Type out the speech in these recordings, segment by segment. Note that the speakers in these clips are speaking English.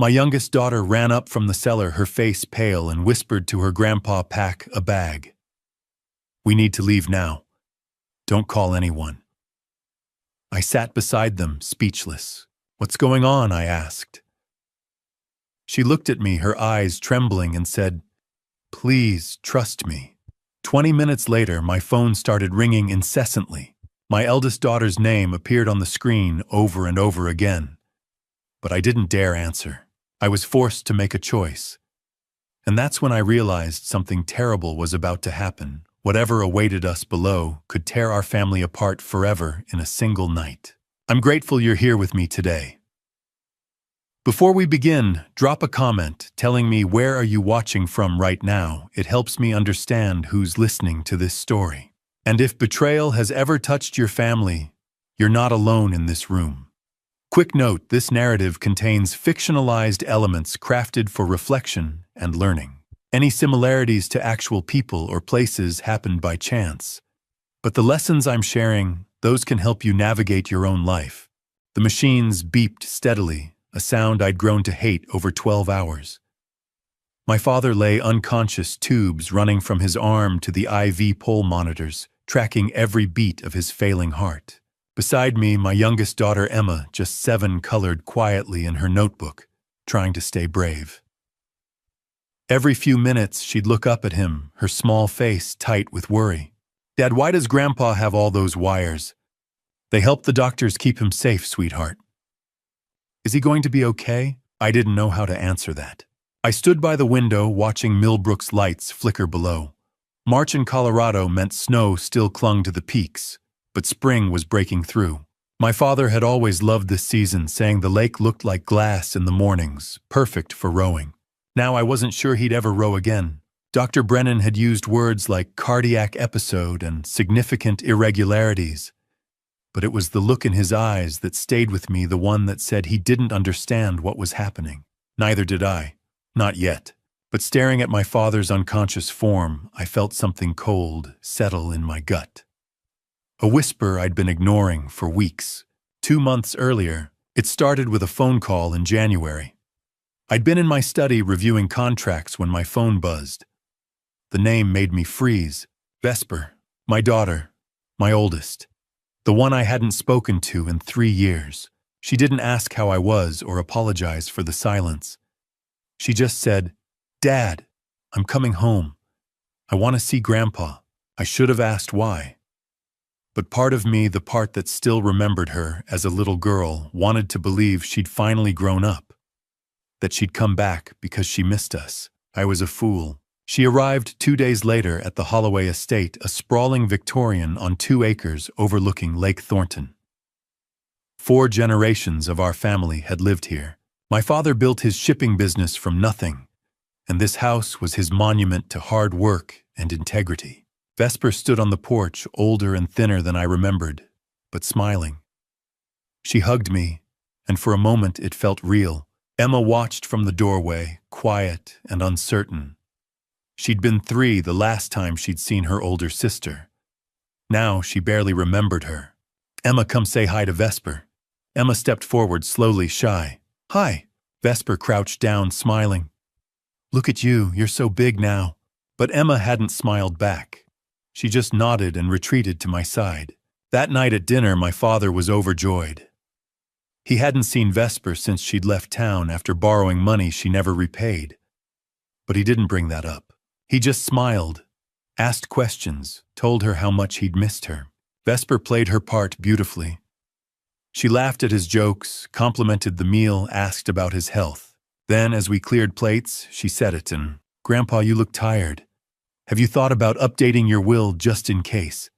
My youngest daughter ran up from the cellar, her face pale, and whispered to her grandpa, "Pack a bag. We need to leave now. Don't call anyone." I sat beside them, speechless. "What's going on?" I asked. She looked at me, her eyes trembling, and said, "Please, trust me." 20 minutes later, my phone started ringing incessantly. My eldest daughter's name appeared on the screen over and over again. But I didn't dare answer. I was forced to make a choice. And that's when I realized something terrible was about to happen. Whatever awaited us below could tear our family apart forever in a single night. I'm grateful you're here with me today. Before we begin, drop a comment telling me where are you watching from right now. It helps me understand who's listening to this story. And if betrayal has ever touched your family, you're not alone in this room. Quick note, this narrative contains fictionalized elements crafted for reflection and learning. Any similarities to actual people or places happened by chance. But the lessons I'm sharing, those can help you navigate your own life. The machines beeped steadily, a sound I'd grown to hate over 12 hours. My father lay unconscious, tubes running from his arm to the IV pole monitors, tracking every beat of his failing heart. Beside me, my youngest daughter Emma, just 7, colored quietly in her notebook, trying to stay brave. Every few minutes, she'd look up at him, her small face tight with worry. "Dad, why does Grandpa have all those wires?" "They help the doctors keep him safe, sweetheart." "Is he going to be okay?" I didn't know how to answer that. I stood by the window watching Millbrook's lights flicker below. March in Colorado meant snow still clung to the peaks, but spring was breaking through. My father had always loved this season, saying the lake looked like glass in the mornings, perfect for rowing. Now I wasn't sure he'd ever row again. Dr. Brennan had used words like cardiac episode and significant irregularities. But it was the look in his eyes that stayed with me, the one that said he didn't understand what was happening. Neither did I. Not yet. But staring at my father's unconscious form, I felt something cold settle in my gut. A whisper I'd been ignoring for weeks. 2 months earlier, it started with a phone call in January. I'd been in my study reviewing contracts when my phone buzzed. The name made me freeze. Vesper, my daughter, my oldest. The one I hadn't spoken to in 3 years. She didn't ask how I was or apologize for the silence. She just said, "Dad, I'm coming home. I want to see Grandpa." I should have asked why. But part of me, the part that still remembered her as a little girl, wanted to believe she'd finally grown up. That she'd come back because she missed us. I was a fool. She arrived 2 days later at the Holloway estate, a sprawling Victorian on 2 acres overlooking Lake Thornton. 4 generations of our family had lived here. My father built his shipping business from nothing, and this house was his monument to hard work and integrity. Vesper stood on the porch, older and thinner than I remembered, but smiling. She hugged me, and for a moment it felt real. Emma watched from the doorway, quiet and uncertain. She'd been 3 the last time she'd seen her older sister. Now she barely remembered her. "Emma, come say hi to Vesper." Emma stepped forward, slowly, shy. "Hi." Vesper crouched down, smiling. "Look at you, you're so big now." But Emma hadn't smiled back. She just nodded and retreated to my side. That night at dinner, my father was overjoyed. He hadn't seen Vesper since she'd left town after borrowing money she never repaid. But he didn't bring that up. He just smiled, asked questions, told her how much he'd missed her. Vesper played her part beautifully. She laughed at his jokes, complimented the meal, asked about his health. Then, as we cleared plates, she said it, and, "Grandpa, you look tired. Have you thought about updating your will just in case?"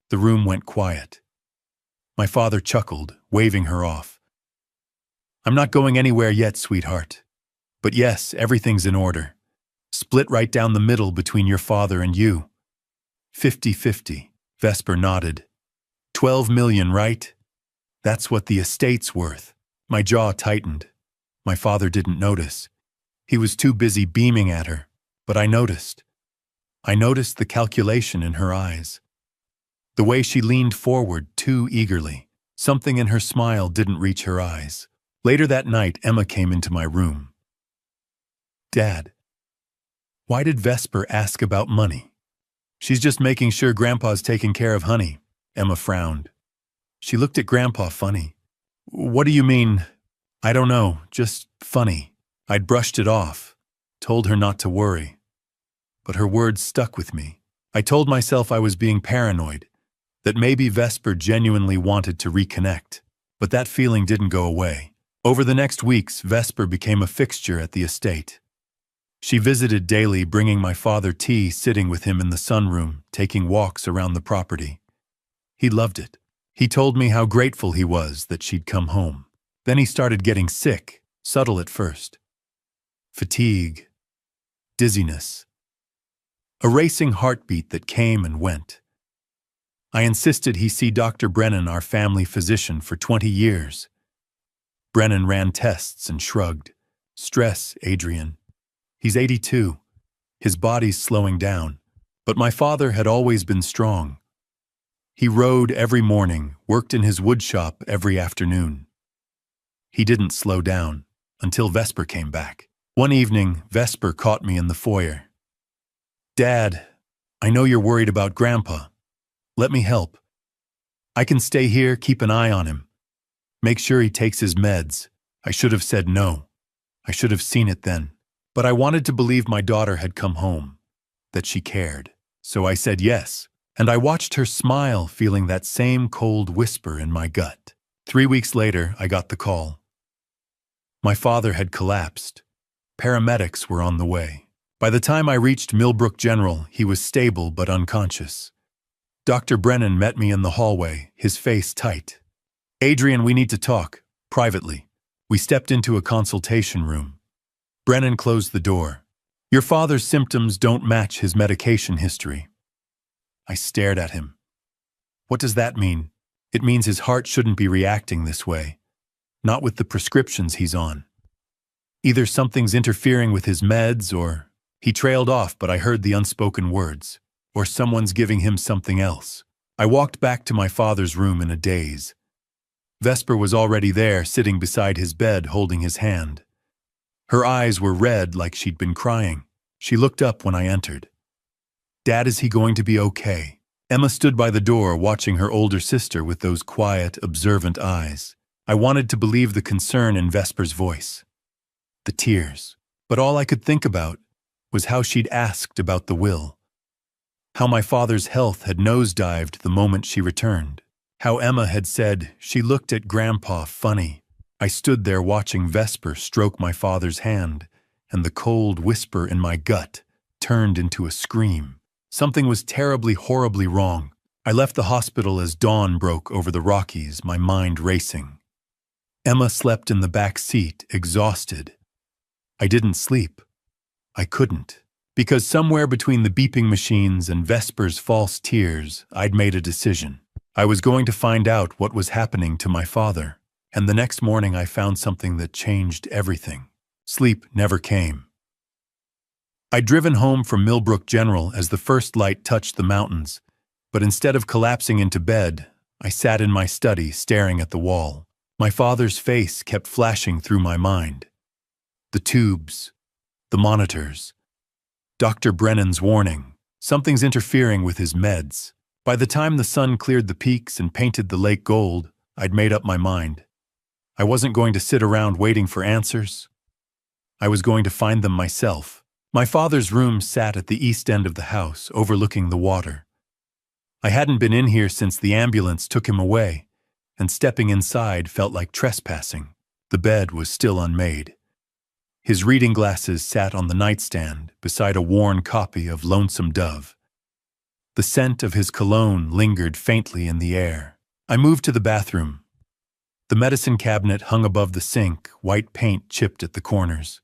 The room went quiet. My father chuckled, waving her off. "I'm not going anywhere yet, sweetheart. But yes, everything's in order. Split right down the middle between your father and you. 50-50. Vesper nodded. 12 million, right? That's what the estate's worth. My jaw tightened. My father didn't notice. He was too busy beaming at her, but I noticed. I noticed the calculation in her eyes. The way she leaned forward too eagerly. Something in her smile didn't reach her eyes. Later that night, Emma came into my room. "Dad, why did Vesper ask about money?" "She's just making sure Grandpa's taking care of Honey." Emma frowned. She looked at Grandpa funny. "What do you mean?" "I don't know, just funny." I'd brushed it off, told her not to worry. But her words stuck with me. I told myself I was being paranoid, that maybe Vesper genuinely wanted to reconnect. But that feeling didn't go away. Over the next weeks, Vesper became a fixture at the estate. She visited daily, bringing my father tea, sitting with him in the sunroom, taking walks around the property. He loved it. He told me how grateful he was that she'd come home. Then he started getting sick, subtle at first. Fatigue, dizziness, a racing heartbeat that came and went. I insisted he see Dr. Brennan, our family physician, for 20 years. Brennan ran tests and shrugged. "Stress, Adrian. He's 82. His body's slowing down." But my father had always been strong. He rode every morning, worked in his wood shop every afternoon. He didn't slow down until Vesper came back. One evening, Vesper caught me in the foyer. "Dad, I know you're worried about Grandpa. Let me help. I can stay here, keep an eye on him. Make sure he takes his meds." I should have said no. I should have seen it then. But I wanted to believe my daughter had come home, that she cared. So I said yes, and I watched her smile, feeling that same cold whisper in my gut. 3 weeks later, I got the call. My father had collapsed. Paramedics were on the way. By the time I reached Millbrook General, he was stable but unconscious. Dr. Brennan met me in the hallway, his face tight. "Adrian, we need to talk, privately." We stepped into a consultation room. Brennan closed the door. "Your father's symptoms don't match his medication history." I stared at him. "What does that mean?" "It means his heart shouldn't be reacting this way. Not with the prescriptions he's on. Either something's interfering with his meds or..." He trailed off, but I heard the unspoken words. "Or someone's giving him something else." I walked back to my father's room in a daze. Vesper was already there, sitting beside his bed, holding his hand. Her eyes were red, like she'd been crying. She looked up when I entered. "Dad, is he going to be okay?" Emma stood by the door, watching her older sister with those quiet, observant eyes. I wanted to believe the concern in Vesper's voice. The tears. But all I could think about was how she'd asked about the will. How my father's health had nosedived the moment she returned. How Emma had said she looked at Grandpa funny. I stood there watching Vesper stroke my father's hand, and the cold whisper in my gut turned into a scream. Something was terribly, horribly wrong. I left the hospital as dawn broke over the Rockies, my mind racing. Emma slept in the back seat, exhausted. I didn't sleep. I couldn't. Because somewhere between the beeping machines and Vesper's false tears, I'd made a decision. I was going to find out what was happening to my father. And the next morning I found something that changed everything. Sleep never came. I'd driven home from Millbrook General as the first light touched the mountains, but instead of collapsing into bed, I sat in my study staring at the wall. My father's face kept flashing through my mind. The tubes, the monitors, Dr. Brennan's warning, something's interfering with his meds. By the time the sun cleared the peaks and painted the lake gold, I'd made up my mind. I wasn't going to sit around waiting for answers. I was going to find them myself. My father's room sat at the east end of the house, overlooking the water. I hadn't been in here since the ambulance took him away, and stepping inside felt like trespassing. The bed was still unmade. His reading glasses sat on the nightstand beside a worn copy of Lonesome Dove. The scent of his cologne lingered faintly in the air. I moved to the bathroom. The medicine cabinet hung above the sink, white paint chipped at the corners.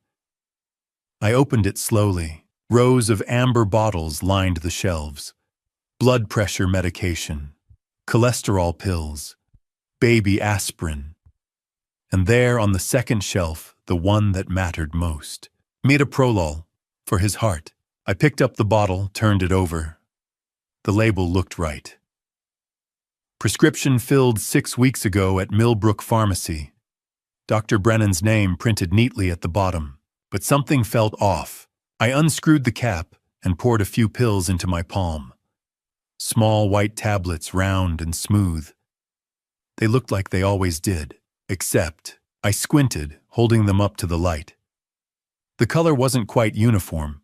I opened it slowly. Rows of amber bottles lined the shelves. Blood pressure medication, cholesterol pills, baby aspirin. And there on the second shelf, the one that mattered most. Metoprolol, for his heart. I picked up the bottle, turned it over. The label looked right. Prescription filled 6 weeks ago at Millbrook Pharmacy. Dr. Brennan's name printed neatly at the bottom, but something felt off. I unscrewed the cap and poured a few pills into my palm. Small white tablets, round and smooth. They looked like they always did, except I squinted, holding them up to the light. The color wasn't quite uniform.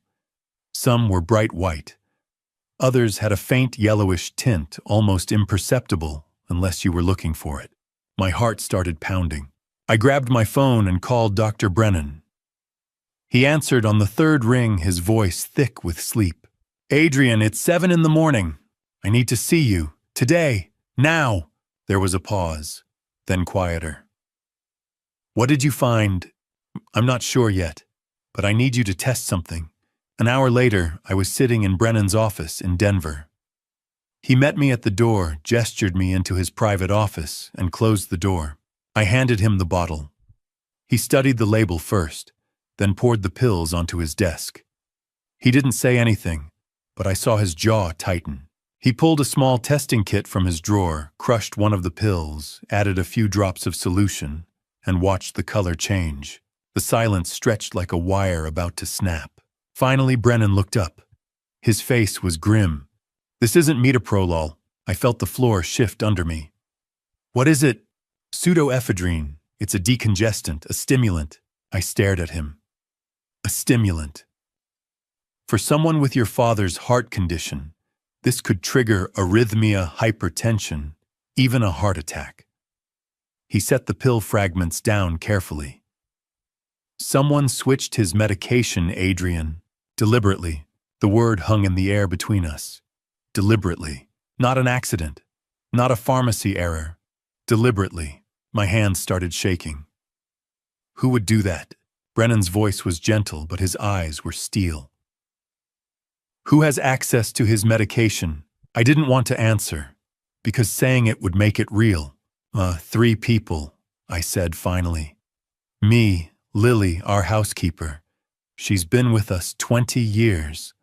Some were bright white. Others had a faint yellowish tint, almost imperceptible unless you were looking for it. My heart started pounding. I grabbed my phone and called Dr. Brennan. He answered on the third ring, his voice thick with sleep. "Adrian, it's 7 in the morning. I need to see you. Today. Now." There was a pause, then quieter. "What did you find?" "I'm not sure yet, but I need you to test something." An hour later, I was sitting in Brennan's office in Denver. He met me at the door, gestured me into his private office, and closed the door. I handed him the bottle. He studied the label first, then poured the pills onto his desk. He didn't say anything, but I saw his jaw tighten. He pulled a small testing kit from his drawer, crushed one of the pills, added a few drops of solution, and watched the color change. The silence stretched like a wire about to snap. Finally, Brennan looked up. His face was grim. "This isn't metoprolol." I felt the floor shift under me. "What is it?" "Pseudoephedrine. It's a decongestant, a stimulant." I stared at him. "A stimulant. For someone with your father's heart condition, this could trigger arrhythmia, hypertension, even a heart attack." He set the pill fragments down carefully. "Someone switched his medication, Adrian. Deliberately." The word hung in the air between us. Deliberately. Not an accident. Not a pharmacy error. Deliberately. My hands started shaking. "Who would do that?" Brennan's voice was gentle, but his eyes were steel. "Who has access to his medication?" I didn't want to answer, because saying it would make it real. 3 people, I said finally. "Me, Lily, our housekeeper. She's been with us 20 years.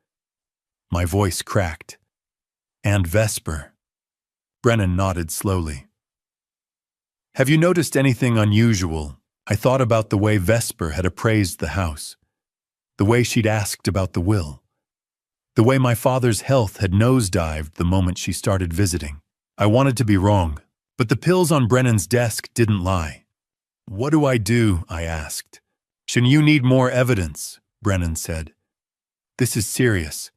My voice cracked. "And Vesper." Brennan nodded slowly. "Have you noticed anything unusual?" I thought about the way Vesper had appraised the house, the way she'd asked about the will, the way my father's health had nosedived the moment she started visiting. I wanted to be wrong, but the pills on Brennan's desk didn't lie. "What do I do?" I asked. "Shouldn't you need more evidence?" Brennan said. "This is serious.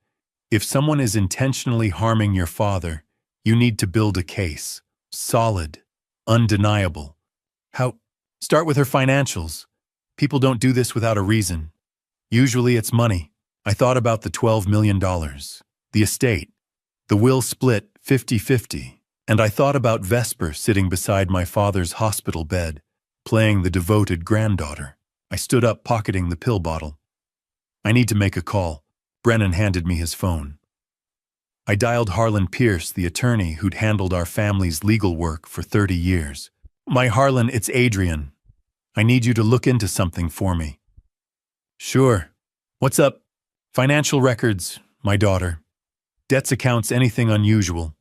If someone is intentionally harming your father, you need to build a case. Solid. Undeniable. How? Start with her financials. People don't do this without a reason. Usually it's money." I thought about the $12 million, the estate, the will split 50-50, and I thought about Vesper sitting beside my father's hospital bed, playing the devoted granddaughter. I stood up, pocketing the pill bottle. "I need to make a call." Brennan handed me his phone. I dialed Harlan Pierce, the attorney who'd handled our family's legal work for 30 years. "My Harlan, it's Adrian. I need you to look into something for me." "Sure. What's up?" "Financial records, my daughter. Debts accounts, anything unusual."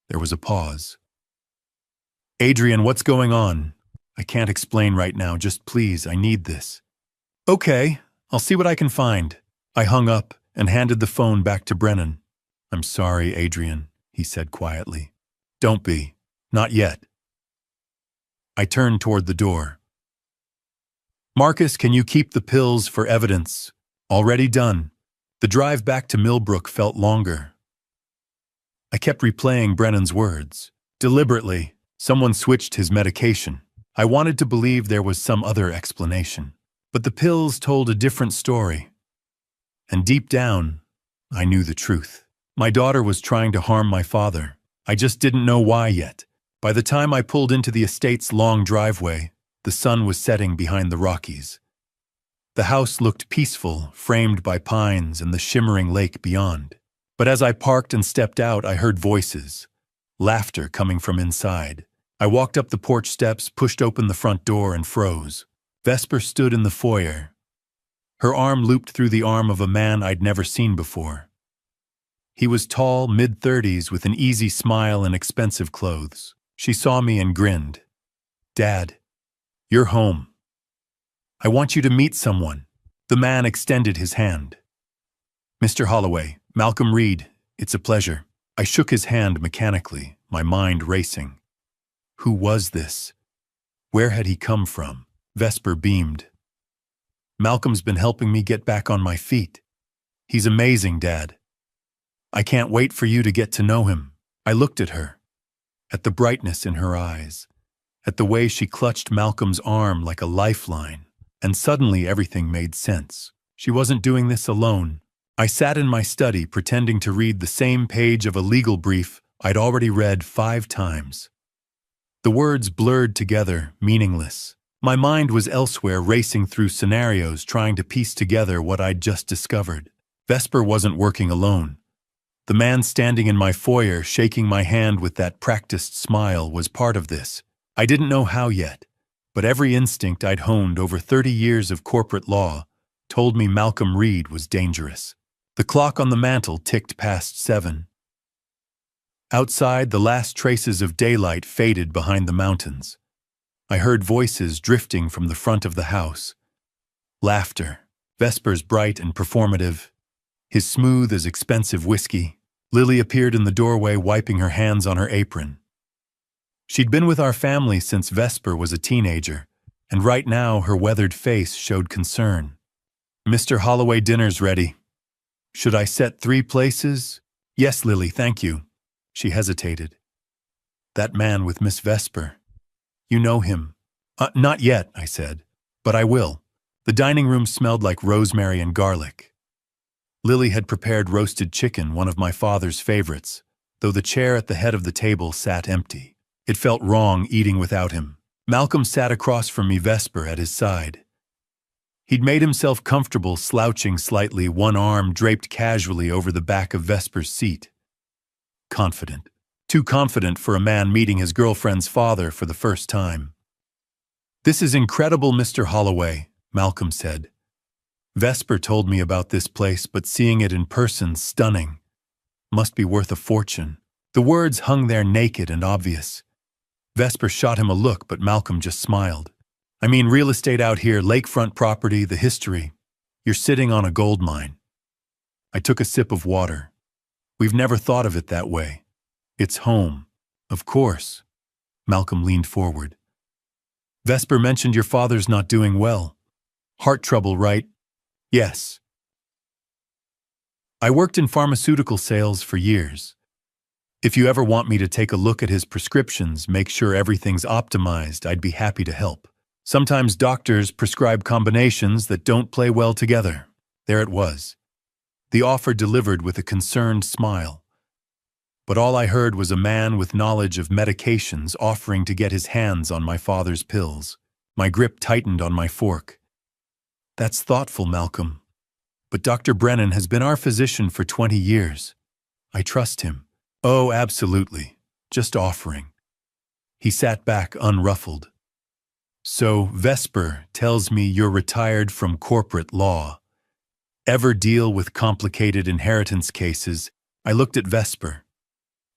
There was a pause. "Adrian, what's going on?" "I can't explain right now, just please, I need this." "Okay, I'll see what I can find." I hung up and handed the phone back to Brennan. "I'm sorry, Adrian," he said quietly. "Don't be. Not yet." I turned toward the door. "Marcus, can you keep the pills for evidence?" "Already done." The drive back to Millbrook felt longer. I kept replaying Brennan's words. Deliberately, someone switched his medication. I wanted to believe there was some other explanation. But the pills told a different story. And deep down, I knew the truth. My daughter was trying to harm my father. I just didn't know why yet. By the time I pulled into the estate's long driveway, the sun was setting behind the Rockies. The house looked peaceful, framed by pines and the shimmering lake beyond. But as I parked and stepped out, I heard voices, laughter coming from inside. I walked up the porch steps, pushed open the front door, and froze. Vesper stood in the foyer. Her arm looped through the arm of a man I'd never seen before. He was tall, mid-30s, with an easy smile and expensive clothes. She saw me and grinned. "Dad, You're home. I want you to meet someone. The man extended his hand. Mr. Holloway, Malcolm Reed, it's a pleasure. I shook his hand mechanically, my mind racing. Who was this? Where had he come from? Vesper beamed. Malcolm's been helping me get back on my feet. He's amazing, Dad. I can't wait for you to get to know him. I looked at her, at the brightness in her eyes, at the way she clutched Malcolm's arm like a lifeline, and suddenly everything made sense. She wasn't doing this alone. I sat in my study pretending to read the same page of a legal brief I'd already read 5 times. The words blurred together, meaningless. My mind was elsewhere, racing through scenarios, trying to piece together what I'd just discovered. Vesper wasn't working alone. The man standing in my foyer, shaking my hand with that practiced smile, was part of this. I didn't know how yet, but every instinct I'd honed over 30 years of corporate law told me Malcolm Reed was dangerous. The clock on the mantel ticked past 7. Outside, the last traces of daylight faded behind the mountains. I heard voices drifting from the front of the house. Laughter, Vesper's bright and performative, his smooth as expensive whiskey. Lily appeared in the doorway, wiping her hands on her apron. She'd been with our family since Vesper was a teenager, and right now her weathered face showed concern. Mr. Holloway, dinner's ready. Should I set 3 places? Yes, Lily, thank you. She hesitated. That man with Miss Vesper. You know him? Not yet, I said, but I will. The dining room smelled like rosemary and garlic. Lily had prepared roasted chicken, one of my father's favorites, though the chair at the head of the table sat empty. It felt wrong eating without him. Malcolm sat across from me, Vesper at his side. He'd made himself comfortable, slouching slightly, one arm draped casually over the back of Vesper's seat. Confident. Too confident for a man meeting his girlfriend's father for the first time. This is incredible, Mr. Holloway, Malcolm said. Vesper told me about this place, but seeing it in person, stunning. Must be worth a fortune. The words hung there naked and obvious. Vesper shot him a look, but Malcolm just smiled. I mean, real estate out here, lakefront property, the history. You're sitting on a gold mine. I took a sip of water. We've never thought of it that way. It's home. Of course. Malcolm leaned forward. Vesper mentioned your father's not doing well. Heart trouble, right? Yes. I worked in pharmaceutical sales for years. If you ever want me to take a look at his prescriptions, make sure everything's optimized, I'd be happy to help. Sometimes doctors prescribe combinations that don't play well together. There it was. The offer delivered with a concerned smile. But all I heard was a man with knowledge of medications offering to get his hands on my father's pills. My grip tightened on my fork. That's thoughtful, Malcolm. But Dr. Brennan has been our physician for 20 years. I trust him. Oh, absolutely. Just offering. He sat back unruffled. So, Vesper tells me you're retired from corporate law. Ever deal with complicated inheritance cases? I looked at Vesper.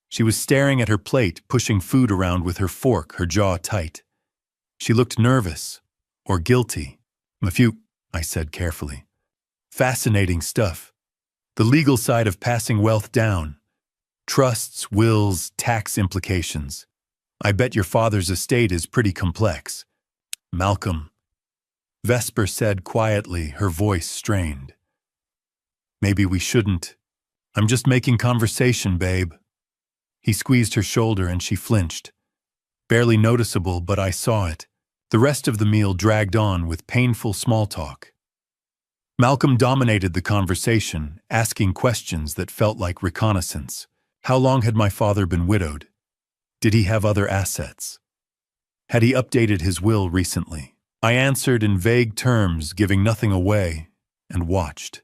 She was staring at her plate, pushing food around with her fork, her jaw tight. She looked nervous, or guilty. A few, I said carefully. Fascinating stuff. The legal side of passing wealth down. Trusts, wills, tax implications. I bet your father's estate is pretty complex. Malcolm. Vesper said quietly, her voice strained. Maybe we shouldn't. I'm just making conversation, babe. He squeezed her shoulder and she flinched. Barely noticeable, but I saw it. The rest of the meal dragged on with painful small talk. Malcolm dominated the conversation, asking questions that felt like reconnaissance. How long had my father been widowed? Did he have other assets? Had he updated his will recently? I answered in vague terms, giving nothing away, and watched.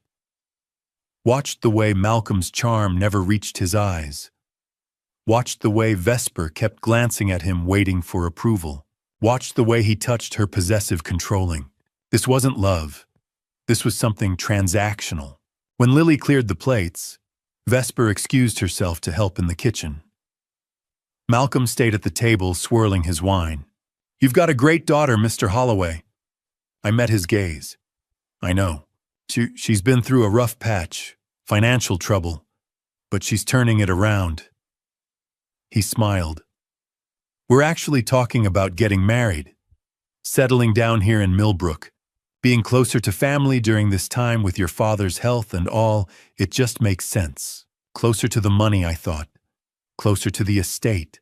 Watched the way Malcolm's charm never reached his eyes. Watched the way Vesper kept glancing at him, waiting for approval. Watched the way he touched her, possessive, controlling. This wasn't love. This was something transactional. When Lily cleared the plates, Vesper excused herself to help in the kitchen. Malcolm stayed at the table, swirling his wine. You've got a great daughter, Mr. Holloway. I met his gaze. I know. She's been through a rough patch, financial trouble, but she's turning it around. He smiled. We're actually talking about getting married, settling down here in Millbrook, being closer to family during this time with your father's health and all. It just makes sense. Closer to the money, I thought. Closer to the estate.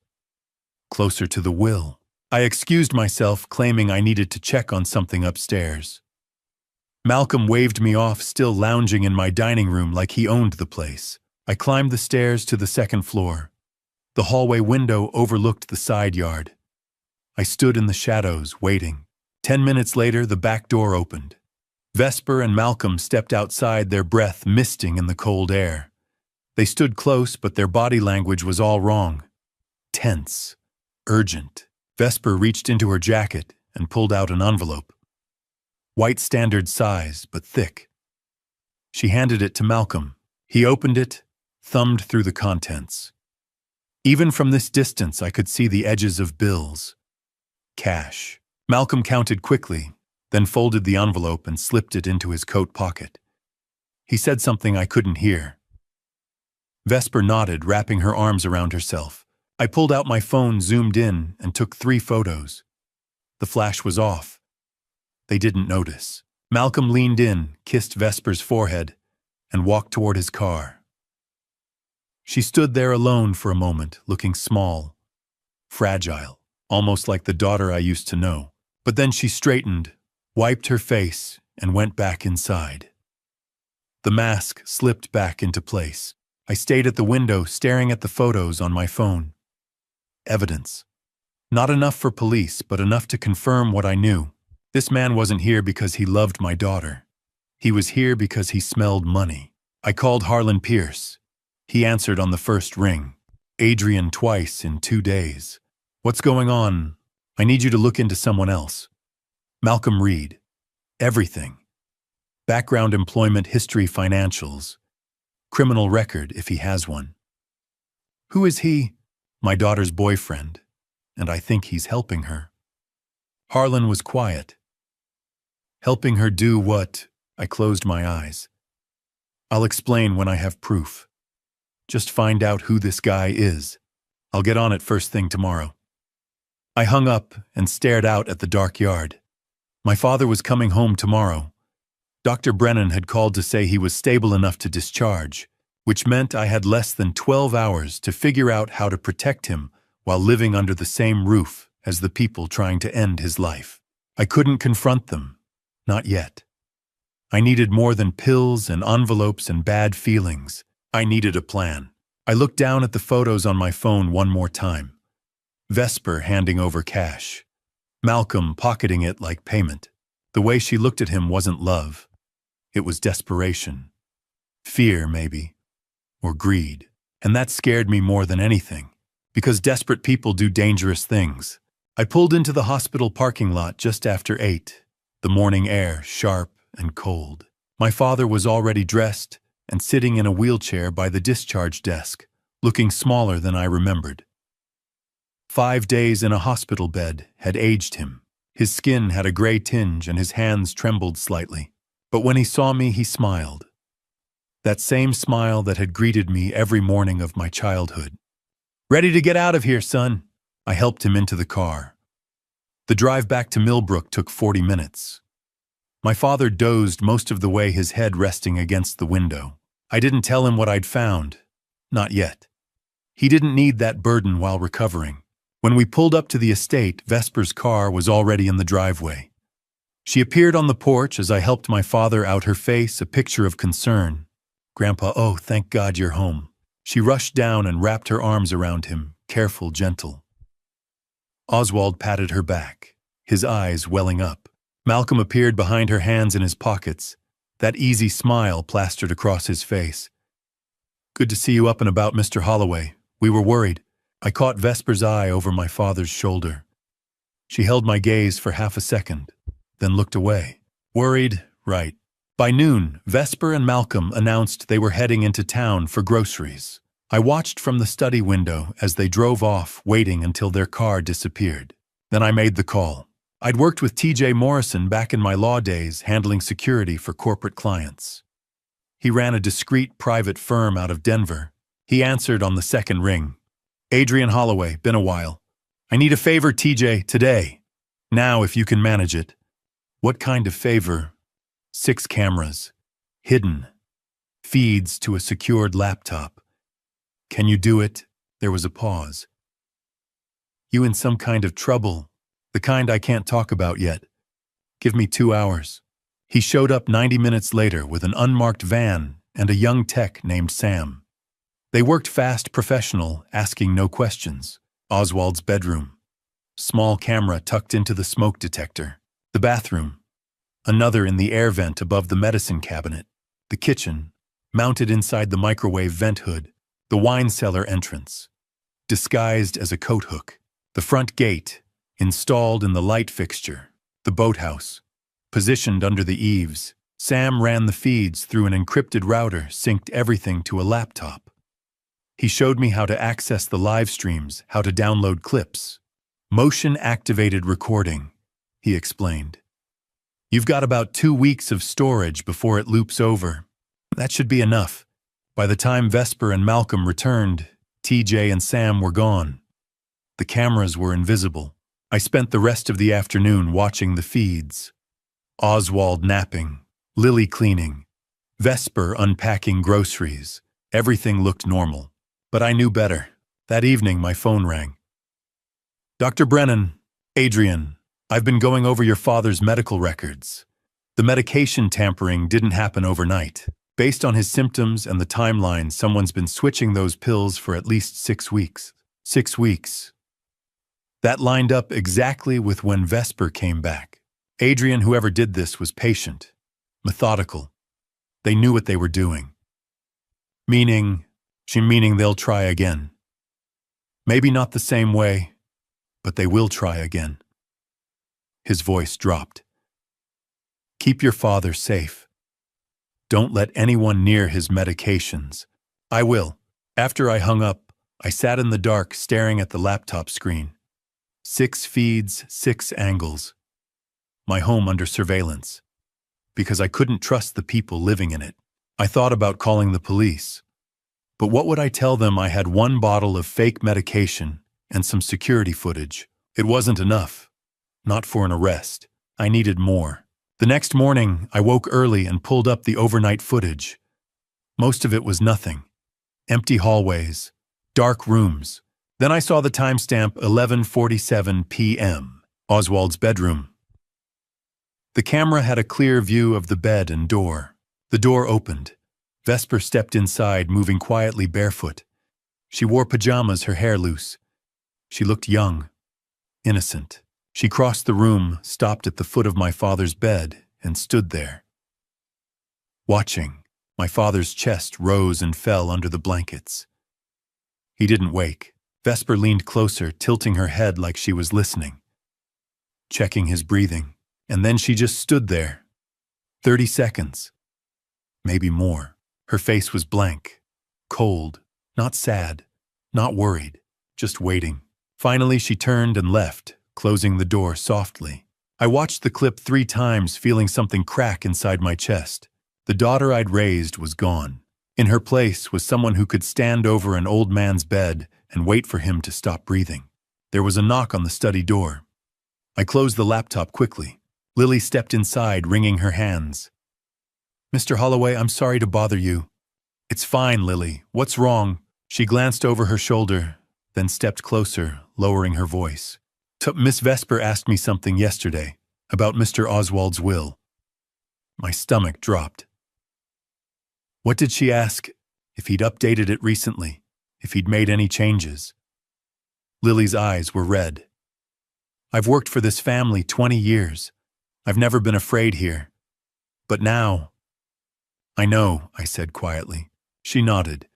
Closer to the will. I excused myself, claiming I needed to check on something upstairs. Malcolm waved me off, still lounging in my dining room like he owned the place. I climbed the stairs to the second floor. The hallway window overlooked the side yard. I stood in the shadows, waiting. 10 minutes later, the back door opened. Vesper and Malcolm stepped outside, their breath misting in the cold air. They stood close, but their body language was all wrong. Tense. Urgent. Vesper reached into her jacket and pulled out an envelope. White standard size, but thick. She handed it to Malcolm. He opened it, thumbed through the contents. Even from this distance, I could see the edges of bills. Cash. Malcolm counted quickly, then folded the envelope and slipped it into his coat pocket. He said something I couldn't hear. Vesper nodded, wrapping her arms around herself. I pulled out my phone, zoomed in, and took 3 photos. The flash was off. They didn't notice. Malcolm leaned in, kissed Vesper's forehead, and walked toward his car. She stood there alone for a moment, looking small, fragile, almost like the daughter I used to know. But then she straightened, wiped her face, and went back inside. The mask slipped back into place. I stayed at the window, staring at the photos on my phone. Evidence. Not enough for police, but enough to confirm what I knew. This man wasn't here because he loved my daughter. He was here because he smelled money. I called Harlan Pierce. He answered on the first ring. Adrian twice in 2 days. What's going on? I need you to look into someone else. Malcolm Reed. Everything. Background, employment history, financials. Criminal record, if he has one. Who is he? My daughter's boyfriend, and I think he's helping her. Harlan was quiet. Helping her do what? I closed my eyes. I'll explain when I have proof. Just find out who this guy is. I'll get on it first thing tomorrow. I hung up and stared out at the dark yard. My father was coming home tomorrow. Dr. Brennan had called to say he was stable enough to discharge, which meant I had less than 12 hours to figure out how to protect him while living under the same roof as the people trying to end his life. I couldn't confront them. Not yet. I needed more than pills and envelopes and bad feelings. I needed a plan. I looked down at the photos on my phone one more time. Vesper handing over cash. Malcolm pocketing it like payment. The way she looked at him wasn't love. It was desperation. Fear, maybe. Or greed. And that scared me more than anything. Because desperate people do dangerous things. I pulled into the hospital parking lot just after 8. The morning air sharp and cold. My father was already dressed and sitting in a wheelchair by the discharge desk, looking smaller than I remembered. 5 days in a hospital bed had aged him. His skin had a gray tinge and his hands trembled slightly. But when he saw me, he smiled. That same smile that had greeted me every morning of my childhood. Ready to get out of here, son? I helped him into the car. The drive back to Millbrook took 40 minutes. My father dozed most of the way, his head resting against the window. I didn't tell him what I'd found. Not yet. He didn't need that burden while recovering. When we pulled up to the estate, Vesper's car was already in the driveway. She appeared on the porch as I helped my father out, her face a picture of concern. Grandpa, oh, thank God you're home. She rushed down and wrapped her arms around him, careful, gentle. Oswald patted her back, his eyes welling up. Malcolm appeared behind her, hands in his pockets, that easy smile plastered across his face. Good to see you up and about, Mr. Holloway. We were worried. I caught Vesper's eye over my father's shoulder. She held my gaze for half a second, then looked away. Worried, right. By noon, Vesper and Malcolm announced they were heading into town for groceries. I watched from the study window as they drove off, waiting until their car disappeared. Then I made the call. I'd worked with TJ Morrison back in my law days handling security for corporate clients. He ran a discreet private firm out of Denver. He answered on the second ring. Adrian Holloway, been a while. I need a favor, TJ, today. Now, if you can manage it. What kind of favor? 6 cameras. Hidden. Feeds to a secured laptop. Can you do it? There was a pause. You in some kind of trouble? The kind I can't talk about yet. Give me 2 hours. He showed up 90 minutes later with an unmarked van and a young tech named Sam. They worked fast, professional, asking no questions. Oswald's bedroom. Small camera tucked into the smoke detector. The bathroom. Another in the air vent above the medicine cabinet. The kitchen, mounted inside the microwave vent hood. The wine cellar entrance, disguised as a coat hook. The front gate, installed in the light fixture. The boathouse, positioned under the eaves. Sam ran the feeds through an encrypted router, synced everything to a laptop. He showed me how to access the live streams, how to download clips. Motion-activated recording, he explained. You've got about 2 weeks of storage before it loops over. That should be enough. By the time Vesper and Malcolm returned, TJ and Sam were gone. The cameras were invisible. I spent the rest of the afternoon watching the feeds. Oswald napping, Lily cleaning, Vesper unpacking groceries. Everything looked normal. But I knew better. That evening, my phone rang. Dr. Brennan, Adrian, I've been going over your father's medical records. The medication tampering didn't happen overnight. Based on his symptoms and the timeline, someone's been switching those pills for at least 6 weeks. 6 weeks. That lined up exactly with when Vesper came back. Adrian, whoever did this, was patient, methodical. They knew what they were doing. Meaning they'll try again. Maybe not the same way, but they will try again. His voice dropped. Keep your father safe. Don't let anyone near his medications. I will. After I hung up, I sat in the dark staring at the laptop screen. 6 feeds, 6 angles. My home under surveillance. Because I couldn't trust the people living in it. I thought about calling the police. But what would I tell them? I had 1 bottle of fake medication and some security footage. It wasn't enough. Not for an arrest. I needed more. The next morning, I woke early and pulled up the overnight footage. Most of it was nothing. Empty hallways, dark rooms. Then I saw the timestamp 11:47 p.m. Oswald's bedroom. The camera had a clear view of the bed and door. The door opened. Vesper stepped inside, moving quietly barefoot. She wore pajamas, her hair loose. She looked young, innocent. She crossed the room, stopped at the foot of my father's bed, and stood there. Watching, my father's chest rose and fell under the blankets. He didn't wake. Vesper leaned closer, tilting her head like she was listening, checking his breathing, and then she just stood there. 30 seconds. Maybe more. Her face was blank, cold, not sad, not worried, just waiting. Finally, she turned and left, closing the door softly. I watched the clip 3 times, feeling something crack inside my chest. The daughter I'd raised was gone. In her place was someone who could stand over an old man's bed and wait for him to stop breathing. There was a knock on the study door. I closed the laptop quickly. Lily stepped inside, wringing her hands. Mr. Holloway, I'm sorry to bother you. It's fine, Lily. What's wrong? She glanced over her shoulder, then stepped closer, lowering her voice. Miss Vesper asked me something yesterday about Mr. Oswald's will. My stomach dropped. What did she ask? If he'd updated it recently, if he'd made any changes. Lily's eyes were red. I've worked for this family 20 years. I've never been afraid here. But now... I know, I said quietly. She nodded.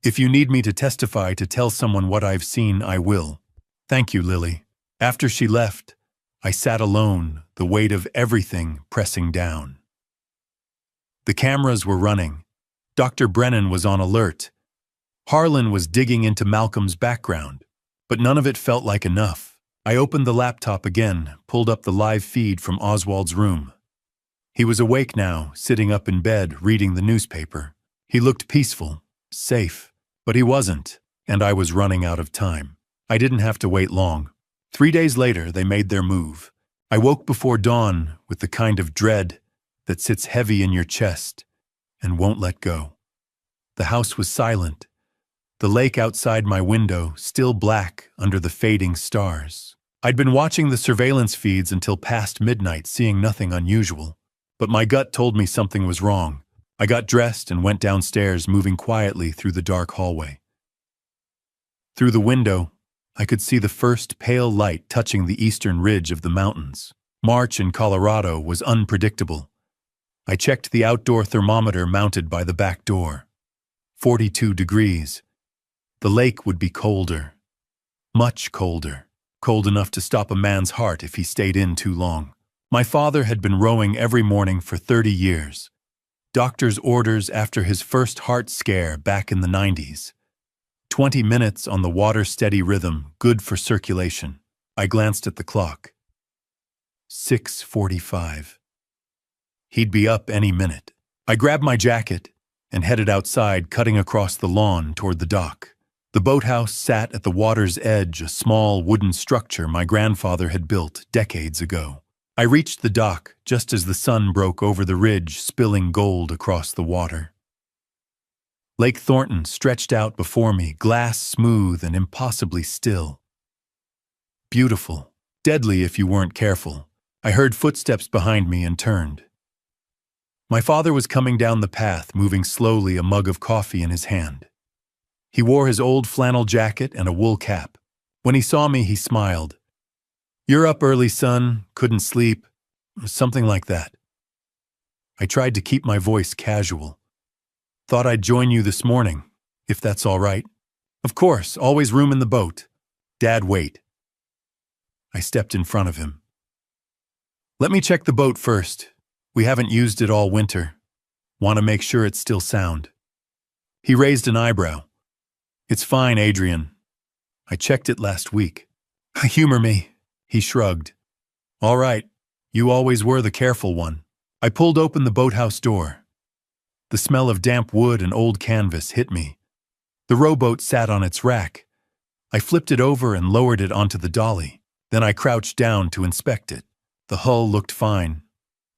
If you need me to testify to tell someone what I've seen, I will. Thank you, Lily. After she left, I sat alone, the weight of everything pressing down. The cameras were running. Dr. Brennan was on alert. Harlan was digging into Malcolm's background, but none of it felt like enough. I opened the laptop again, pulled up the live feed from Oswald's room. He was awake now, sitting up in bed, reading the newspaper. He looked peaceful, safe, but he wasn't, and I was running out of time. I didn't have to wait long. 3 days later, they made their move. I woke before dawn with the kind of dread that sits heavy in your chest and won't let go. The house was silent. The lake outside my window still black under the fading stars. I'd been watching the surveillance feeds until past midnight, seeing nothing unusual. But my gut told me something was wrong. I got dressed and went downstairs, moving quietly through the dark hallway. Through the window, I could see the first pale light touching the eastern ridge of the mountains. March in Colorado was unpredictable. I checked the outdoor thermometer mounted by the back door. 42 degrees. The lake would be colder. Much colder. Cold enough to stop a man's heart if he stayed in too long. My father had been rowing every morning for 30 years. Doctor's orders after his first heart scare back in the 90s. 20 minutes on the water-steady rhythm, good for circulation. I glanced at the clock. 6:45. He'd be up any minute. I grabbed my jacket and headed outside, cutting across the lawn toward the dock. The boathouse sat at the water's edge, a small wooden structure my grandfather had built decades ago. I reached the dock just as the sun broke over the ridge, spilling gold across the water. Lake Thornton stretched out before me, glass smooth and impossibly still. Beautiful, deadly if you weren't careful. I heard footsteps behind me and turned. My father was coming down the path, moving slowly, a mug of coffee in his hand. He wore his old flannel jacket and a wool cap. When he saw me, he smiled. "You're up early, son. Couldn't sleep." Something like that. I tried to keep my voice casual. "Thought I'd join you this morning, if that's all right." "Of course, always room in the boat. Dad, wait." I stepped in front of him. "Let me check the boat first. We haven't used it all winter. Want to make sure it's still sound." He raised an eyebrow. "It's fine, Adrian. I checked it last week." "Humor me," he shrugged. "All right, you always were the careful one." I pulled open the boathouse door. The smell of damp wood and old canvas hit me. The rowboat sat on its rack. I flipped it over and lowered it onto the dolly. Then I crouched down to inspect it. The hull looked fine.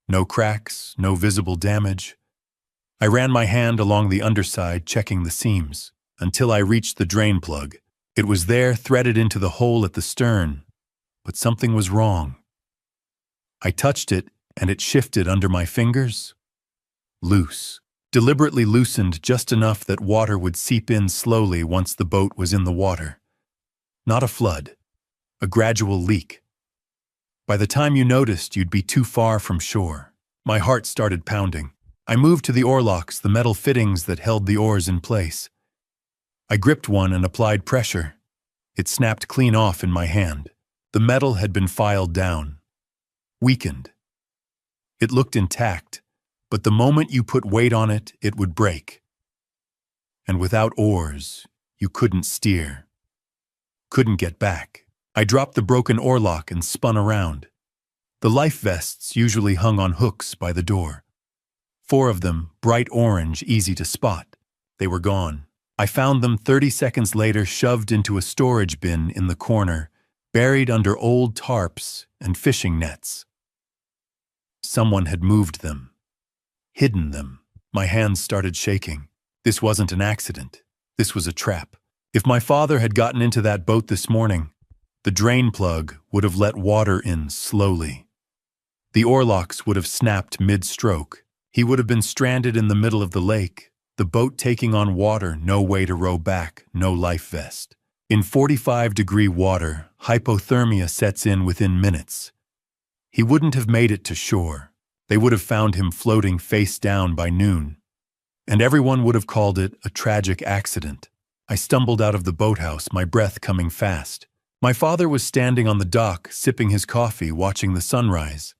No cracks, no visible damage. I ran my hand along the underside, checking the seams, until I reached the drain plug. It was there, threaded into the hole at the stern, but something was wrong. I touched it, and it shifted under my fingers. Loose. Deliberately loosened just enough that water would seep in slowly once the boat was in the water. Not a flood. A gradual leak. By the time you noticed, you'd be too far from shore. My heart started pounding. I moved to the oarlocks, the metal fittings that held the oars in place. I gripped one and applied pressure. It snapped clean off in my hand. The metal had been filed down. Weakened. It looked intact, but the moment you put weight on it, it would break. And without oars, you couldn't steer. Couldn't get back. I dropped the broken oarlock and spun around. The life vests usually hung on hooks by the door. 4 of them, bright orange, easy to spot. They were gone. I found them 30 seconds later, shoved into a storage bin in the corner, buried under old tarps and fishing nets. Someone had moved them. Hidden them. My hands started shaking. This wasn't an accident. This was a trap. If my father had gotten into that boat this morning, the drain plug would have let water in slowly. The oarlocks would have snapped mid-stroke. He would have been stranded in the middle of the lake, the boat taking on water, no way to row back, no life vest. In 45-degree water, hypothermia sets in within minutes. He wouldn't have made it to shore. They would have found him floating face down by noon. And everyone would have called it a tragic accident. I stumbled out of the boathouse, my breath coming fast. My father was standing on the dock, sipping his coffee, watching the sunrise.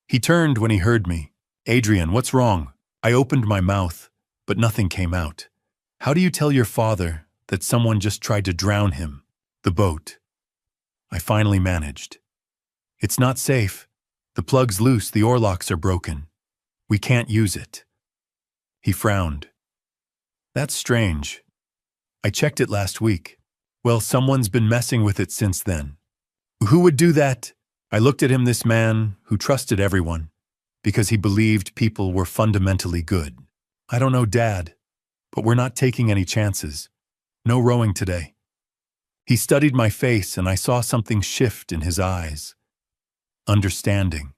He turned when he heard me. "Adrian, what's wrong?" I opened my mouth, but nothing came out. "How do you tell your father that someone just tried to drown him?" "The boat." I finally managed. It's not safe. The plug's loose, the oar locks are broken. We can't use it. He frowned. That's strange. I checked it last week. Well, someone's been messing with it since then. Who would do that? I looked at him, this man who trusted everyone because he believed people were fundamentally good. I don't know, Dad, but we're not taking any chances. No rowing today. He studied my face and I saw something shift in his eyes. Understanding.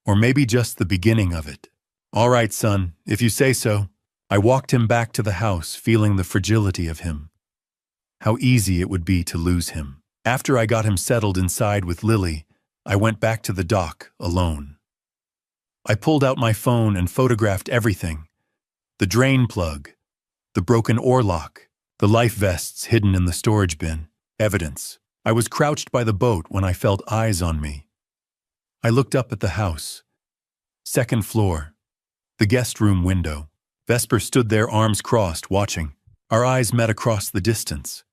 Or maybe just the beginning of it. All right, son, if you say so. I walked him back to the house, feeling the fragility of him. How easy it would be to lose him. After I got him settled inside with Lily, I went back to the dock alone. I pulled out my phone and photographed everything. The drain plug, the broken oar lock, the life vests hidden in the storage bin. Evidence. I was crouched by the boat when I felt eyes on me. I looked up at the house. Second floor. The guest room window. Vesper stood there, arms crossed, watching. Our eyes met across the distance.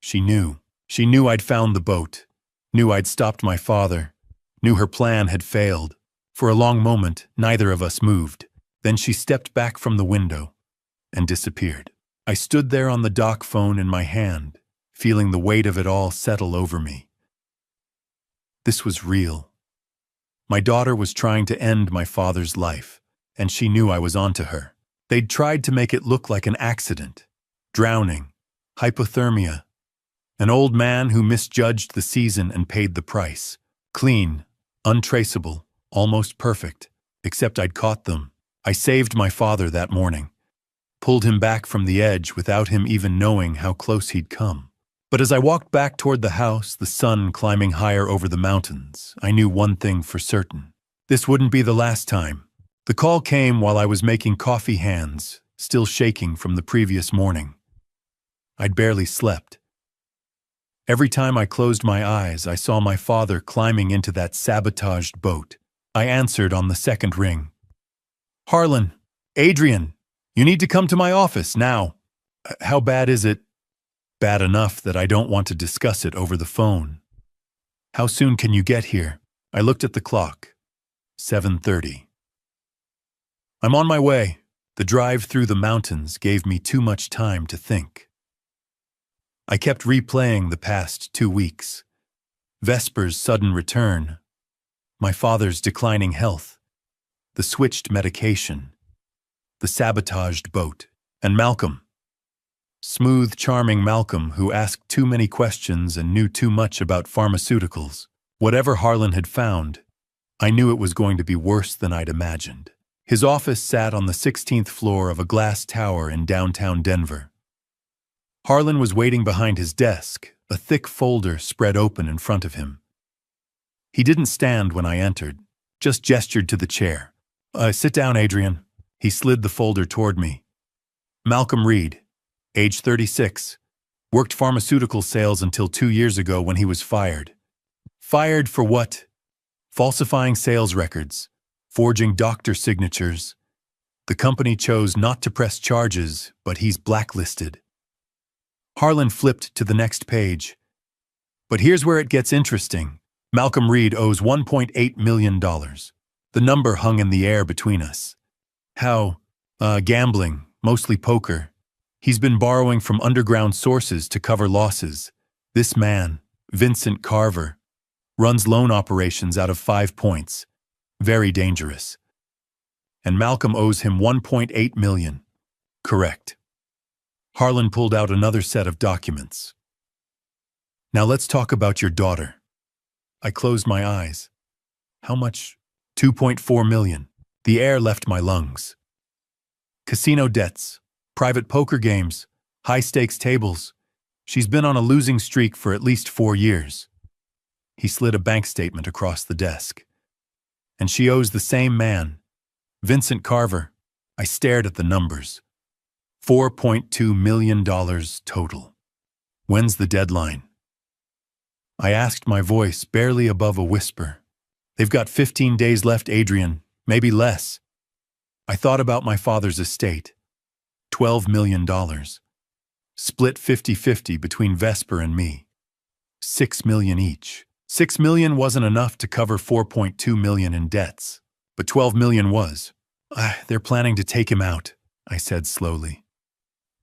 She knew. She knew I'd found the boat. Knew I'd stopped my father. Knew her plan had failed. For a long moment, neither of us moved. Then she stepped back from the window and disappeared. I stood there on the dock, phone in my hand, feeling the weight of it all settle over me. This was real. My daughter was trying to end my father's life, and she knew I was onto her. They'd tried to make it look like an accident. Drowning, hypothermia. An old man who misjudged the season and paid the price. Clean, untraceable, almost perfect, except I'd caught them. I saved my father that morning. Pulled him back from the edge without him even knowing how close he'd come. But as I walked back toward the house, the sun climbing higher over the mountains, I knew one thing for certain. This wouldn't be the last time. The call came while I was making coffee, hands still shaking from the previous morning. I'd barely slept. Every time I closed my eyes, I saw my father climbing into that sabotaged boat. I answered on the second ring. Harlan, Adrian, you need to come to my office now. How bad is it? Bad enough that I don't want to discuss it over the phone. How soon can you get here? I looked at the clock. 7:30. I'm on my way. The drive through the mountains gave me too much time to think. I kept replaying the past 2 weeks. Vesper's sudden return. My father's declining health. The switched medication. The sabotaged boat. And Malcolm. Smooth, charming Malcolm who asked too many questions and knew too much about pharmaceuticals. Whatever Harlan had found, I knew it was going to be worse than I'd imagined. His office sat on the 16th floor of a glass tower in downtown Denver. Harlan was waiting behind his desk, a thick folder spread open in front of him. He didn't stand when I entered, just gestured to the chair. Sit down, Adrian. He slid the folder toward me. Malcolm Reed, age 36, worked pharmaceutical sales until 2 years ago when he was fired. Fired for what? Falsifying sales records, forging doctor signatures. The company chose not to press charges, but he's blacklisted. Harlan flipped to the next page. But here's where it gets interesting. Malcolm Reed owes $1.8 million. The number hung in the air between us. How? Gambling, mostly poker. He's been borrowing from underground sources to cover losses. This man, Vincent Carver, runs loan operations out of 5 Points. Very dangerous. And Malcolm owes him $1.8 million. Correct. Harlan pulled out another set of documents. Now let's talk about your daughter. I closed my eyes. How much? $2.4 million. The air left my lungs. Casino debts, private poker games, high-stakes tables. She's been on a losing streak for at least 4 years. He slid a bank statement across the desk. And she owes the same man, Vincent Carver. I stared at the numbers. $4.2 million total. When's the deadline? I asked, my voice barely above a whisper. They've got 15 days left, Adrian, maybe less. I thought about my father's estate. $12 million. Split 50-50 between Vesper and me. 6 million each. 6 million wasn't enough to cover 4.2 million in debts, but 12 million was. They're planning to take him out, I said slowly.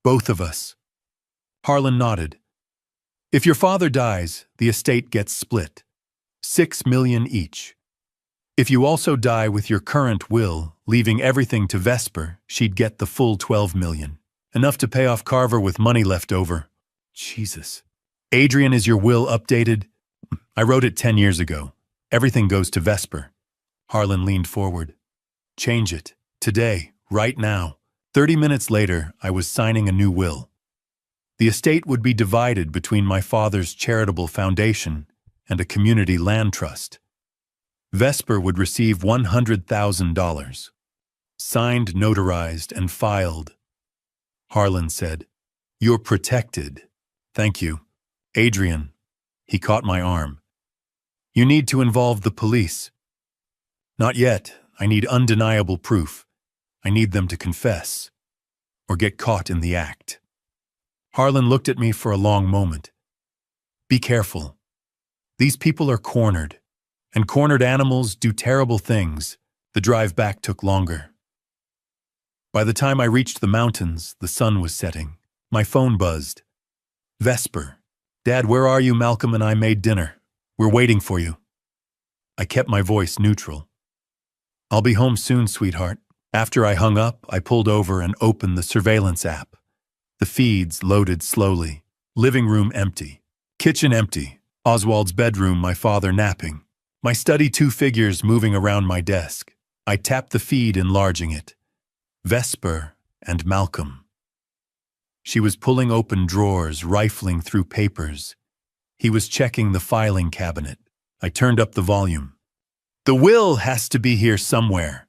Both of us. Harlan nodded. If your father dies, the estate gets split. 6 million each. If you also die with your current will, leaving everything to Vesper, she'd get the full 12 million. Enough to pay off Carver with money left over. Jesus. Adrian, is your will updated? I wrote it 10 years ago. Everything goes to Vesper. Harlan leaned forward. Change it. Today. Right now. 30 minutes later, I was signing a new will. The estate would be divided between my father's charitable foundation and a community land trust. Vesper would receive $100,000. Signed, notarized, and filed. Harlan said, You're protected. Thank you. Adrian. He caught my arm. You need to involve the police. Not yet. I need undeniable proof. I need them to confess, or get caught in the act. Harlan looked at me for a long moment. Be careful. These people are cornered, and cornered animals do terrible things. The drive back took longer. By the time I reached the mountains, the sun was setting. My phone buzzed. Vesper. Dad, where are you? Malcolm and I made dinner. We're waiting for you. I kept my voice neutral. I'll be home soon, sweetheart. After I hung up, I pulled over and opened the surveillance app. The feeds loaded slowly. Living room empty. Kitchen empty. Oswald's bedroom, my father napping. My study, 2 figures moving around my desk. I tapped the feed, enlarging it. Vesper and Malcolm. She was pulling open drawers, rifling through papers. He was checking the filing cabinet. I turned up the volume. The will has to be here somewhere.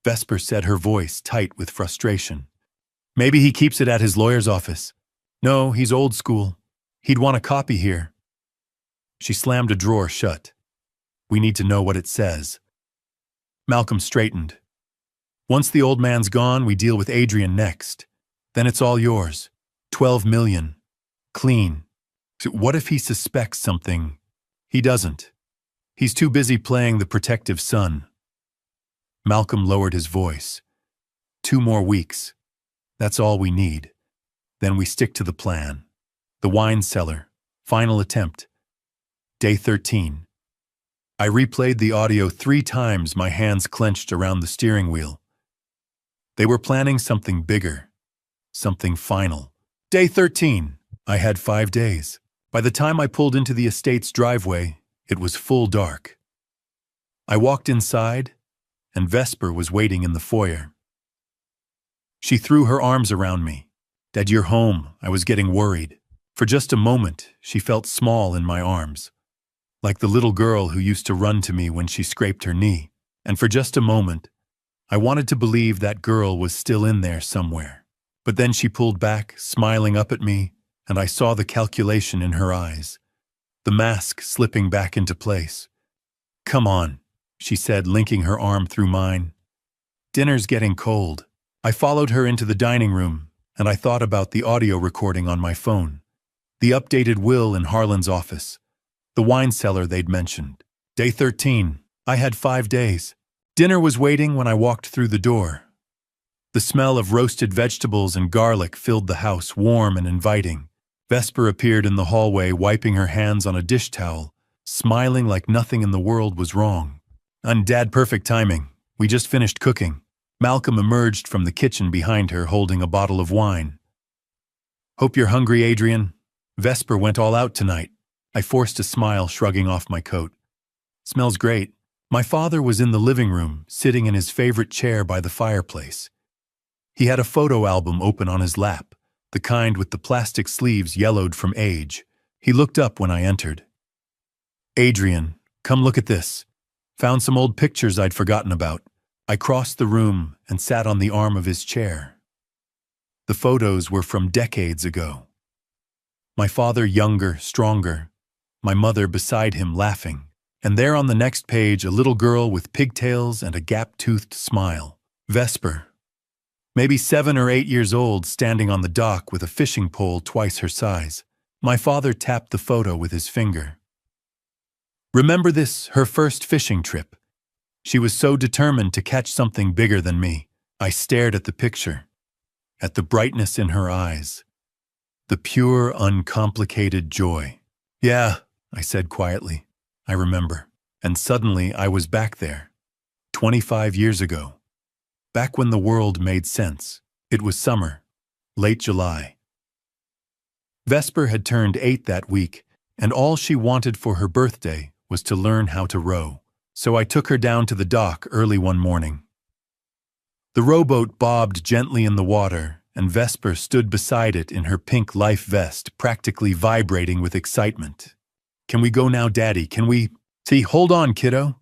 Vesper said, her voice tight with frustration. Maybe he keeps it at his lawyer's office. No, he's old school. He'd want a copy here. She slammed a drawer shut. We need to know what it says. Malcolm straightened. Once the old man's gone, we deal with Adrian next. Then it's all yours. 12 million. Clean. So what if he suspects something? He doesn't. He's too busy playing the protective son. Malcolm lowered his voice. 2 more weeks. That's all we need. Then we stick to the plan. The wine cellar. Final attempt. Day 13. I replayed the audio 3 times, my hands clenched around the steering wheel. They were planning something bigger. Something final. Day 13. I had 5 days. By the time I pulled into the estate's driveway, it was full dark. I walked inside, and Vesper was waiting in the foyer. She threw her arms around me. Dad, you're home. I was getting worried. For just a moment, she felt small in my arms, like the little girl who used to run to me when she scraped her knee. And for just a moment, I wanted to believe that girl was still in there somewhere. But then she pulled back, smiling up at me, and I saw the calculation in her eyes, the mask slipping back into place. Come on, she said, linking her arm through mine. Dinner's getting cold. I followed her into the dining room, and I thought about the audio recording on my phone, the updated will in Harlan's office, the wine cellar they'd mentioned. Day 13. I had 5 days. Dinner was waiting when I walked through the door. The smell of roasted vegetables and garlic filled the house, warm and inviting. Vesper appeared in the hallway, wiping her hands on a dish towel, smiling like nothing in the world was wrong. And Dad, perfect timing. We just finished cooking. Malcolm emerged from the kitchen behind her, holding a bottle of wine. Hope you're hungry, Adrian. Vesper went all out tonight. I forced a smile, shrugging off my coat. Smells great. My father was in the living room, sitting in his favorite chair by the fireplace. He had a photo album open on his lap, the kind with the plastic sleeves yellowed from age. He looked up when I entered. Adrian, come look at this. Found some old pictures I'd forgotten about. I crossed the room and sat on the arm of his chair. The photos were from decades ago. My father younger, stronger. My mother beside him laughing. And there on the next page, a little girl with pigtails and a gap-toothed smile. Vesper. Maybe 7 or 8 years old, standing on the dock with a fishing pole twice her size. My father tapped the photo with his finger. Remember this, her first fishing trip. She was so determined to catch something bigger than me. I stared at the picture, at the brightness in her eyes, the pure, uncomplicated joy. Yeah, I said quietly, I remember. And suddenly I was back there, 25 years ago. Back when the world made sense. It was summer, late July. Vesper had turned 8 that week, and all she wanted for her birthday was to learn how to row. So I took her down to the dock early one morning. The rowboat bobbed gently in the water, and Vesper stood beside it in her pink life vest, practically vibrating with excitement. Can we go now, Daddy? Can we? See, hold on, kiddo.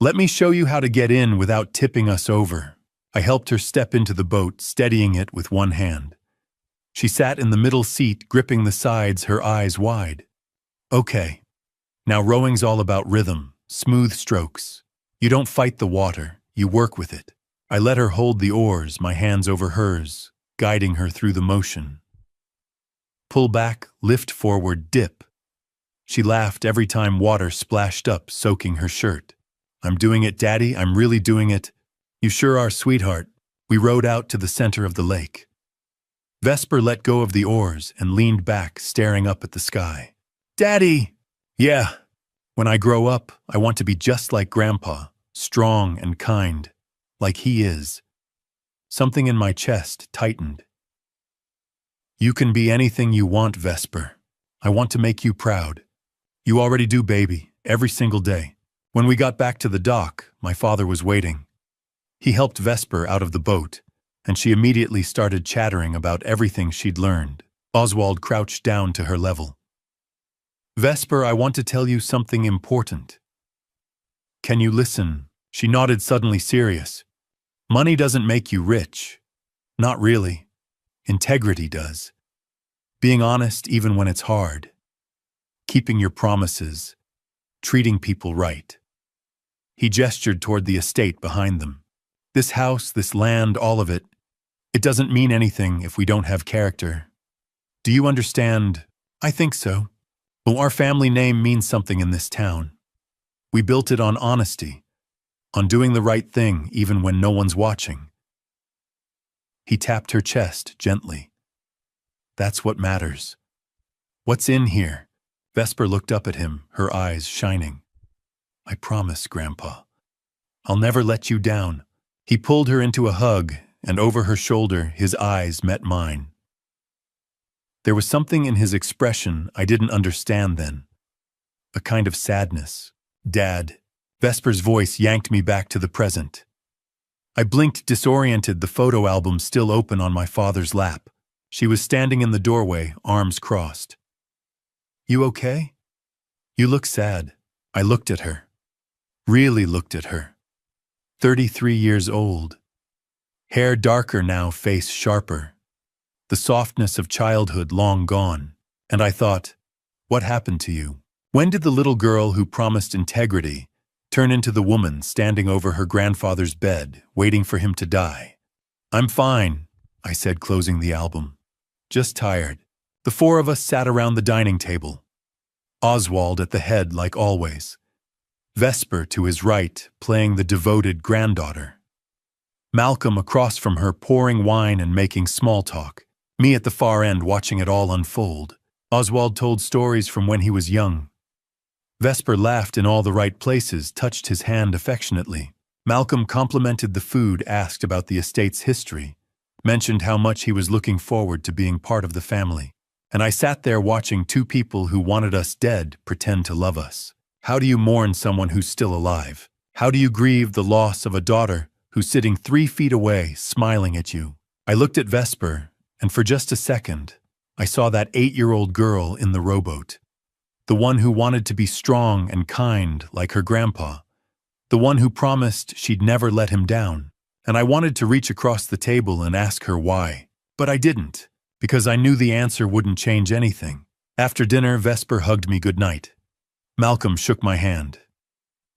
Let me show you how to get in without tipping us over. I helped her step into the boat, steadying it with one hand. She sat in the middle seat, gripping the sides, her eyes wide. Okay. Now rowing's all about rhythm, smooth strokes. You don't fight the water, you work with it. I let her hold the oars, my hands over hers, guiding her through the motion. Pull back, lift forward, dip. She laughed every time water splashed up, soaking her shirt. I'm doing it, Daddy, I'm really doing it. You sure are, sweetheart. We rowed out to the center of the lake. Vesper let go of the oars and leaned back, staring up at the sky. Daddy! Yeah. When I grow up, I want to be just like Grandpa, strong and kind, like he is. Something in my chest tightened. You can be anything you want, Vesper. I want to make you proud. You already do, baby, every single day. When we got back to the dock, my father was waiting. He helped Vesper out of the boat, and she immediately started chattering about everything she'd learned. Oswald crouched down to her level. Vesper, I want to tell you something important. Can you listen? She nodded, suddenly serious. Money doesn't make you rich. Not really. Integrity does. Being honest even when it's hard. Keeping your promises. Treating people right. He gestured toward the estate behind them. This house, this land, all of it, it doesn't mean anything if we don't have character. Do you understand? I think so. Well, our family name means something in this town. We built it on honesty, on doing the right thing even when no one's watching. He tapped her chest gently. That's what matters. What's in here? Vesper looked up at him, her eyes shining. I promise, Grandpa. I'll never let you down. He pulled her into a hug, and over her shoulder, his eyes met mine. There was something in his expression I didn't understand then. A kind of sadness. Dad. Vesper's voice yanked me back to the present. I blinked, disoriented, the photo album still open on my father's lap. She was standing in the doorway, arms crossed. You okay? You look sad. I looked at her. Really looked at her. 33 years old. Hair darker now, face sharper. The softness of childhood long gone. And I thought, what happened to you? When did the little girl who promised integrity turn into the woman standing over her grandfather's bed, waiting for him to die? I'm fine, I said, closing the album. Just tired. The four of us sat around the dining table. Oswald at the head like always. Vesper to his right, playing the devoted granddaughter. Malcolm across from her pouring wine and making small talk. Me at the far end watching it all unfold. Oswald told stories from when he was young. Vesper laughed in all the right places, touched his hand affectionately. Malcolm complimented the food, asked about the estate's history, mentioned how much he was looking forward to being part of the family. And I sat there watching two people who wanted us dead pretend to love us. How do you mourn someone who's still alive? How do you grieve the loss of a daughter who's sitting 3 feet away, smiling at you? I looked at Vesper, and for just a second, I saw that 8-year-old girl in the rowboat. The one who wanted to be strong and kind like her grandpa. The one who promised she'd never let him down. And I wanted to reach across the table and ask her why. But I didn't, because I knew the answer wouldn't change anything. After dinner, Vesper hugged me goodnight. Malcolm shook my hand.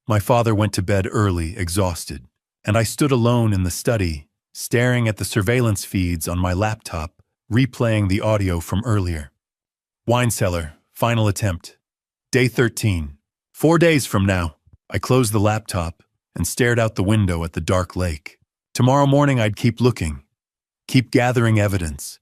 My father went to bed early, exhausted, and I stood alone in the study, staring at the surveillance feeds on my laptop, replaying the audio from earlier. Wine cellar, final attempt. Day 13. 4 days from now. I closed the laptop and stared out the window at the dark lake. Tomorrow morning I'd keep looking, keep gathering evidence,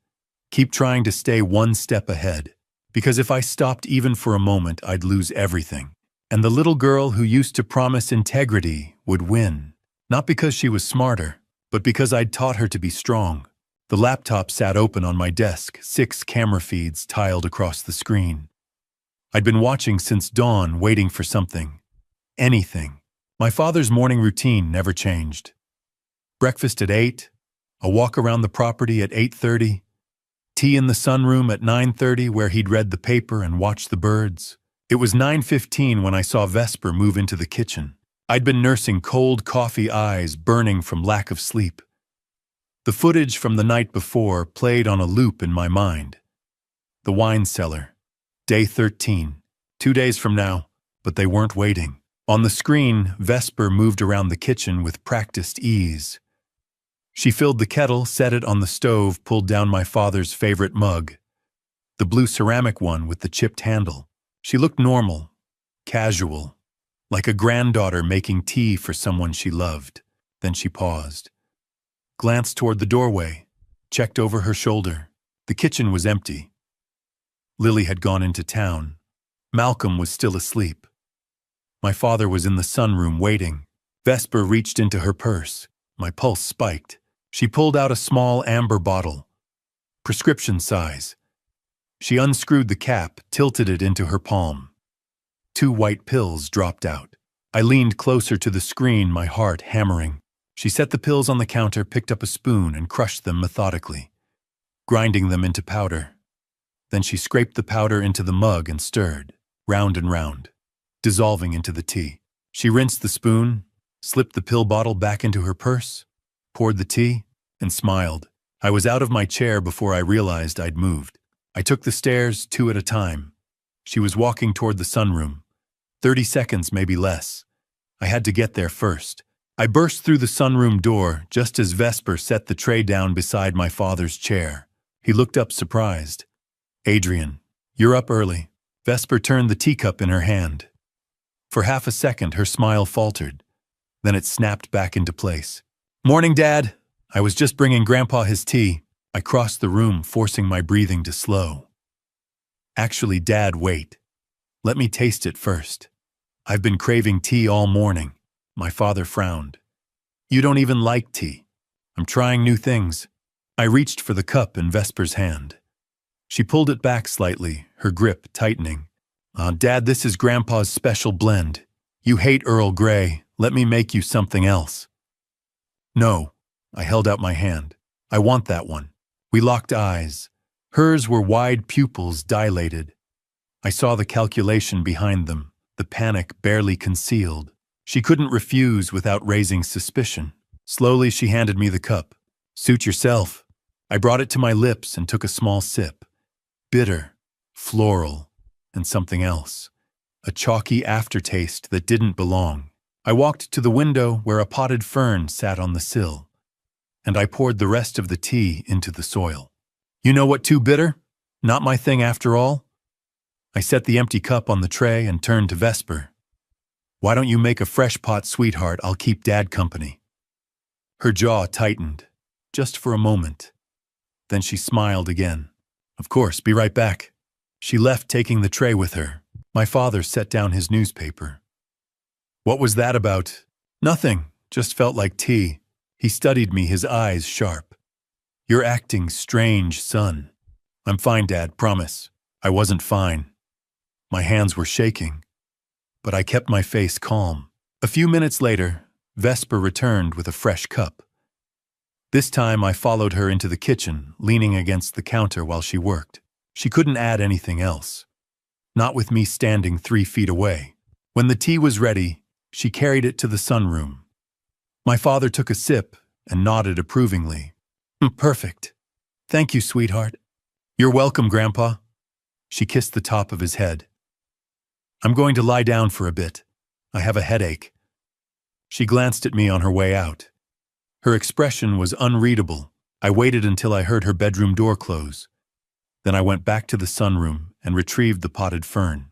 keep trying to stay one step ahead. Because if I stopped even for a moment, I'd lose everything. And the little girl who used to promise integrity would win. Not because she was smarter, but because I'd taught her to be strong. The laptop sat open on my desk, 6 camera feeds tiled across the screen. I'd been watching since dawn, waiting for something. Anything. My father's morning routine never changed. Breakfast at 8, a walk around the property at 8:30, tea in the sunroom at 9:30 where he'd read the paper and watched the birds. It was 9:15 when I saw Vesper move into the kitchen. I'd been nursing cold coffee eyes burning from lack of sleep. The footage from the night before played on a loop in my mind. The wine cellar. Day 13. 2 days from now, but they weren't waiting. On the screen, Vesper moved around the kitchen with practiced ease. She filled the kettle, set it on the stove, pulled down my father's favorite mug, the blue ceramic one with the chipped handle. She looked normal, casual, like a granddaughter making tea for someone she loved. Then she paused, glanced toward the doorway, checked over her shoulder. The kitchen was empty. Lily had gone into town. Malcolm was still asleep. My father was in the sunroom waiting. Vesper reached into her purse. My pulse spiked. She pulled out a small amber bottle, prescription size. She unscrewed the cap, tilted it into her palm. 2 white pills dropped out. I leaned closer to the screen, my heart hammering. She set the pills on the counter, picked up a spoon, and crushed them methodically, grinding them into powder. Then she scraped the powder into the mug and stirred, round and round, dissolving into the tea. She rinsed the spoon, slipped the pill bottle back into her purse, poured the tea, and smiled. I was out of my chair before I realized I'd moved. I took the stairs 2 at a time. She was walking toward the sunroom. 30 seconds, maybe less. I had to get there first. I burst through the sunroom door just as Vesper set the tray down beside my father's chair. He looked up surprised. "Adrian, you're up early." Vesper turned the teacup in her hand. For half a second, her smile faltered. Then it snapped back into place. "Morning, Dad. I was just bringing Grandpa his tea." I crossed the room, forcing my breathing to slow. "Actually, Dad, wait. Let me taste it first. I've been craving tea all morning." My father frowned. "You don't even like tea. I'm trying new things." I reached for the cup in Vesper's hand. She pulled it back slightly, her grip tightening. Dad, this is Grandpa's special blend. You hate Earl Grey. Let me make you something else." "No." I held out my hand. "I want that one." We locked eyes. Hers were wide pupils dilated. I saw the calculation behind them, the panic barely concealed. She couldn't refuse without raising suspicion. Slowly, she handed me the cup. "Suit yourself." I brought it to my lips and took a small sip. Bitter, floral, and something else. A chalky aftertaste that didn't belong. I walked to the window where a potted fern sat on the sill, and I poured the rest of the tea into the soil. "You know what, too bitter? Not my thing after all." I set the empty cup on the tray and turned to Vesper. "Why don't you make a fresh pot, sweetheart? I'll keep Dad company." Her jaw tightened, just for a moment. Then she smiled again. "Of course, be right back." She left, taking the tray with her. My father set down his newspaper. "What was that about?" "Nothing, just felt like tea." He studied me, his eyes sharp. "You're acting strange, son." "I'm fine, Dad, promise." I wasn't fine. My hands were shaking, but I kept my face calm. A few minutes later, Vesper returned with a fresh cup. This time I followed her into the kitchen, leaning against the counter while she worked. She couldn't add anything else. Not with me standing 3 feet away. When the tea was ready, she carried it to the sunroom. My father took a sip and nodded approvingly. "Perfect. Thank you, sweetheart." "You're welcome, Grandpa." She kissed the top of his head. "I'm going to lie down for a bit. I have a headache." She glanced at me on her way out. Her expression was unreadable. I waited until I heard her bedroom door close. Then I went back to the sunroom and retrieved the potted fern.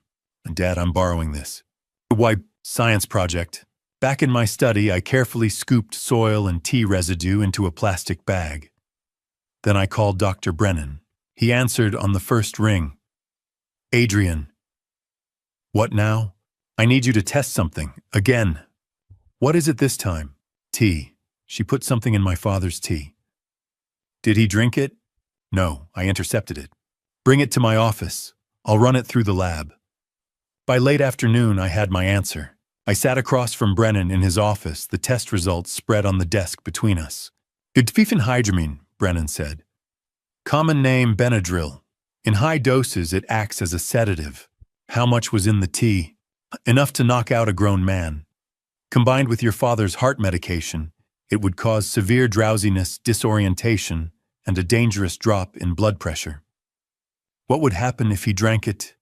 Dad, I'm borrowing this. Why, science project. Back in my study, I carefully scooped soil and tea residue into a plastic bag. Then I called Dr. Brennan. He answered on the first ring. Adrian. What now? I need you to test something. Again. What is it this time? Tea. She put something in my father's tea. Did he drink it? No, I intercepted it. Bring it to my office. I'll run it through the lab. By late afternoon, I had my answer. I sat across from Brennan in his office, the test results spread on the desk between us. Diphenhydramine, Brennan said. Common name Benadryl. In high doses, it acts as a sedative. How much was in the tea? Enough to knock out a grown man. Combined with your father's heart medication, it would cause severe drowsiness, disorientation, and a dangerous drop in blood pressure. What would happen if he drank it?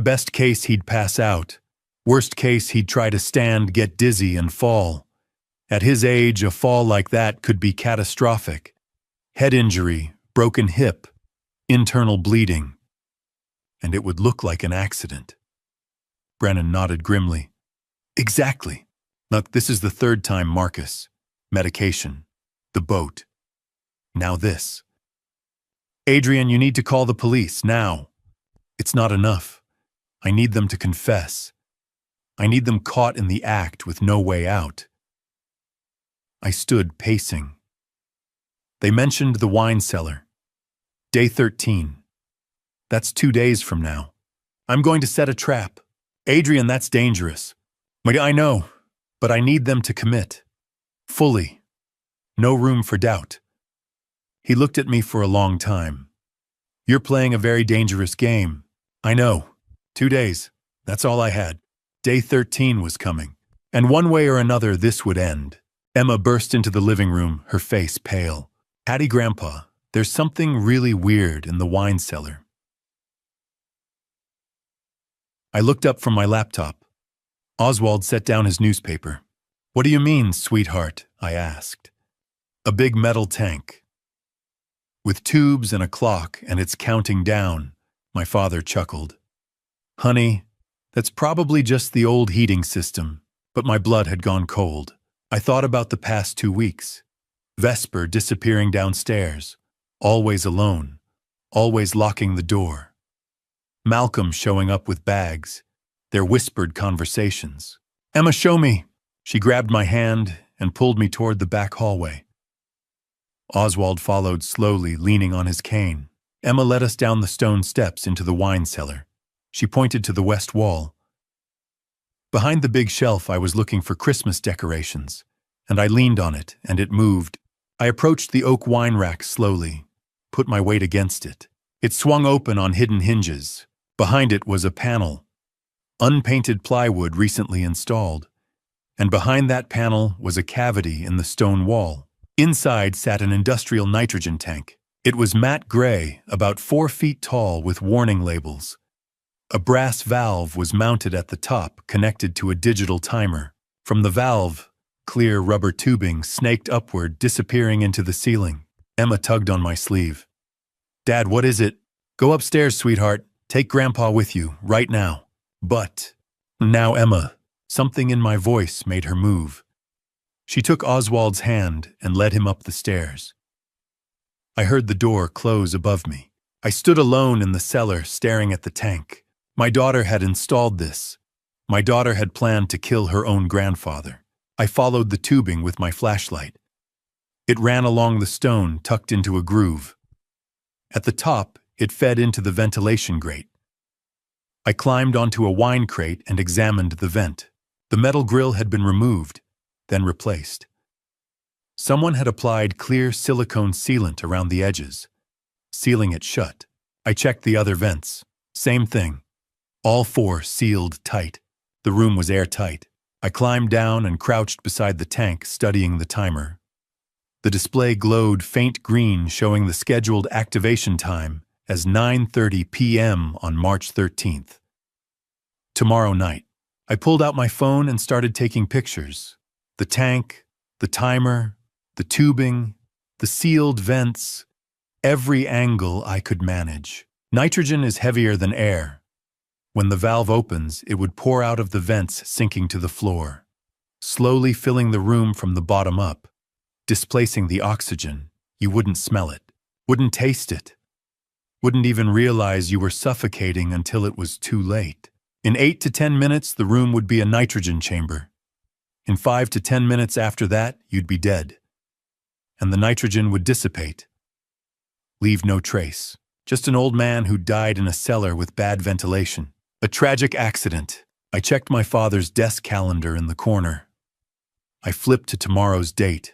Best case, he'd pass out. Worst case, he'd try to stand, get dizzy, and fall. At his age, a fall like that could be catastrophic. Head injury, broken hip, internal bleeding. And it would look like an accident. Brennan nodded grimly. Exactly. Look, this is the third time, Marcus. Medication. The boat. Now this. Adrian, you need to call the police, now. It's not enough. I need them to confess. I need them caught in the act with no way out. I stood pacing. They mentioned the wine cellar. Day 13. That's 2 days from now. I'm going to set a trap. Adrian, that's dangerous. I know, but I need them to commit. Fully. No room for doubt. He looked at me for a long time. You're playing a very dangerous game. I know. 2 days. That's all I had. Day 13 was coming. And one way or another, this would end. Emma burst into the living room, her face pale. Hattie, Grandpa, there's something really weird in the wine cellar. I looked up from my laptop. Oswald set down his newspaper. What do you mean, sweetheart? I asked. A big metal tank. With tubes and a clock, and it's counting down, my father chuckled. Honey, that's probably just the old heating system, but my blood had gone cold. I thought about the past 2 weeks. Vesper disappearing downstairs, always alone, always locking the door. Malcolm showing up with bags, their whispered conversations. Emma, show me. She grabbed my hand and pulled me toward the back hallway. Oswald followed slowly, leaning on his cane. Emma led us down the stone steps into the wine cellar. She pointed to the west wall. Behind the big shelf, I was looking for Christmas decorations, and I leaned on it, and it moved. I approached the oak wine rack slowly, put my weight against it. It swung open on hidden hinges. Behind it was a panel, unpainted plywood recently installed, and behind that panel was a cavity in the stone wall. Inside sat an industrial nitrogen tank. It was matte gray, about 4 feet tall with warning labels. A brass valve was mounted at the top, connected to a digital timer. From the valve, clear rubber tubing snaked upward, disappearing into the ceiling. Emma tugged on my sleeve. Dad, what is it? Go upstairs, sweetheart. Take Grandpa with you, right now. But, now Emma, something in my voice made her move. She took Oswald's hand and led him up the stairs. I heard the door close above me. I stood alone in the cellar, staring at the tank. My daughter had installed this. My daughter had planned to kill her own grandfather. I followed the tubing with my flashlight. It ran along the stone, tucked into a groove. At the top, it fed into the ventilation grate. I climbed onto a wine crate and examined the vent. The metal grill had been removed, then replaced. Someone had applied clear silicone sealant around the edges, sealing it shut. I checked the other vents. Same thing. All 4 sealed tight. The room was airtight. I climbed down and crouched beside the tank, studying the timer. The display glowed faint green, showing the scheduled activation time as 9:30 p.m. on March 13th. Tomorrow night. I pulled out my phone and started taking pictures. The tank, the timer, the tubing, the sealed vents, every angle I could manage. Nitrogen is heavier than air. When the valve opens, it would pour out of the vents, sinking to the floor, slowly filling the room from the bottom up, displacing the oxygen. You wouldn't smell it, wouldn't taste it, wouldn't even realize you were suffocating until it was too late. In 8 to 10 minutes, the room would be a nitrogen chamber. In 5 to 10 minutes after that, you'd be dead. And the nitrogen would dissipate. Leave no trace. Just an old man who died in a cellar with bad ventilation. A tragic accident. I checked my father's desk calendar in the corner. I flipped to tomorrow's date.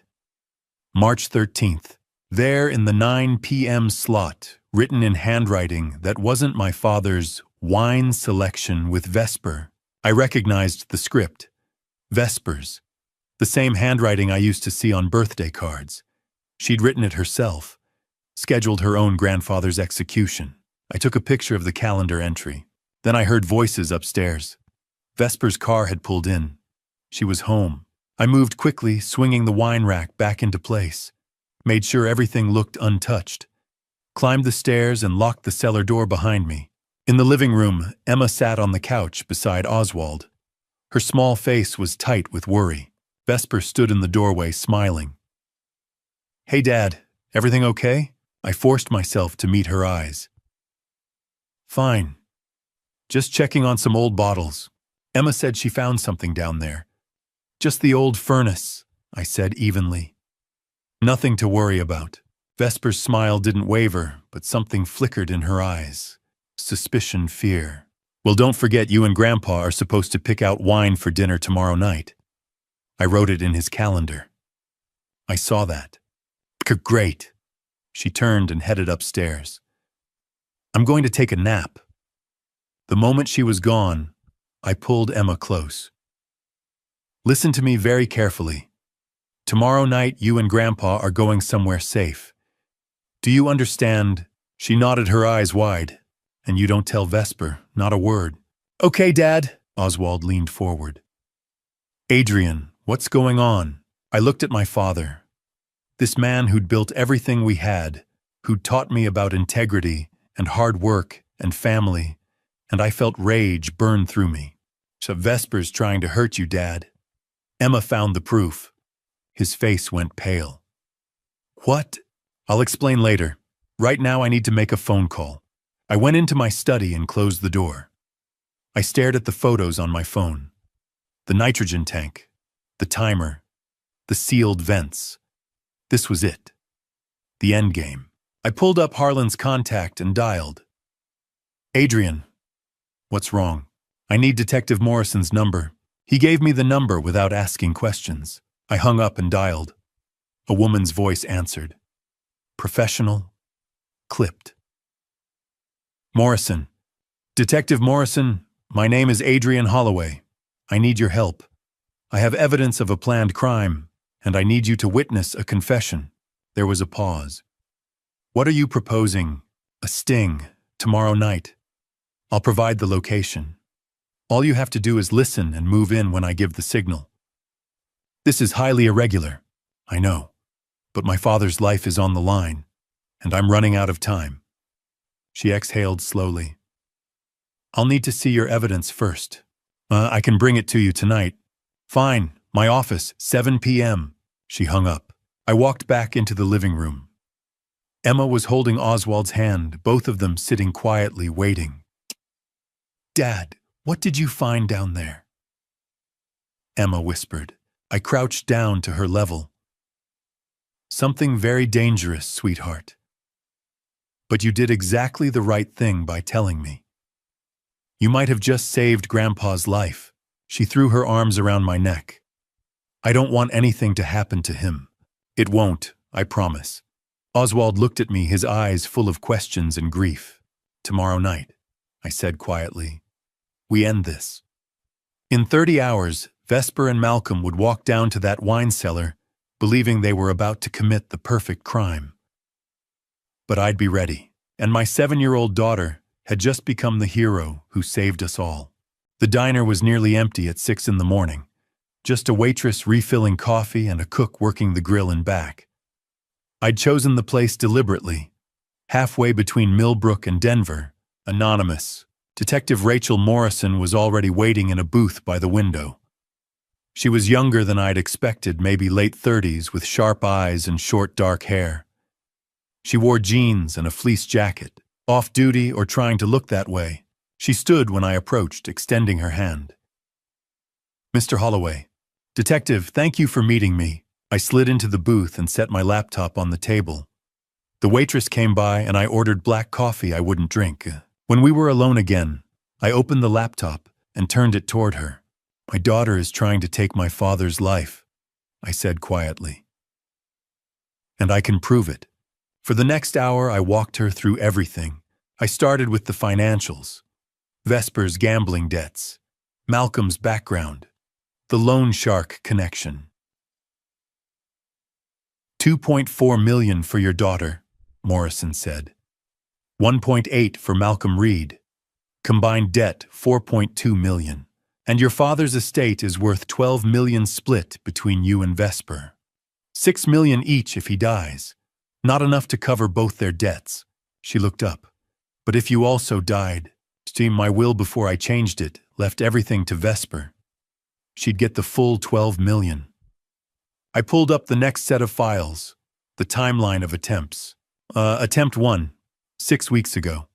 March 13th. There in the 9 p.m. slot, written in handwriting that wasn't my father's, wine selection with Vesper. I recognized the script. Vespers. The same handwriting I used to see on birthday cards. She'd written it herself. Scheduled her own grandfather's execution. I took a picture of the calendar entry. Then I heard voices upstairs. Vesper's car had pulled in. She was home. I moved quickly, swinging the wine rack back into place. Made sure everything looked untouched. Climbed the stairs and locked the cellar door behind me. In the living room, Emma sat on the couch beside Oswald. Her small face was tight with worry. Vesper stood in the doorway, smiling. "Hey, Dad, everything okay?" I forced myself to meet her eyes. "Fine. Just checking on some old bottles. Emma said she found something down there." "Just the old furnace," I said evenly. "Nothing to worry about." Vesper's smile didn't waver, but something flickered in her eyes. Suspicion, fear. "Well, don't forget you and Grandpa are supposed to pick out wine for dinner tomorrow night." I wrote it in his calendar. I saw that. Great. She turned and headed upstairs. "I'm going to take a nap." The moment she was gone, I pulled Emma close. "Listen to me very carefully. Tomorrow night, you and Grandpa are going somewhere safe. Do you understand?" She nodded, her eyes wide. "And you don't tell Vesper, not a word." "Okay, Dad." Oswald leaned forward. "Adrian, what's going on?" I looked at my father. This man who'd built everything we had, who'd taught me about integrity and hard work and family, and I felt rage burn through me. "So Vesper's trying to hurt you, Dad." Emma found the proof. His face went pale. "What?" "I'll explain later. Right now I need to make a phone call." I went into my study and closed the door. I stared at the photos on my phone. The nitrogen tank, the timer, the sealed vents. This was it. The end game. I pulled up Harlan's contact and dialed. "Adrian." "What's wrong?" "I need Detective Morrison's number." He gave me the number without asking questions. I hung up and dialed. A woman's voice answered. Professional, clipped. "Morrison. Detective Morrison, my name is Adrian Holloway. I need your help. I have evidence of a planned crime, and I need you to witness a confession." There was a pause. "What are you proposing?" "A sting, tomorrow night. I'll provide the location. All you have to do is listen and move in when I give the signal." "This is highly irregular, I know, but my father's life is on the line, and I'm running out of time." She exhaled slowly. "I'll need to see your evidence first. I can bring it to you tonight." "Fine, my office, 7 p.m. She hung up. I walked back into the living room. Emma was holding Oswald's hand, both of them sitting quietly, waiting. "Dad, what did you find down there?" Emma whispered. I crouched down to her level. "Something very dangerous, sweetheart. But you did exactly the right thing by telling me. You might have just saved Grandpa's life." She threw her arms around my neck. "I don't want anything to happen to him. It won't, I promise." Oswald looked at me, his eyes full of questions and grief. "Tomorrow night," I said quietly. "We end this." In 30 hours, Vesper and Malcolm would walk down to that wine cellar, believing they were about to commit the perfect crime. But I'd be ready, and my 7-year-old daughter had just become the hero who saved us all. The diner was nearly empty at 6 in the morning, just a waitress refilling coffee and a cook working the grill in back. I'd chosen the place deliberately, Halfway between Millbrook and Denver, anonymous, Detective Rachel Morrison was already waiting in a booth by the window. She was younger than I'd expected, maybe late 30s, with sharp eyes and short dark hair. She wore jeans and a fleece jacket, off-duty or trying to look that way. She stood when I approached, extending her hand. "Mr. Holloway, Detective, thank you for meeting me." I slid into the booth and set my laptop on the table. The waitress came by and I ordered black coffee I wouldn't drink. When we were alone again, I opened the laptop and turned it toward her. "My daughter is trying to take my father's life," I said quietly. "And I can prove it." For the next hour, I walked her through everything. I started with the financials. Vesper's gambling debts, Malcolm's background, the loan shark connection. $2.4 million for your daughter, Morrison said. 1.8 for Malcolm Reed. Combined debt, 4.2 million. And your father's estate is worth 12 million split between you and Vesper. 6 million each if he dies. Not enough to cover both their debts. She looked up. But if you also died, my will before I changed it left everything to Vesper. She'd get the full 12 million. I pulled up the next set of files, the timeline of attempts. Attempt 1, 6 weeks ago.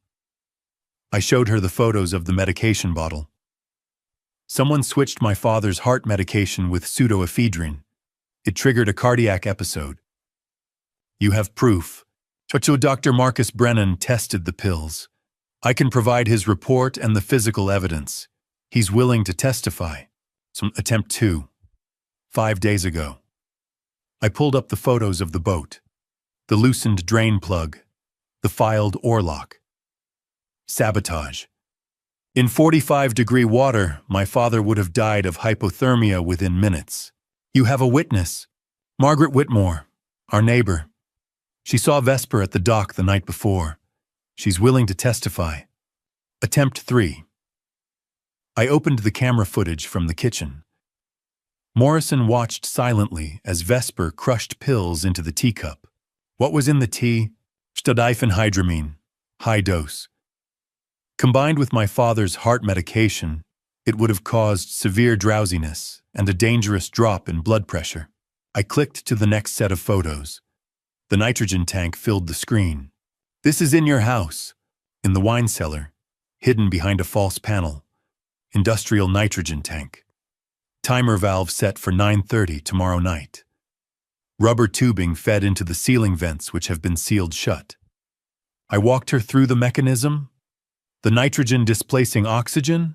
I showed her the photos of the medication bottle. Someone switched my father's heart medication with pseudoephedrine. It triggered a cardiac episode. You have proof. Dr. Marcus Brennan tested the pills. I can provide his report and the physical evidence. He's willing to testify. Attempt 2, 5 days ago. I pulled up the photos of the boat, the loosened drain plug, the filed oarlock. Sabotage. In 45-degree water, my father would have died of hypothermia within minutes. You have a witness, Margaret Whitmore, our neighbor. She saw Vesper at the dock the night before. She's willing to testify. Attempt 3. I opened the camera footage from the kitchen. Morrison watched silently as Vesper crushed pills into the teacup. What was in the tea? Diphenhydramine, high dose. Combined with my father's heart medication, it would have caused severe drowsiness and a dangerous drop in blood pressure. I clicked to the next set of photos. The nitrogen tank filled the screen. This is in your house, in the wine cellar, hidden behind a false panel. Industrial nitrogen tank. Timer valve set for 9:30 tomorrow night. Rubber tubing fed into the ceiling vents which have been sealed shut. I walked her through the mechanism, the nitrogen displacing oxygen,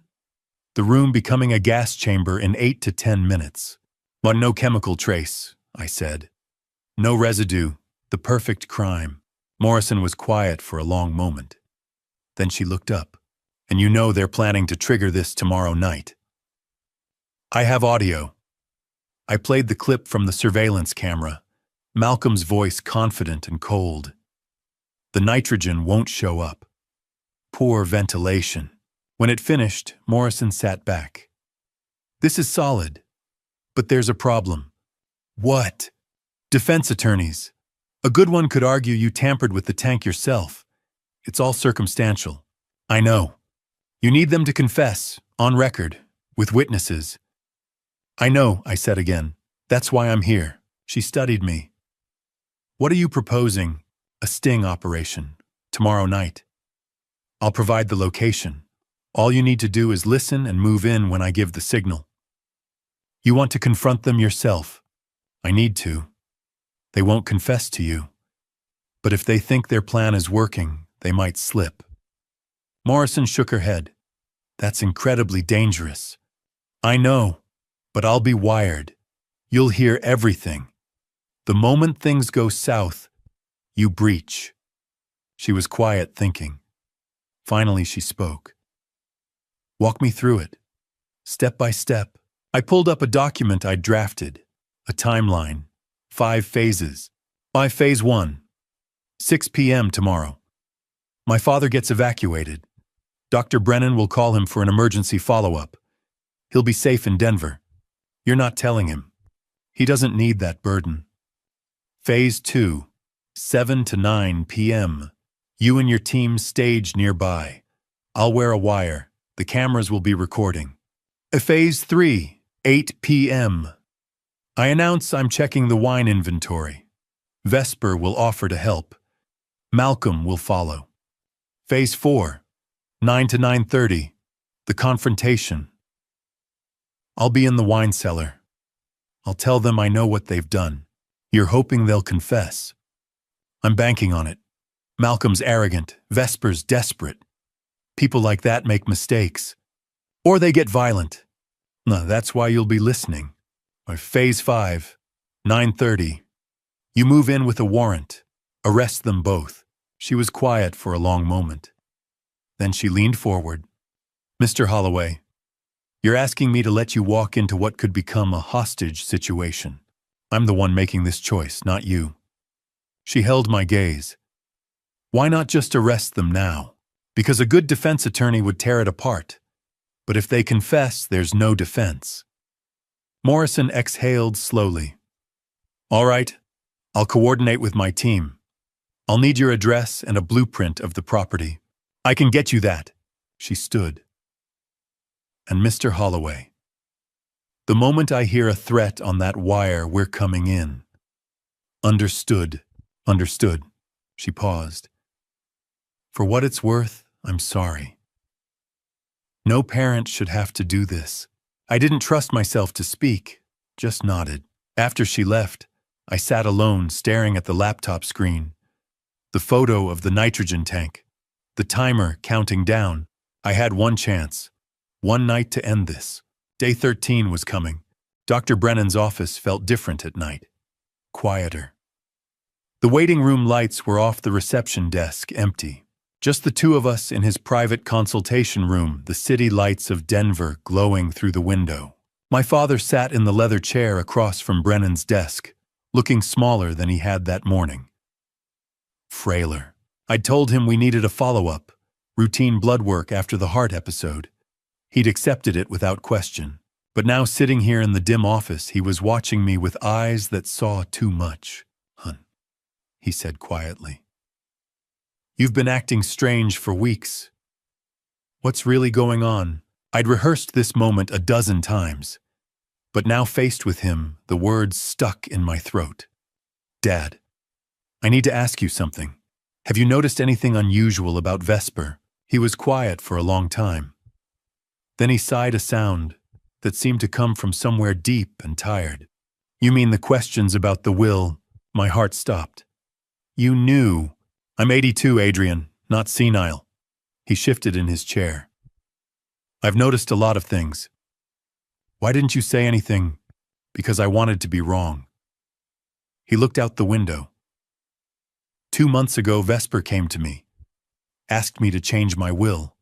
the room becoming a gas chamber in 8 to 10 minutes. But no chemical trace, I said. No residue, the perfect crime. Morrison was quiet for a long moment. Then she looked up. And you know they're planning to trigger this tomorrow night. I have audio. I played the clip from the surveillance camera, Malcolm's voice confident and cold. The nitrogen won't show up. Poor ventilation. When it finished, Morrison sat back. This is solid, but there's a problem. What? Defense attorneys. A good one could argue you tampered with the tank yourself. It's all circumstantial. I know. You need them to confess, on record, with witnesses. I know, I said again. That's why I'm here. She studied me. What are you proposing? A sting operation. Tomorrow night. I'll provide the location. All you need to do is listen and move in when I give the signal. You want to confront them yourself. I need to. They won't confess to you. But if they think their plan is working, they might slip. Morrison shook her head. That's incredibly dangerous. I know, but I'll be wired. You'll hear everything. The moment things go south, you breach. She was quiet, thinking. Finally, she spoke. Walk me through it, step by step. I pulled up a document I'd drafted, a timeline, 5 phases. By phase 1, 6 p.m. tomorrow. My father gets evacuated. Dr. Brennan will call him for an emergency follow-up. He'll be safe in Denver. You're not telling him. He doesn't need that burden. Phase 2, 7 to 9 p.m. You and your team stage nearby. I'll wear a wire. The cameras will be recording. Phase 3, 8 p.m. I announce I'm checking the wine inventory. Vesper will offer to help. Malcolm will follow. Phase 4, 9 to 9:30, the confrontation. I'll be in the wine cellar. I'll tell them I know what they've done. You're hoping they'll confess. I'm banking on it. Malcolm's arrogant, Vesper's desperate. People like that make mistakes. Or they get violent. No, that's why you'll be listening. Phase 5, 9:30. You move in with a warrant. Arrest them both. She was quiet for a long moment. Then she leaned forward. Mr. Holloway, you're asking me to let you walk into what could become a hostage situation. I'm the one making this choice, not you. She held my gaze. Why not just arrest them now? Because a good defense attorney would tear it apart. But if they confess, there's no defense. Morrison exhaled slowly. All right, I'll coordinate with my team. I'll need your address and a blueprint of the property. I can get you that. She stood. And Mr. Holloway, the moment I hear a threat on that wire, we're coming in. Understood. Understood. She paused. For what it's worth, I'm sorry. No parent should have to do this. I didn't trust myself to speak, just nodded. After she left, I sat alone staring at the laptop screen. The photo of the nitrogen tank. The timer counting down. I had one chance. One night to end this. Day 13 was coming. Dr. Brennan's office felt different at night. Quieter. The waiting room lights were off, the reception desk empty. Just the two of us in his private consultation room, the city lights of Denver glowing through the window. My father sat in the leather chair across from Brennan's desk, looking smaller than he had that morning. Frailer. I'd told him we needed a follow-up, routine blood work after the heart episode. He'd accepted it without question. But now sitting here in the dim office, he was watching me with eyes that saw too much. Hun, he said quietly. You've been acting strange for weeks. What's really going on? I'd rehearsed this moment a dozen times. But now faced with him, the words stuck in my throat. Dad, I need to ask you something. Have you noticed anything unusual about Vesper? He was quiet for a long time. Then he sighed a sound that seemed to come from somewhere deep and tired. You mean the questions about the will? My heart stopped. You knew. I'm 82, Adrian, not senile. He shifted in his chair. I've noticed a lot of things. Why didn't you say anything? Because I wanted to be wrong. He looked out the window. 2 months ago, Vesper came to me, asked me to change my will,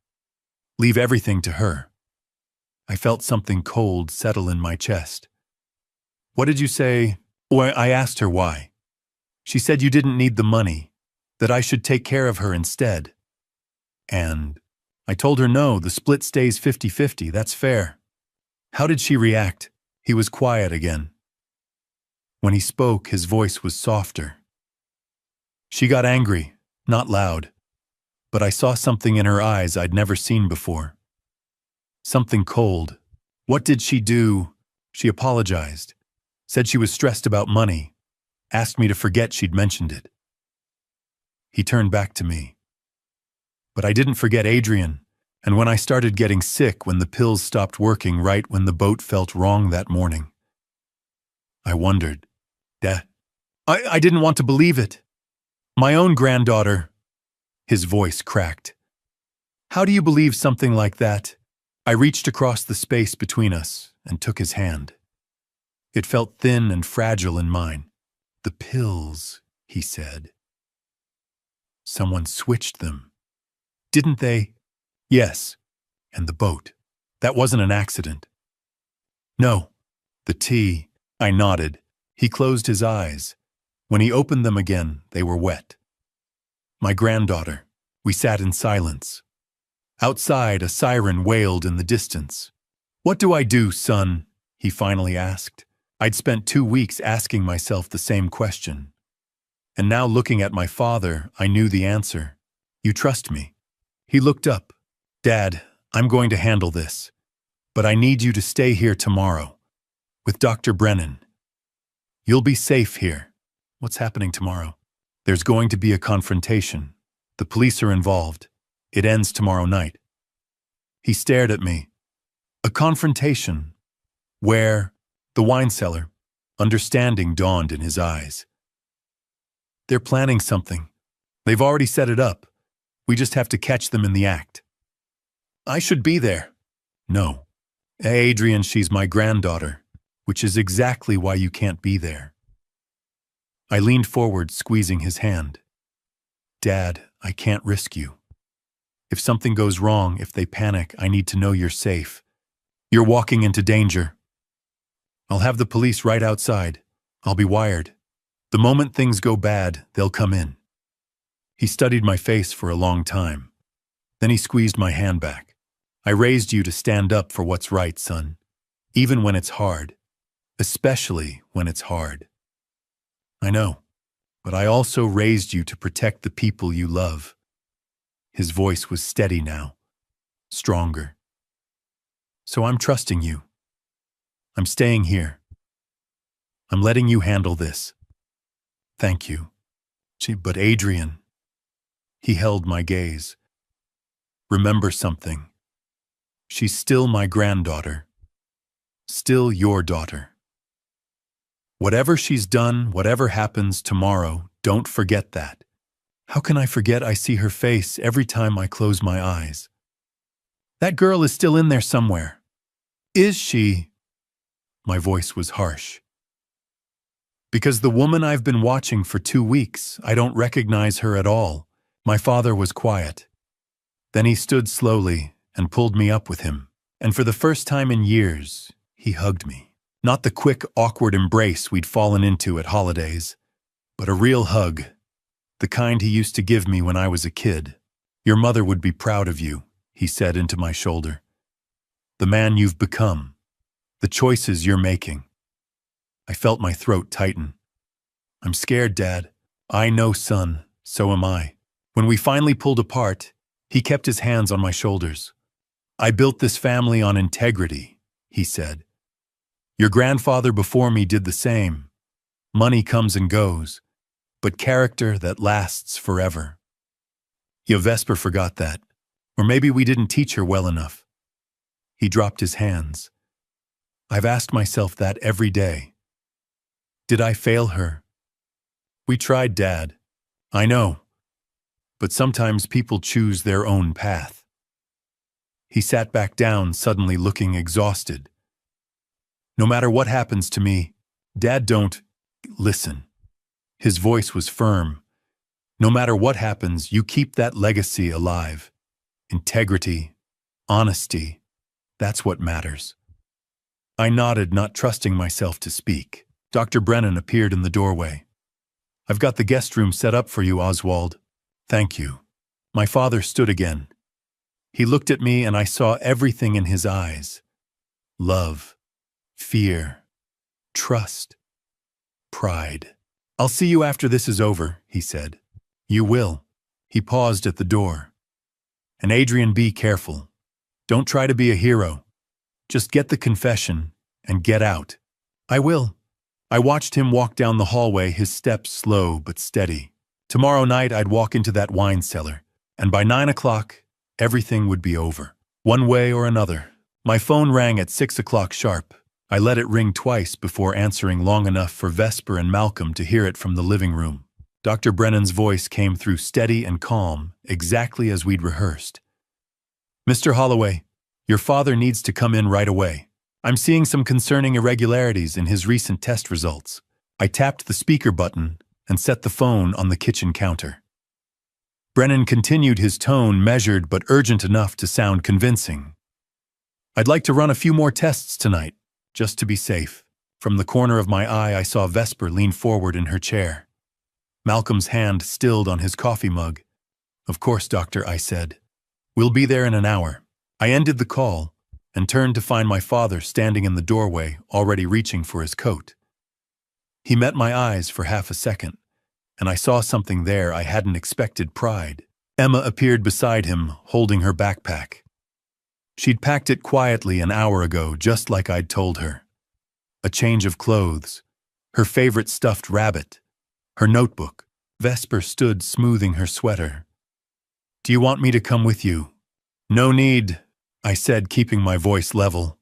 leave everything to her. I felt something cold settle in my chest. What did you say? Well, I asked her why. She said you didn't need the money, that I should take care of her instead. And I told her no, the split stays 50-50, that's fair. How did she react? He was quiet again. When he spoke, his voice was softer. She got angry, not loud, but I saw something in her eyes I'd never seen before. Something cold. What did she do? She apologized, said she was stressed about money, asked me to forget she'd mentioned it. He turned back to me. But I didn't forget Adrian, and when I started getting sick, when the pills stopped working right when the boat felt wrong that morning. I wondered. I didn't want to believe it. My own granddaughter. His voice cracked. How do you believe something like that? I reached across the space between us and took his hand. It felt thin and fragile in mine. The pills, he said. Someone switched them. Didn't they? Yes. And the boat. That wasn't an accident. No. The tea. I nodded. He closed his eyes. When he opened them again, they were wet. My granddaughter. We sat in silence. Outside, a siren wailed in the distance. What do I do, son? He finally asked. I'd spent 2 weeks asking myself the same question. And now looking at my father, I knew the answer. You trust me." He looked up. "Dad, I'm going to handle this. But I need you to stay here tomorrow. With Dr. Brennan. You'll be safe here." "What's happening tomorrow?" "There's going to be a confrontation. The police are involved. It ends tomorrow night." He stared at me. "A confrontation? Where?" "The wine cellar." Understanding dawned in his eyes. "They're planning something. They've already set it up. We just have to catch them in the act." "I should be there." "No. Adrian, she's my granddaughter, which is exactly why you can't be there." I leaned forward, squeezing his hand. "Dad, I can't risk you. If something goes wrong, if they panic, I need to know you're safe. You're walking into danger. I'll have the police right outside. I'll be wired. The moment things go bad, they'll come in." He studied my face for a long time. Then he squeezed my hand back. "I raised you to stand up for what's right, son. Even when it's hard. Especially when it's hard." "I know, but I also raised you to protect the people you love." His voice was steady now, stronger. "So I'm trusting you. I'm staying here. I'm letting you handle this." "Thank you." "But Adrian." He held my gaze. "Remember something. She's still my granddaughter. Still your daughter. Whatever she's done, whatever happens tomorrow, don't forget that." "How can I forget? I see her face every time I close my eyes." "That girl is still in there somewhere." "Is she?" My voice was harsh. "Because the woman I've been watching for 2 weeks, I don't recognize her at all." My father was quiet. Then he stood slowly and pulled me up with him. And for the first time in years, he hugged me. Not the quick, awkward embrace we'd fallen into at holidays, but a real hug. The kind he used to give me when I was a kid. "Your mother would be proud of you," he said into my shoulder. "The man you've become. The choices you're making." I felt my throat tighten. "I'm scared, Dad." "I know, son. So am I." When we finally pulled apart, he kept his hands on my shoulders. "I built this family on integrity," he said. "Your grandfather before me did the same. Money comes and goes, but character that lasts forever." Vesper forgot that. Or maybe we didn't teach her well enough. He dropped his hands. I've asked myself that every day. Did I fail her? "We tried, Dad." "I know. But sometimes people choose their own path." He sat back down, suddenly looking exhausted. "No matter what happens to me, Dad, don't listen." His voice was firm. "No matter what happens, you keep that legacy alive. Integrity, honesty, that's what matters." I nodded, not trusting myself to speak. Dr. Brennan appeared in the doorway. "I've got the guest room set up for you, Oswald." "Thank you." My father stood again. He looked at me and I saw everything in his eyes. Love, fear, trust, pride. "I'll see you after this is over," he said. "You will." He paused at the door. "And Adrian, be careful. Don't try to be a hero. Just get the confession and get out." "I will." I watched him walk down the hallway, his steps slow but steady. Tomorrow night I'd walk into that wine cellar, and by 9 o'clock, everything would be over. One way or another. My phone rang at 6 o'clock sharp. I let it ring twice before answering long enough for Vesper and Malcolm to hear it from the living room. Dr. Brennan's voice came through steady and calm, exactly as we'd rehearsed. "Mr. Holloway, your father needs to come in right away. I'm seeing some concerning irregularities in his recent test results." I tapped the speaker button and set the phone on the kitchen counter. Brennan continued, his tone measured but urgent enough to sound convincing. "I'd like to run a few more tests tonight, just to be safe." From the corner of my eye, I saw Vesper lean forward in her chair. Malcolm's hand stilled on his coffee mug. "Of course, doctor," I said. "We'll be there in an hour." I ended the call and turned to find my father standing in the doorway, already reaching for his coat. He met my eyes for half a second, and I saw something there I hadn't expected: pride. Emma appeared beside him, holding her backpack. She'd packed it quietly an hour ago, just like I'd told her. A change of clothes, her favorite stuffed rabbit, her notebook. Vesper stood smoothing her sweater. "Do you want me to come with you?" "No need," I said, keeping my voice level.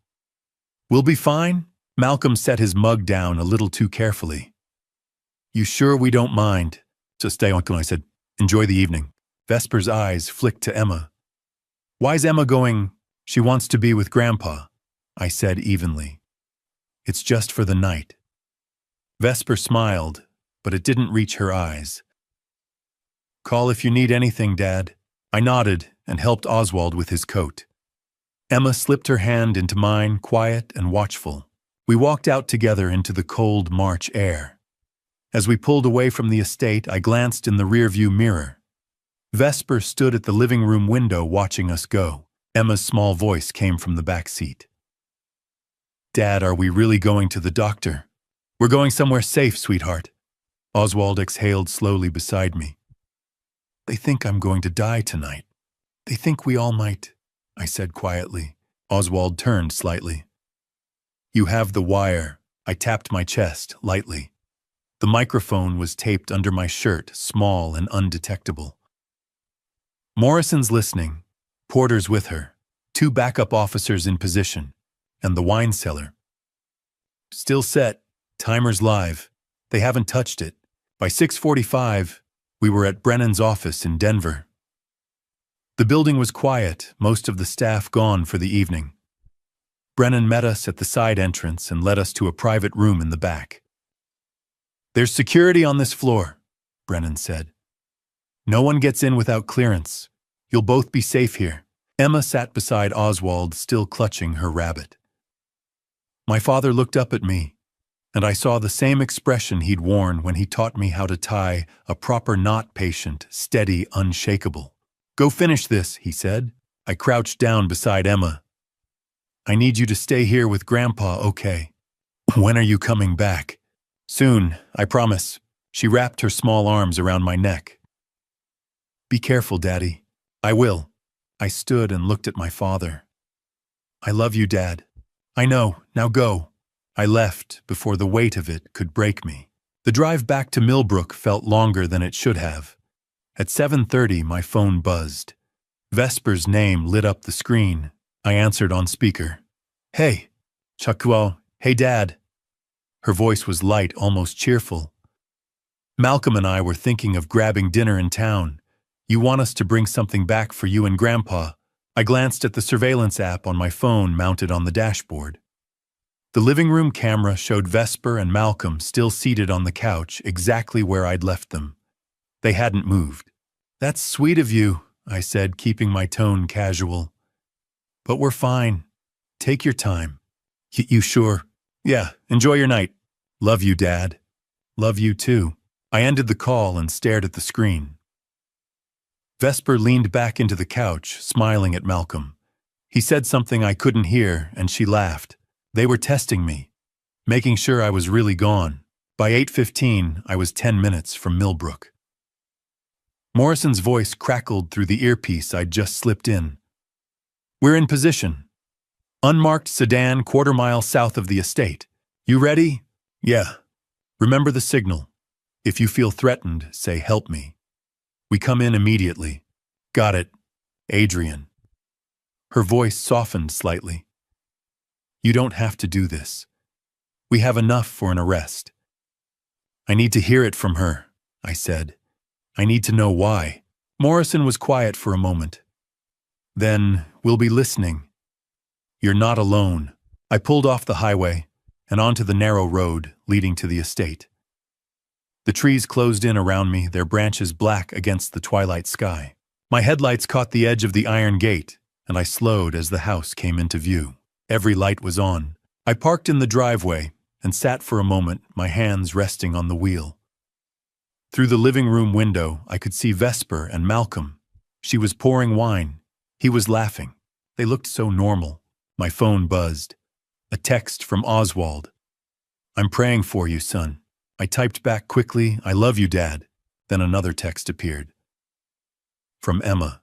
"We'll be fine." Malcolm set his mug down a little too carefully. "You sure we don't mind?" "Just stay, Uncle," I said. "Enjoy the evening." Vesper's eyes flicked to Emma. "Why's Emma going?" "She wants to be with Grandpa," I said evenly. "It's just for the night." Vesper smiled, but it didn't reach her eyes. "Call if you need anything, Dad." I nodded and helped Oswald with his coat. Emma slipped her hand into mine, quiet and watchful. We walked out together into the cold March air. As we pulled away from the estate, I glanced in the rearview mirror. Vesper stood at the living room window watching us go. Emma's small voice came from the back seat. "Dad, are we really going to the doctor?" "We're going somewhere safe, sweetheart." Oswald exhaled slowly beside me. "They think I'm going to die tonight. They think we all might," I said quietly. Oswald turned slightly. "You have the wire." I tapped my chest lightly. The microphone was taped under my shirt, small and undetectable. Morrison's listening. Porter's with her. 2 backup officers in position. And the wine cellar. Still set. Timer's live. They haven't touched it. By 6:45, we were at Brennan's office in Denver. The building was quiet, most of the staff gone for the evening. Brennan met us at the side entrance and led us to a private room in the back. "There's security on this floor," Brennan said. "No one gets in without clearance. You'll both be safe here." Emma sat beside Oswald, still clutching her rabbit. My father looked up at me, and I saw the same expression he'd worn when he taught me how to tie a proper knot, patient, steady, unshakable. "Go finish this," he said. I crouched down beside Emma. "I need you to stay here with Grandpa, okay?" "When are you coming back?" "Soon, I promise." She wrapped her small arms around my neck. "Be careful, Daddy." "I will." I stood and looked at my father. "I love you, Dad." "I know, now go." I left before the weight of it could break me. The drive back to Millbrook felt longer than it should have. At 7:30, my phone buzzed. Vesper's name lit up the screen. I answered on speaker. "Hey, Chakuo. Hey, Dad." Her voice was light, almost cheerful. "Malcolm and I were thinking of grabbing dinner in town. You want us to bring something back for you and Grandpa?" I glanced at the surveillance app on my phone mounted on the dashboard. The living room camera showed Vesper and Malcolm still seated on the couch, exactly where I'd left them. They hadn't moved. "That's sweet of you," I said, keeping my tone casual. "But we're fine. Take your time." You sure?" "Yeah, enjoy your night." "Love you, Dad." "Love you too." I ended the call and stared at the screen. Vesper leaned back into the couch, smiling at Malcolm. He said something I couldn't hear, and she laughed. They were testing me, making sure I was really gone. By 8:15, I was 10 minutes from Millbrook. Morrison's voice crackled through the earpiece I'd just slipped in. "We're in position. Unmarked sedan, quarter-mile south of the estate. You ready?" "Yeah." "Remember the signal. If you feel threatened, say, 'Help me.' We come in immediately." "Got it. Adrian." Her voice softened slightly. "You don't have to do this. We have enough for an arrest." "I need to hear it from her," I said. "I need to know why." Morrison was quiet for a moment. "Then we'll be listening. You're not alone." I pulled off the highway and onto the narrow road leading to the estate. The trees closed in around me, their branches black against the twilight sky. My headlights caught the edge of the iron gate, and I slowed as the house came into view. Every light was on. I parked in the driveway and sat for a moment, my hands resting on the wheel. Through the living room window, I could see Vesper and Malcolm. She was pouring wine. He was laughing. They looked so normal. My phone buzzed. A text from Oswald. "I'm praying for you, son." I typed back quickly, "I love you, Dad." Then another text appeared. From Emma.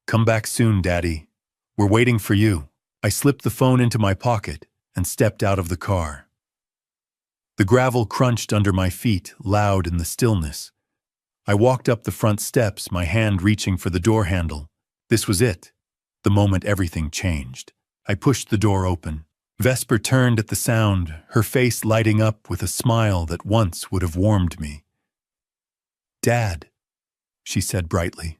Come back soon, Daddy. We're waiting for you. I slipped the phone into my pocket and stepped out of the car. The gravel crunched under my feet, loud in the stillness. I walked up the front steps, my hand reaching for the door handle. This was it. The moment everything changed. I pushed the door open. Vesper turned at the sound, her face lighting up with a smile that once would have warmed me. Dad, she said brightly.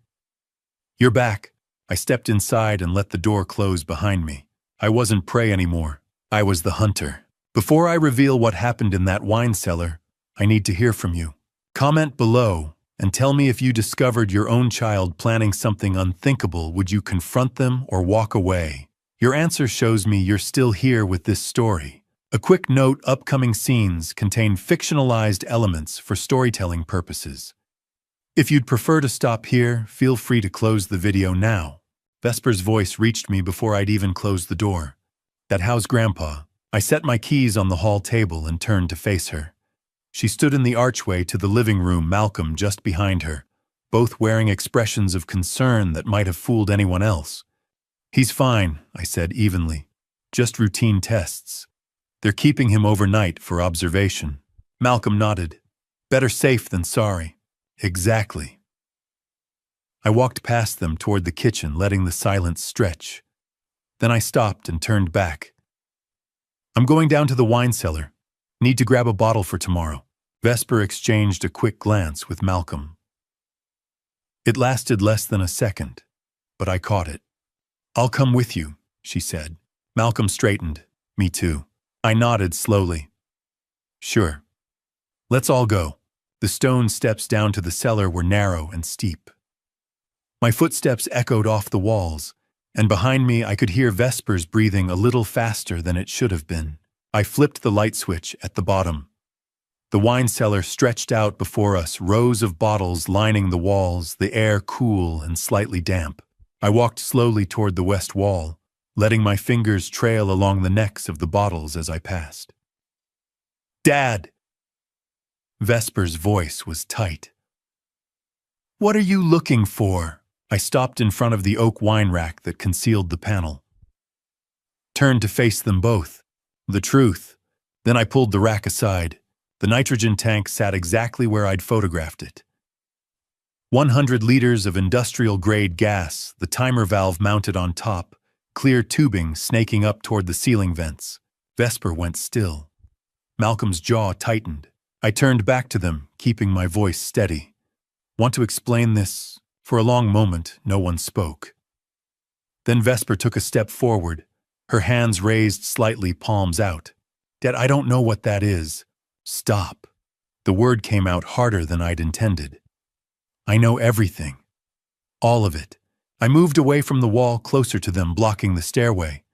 You're back. I stepped inside and let the door close behind me. I wasn't prey anymore. I was the hunter. Before I reveal what happened in that wine cellar, I need to hear from you. Comment below and tell me if you discovered your own child planning something unthinkable. Would you confront them or walk away? Your answer shows me you're still here with this story. A quick note: upcoming scenes contain fictionalized elements for storytelling purposes. If you'd prefer to stop here, feel free to close the video now. Vesper's voice reached me before I'd even closed the door. That how's Grandpa? I set my keys on the hall table and turned to face her. She stood in the archway to the living room, Malcolm just behind her, both wearing expressions of concern that might have fooled anyone else. He's fine, I said evenly. Just routine tests. They're keeping him overnight for observation. Malcolm nodded. Better safe than sorry. Exactly. I walked past them toward the kitchen, letting the silence stretch. Then I stopped and turned back. I'm going down to the wine cellar. Need to grab a bottle for tomorrow. Vesper exchanged a quick glance with Malcolm. It lasted less than a second, but I caught it. I'll come with you, she said. Malcolm straightened. Me too. I nodded slowly. Sure. Let's all go. The stone steps down to the cellar were narrow and steep. My footsteps echoed off the walls, and behind me I could hear Vesper's breathing a little faster than it should have been. I flipped the light switch at the bottom. The wine cellar stretched out before us, rows of bottles lining the walls, the air cool and slightly damp. I walked slowly toward the west wall, letting my fingers trail along the necks of the bottles as I passed. Dad! Vesper's voice was tight. What are you looking for? I stopped in front of the oak wine rack that concealed the panel. Turned to face them both. The truth. Then I pulled the rack aside. The nitrogen tank sat exactly where I'd photographed it. 100 liters of industrial-grade gas, the timer valve mounted on top, clear tubing snaking up toward the ceiling vents. Vesper went still. Malcolm's jaw tightened. I turned back to them, keeping my voice steady. Want to explain this? For a long moment, no one spoke. Then Vesper took a step forward, her hands raised slightly, palms out. Dad, I don't know what that is. Stop. The word came out harder than I'd intended. I know everything. All of it. I moved away from the wall, closer to them, blocking the stairway.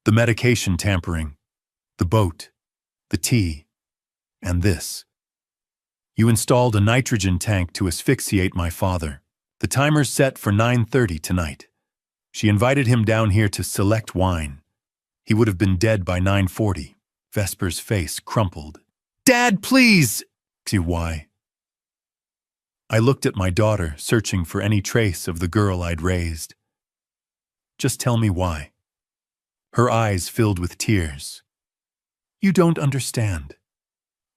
The medication tampering, the boat, the tea, and this. You installed a nitrogen tank to asphyxiate my father. The timer's set for 9:30 tonight. She invited him down here to select wine. He would have been dead by 9:40. Vesper's face crumpled. Dad, please! See why? I looked at my daughter, searching for any trace of the girl I'd raised. Just tell me why. Her eyes filled with tears. You don't understand.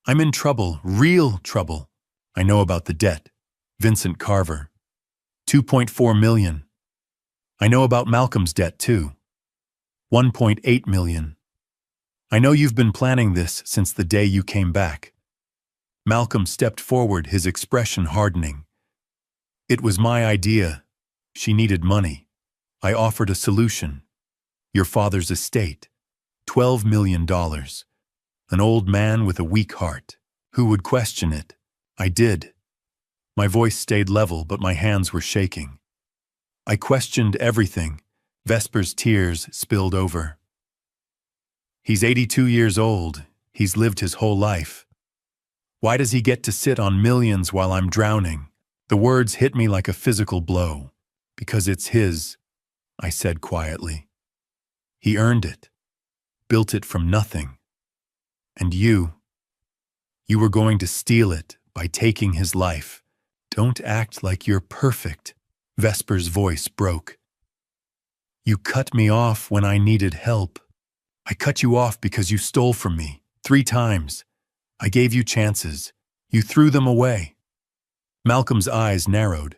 I'm in trouble, real trouble. I know about the debt. Vincent Carver. 2.4 million. I know about Malcolm's debt too. 1.8 million. I know you've been planning this since the day you came back. Malcolm stepped forward, his expression hardening. It was my idea. She needed money. I offered a solution. Your father's estate. $12 million. An old man with a weak heart. Who would question it? I did. My voice stayed level, but my hands were shaking. I questioned everything. Vesper's tears spilled over. He's 82 years old. He's lived his whole life. Why does he get to sit on millions while I'm drowning? The words hit me like a physical blow. Because it's his, I said quietly. He earned it. Built it from nothing. And you were going to steal it by taking his life. Don't act like you're perfect, Vesper's voice broke. You cut me off when I needed help. I cut you off because you stole from me 3 times. I gave you chances. You threw them away. Malcolm's eyes narrowed.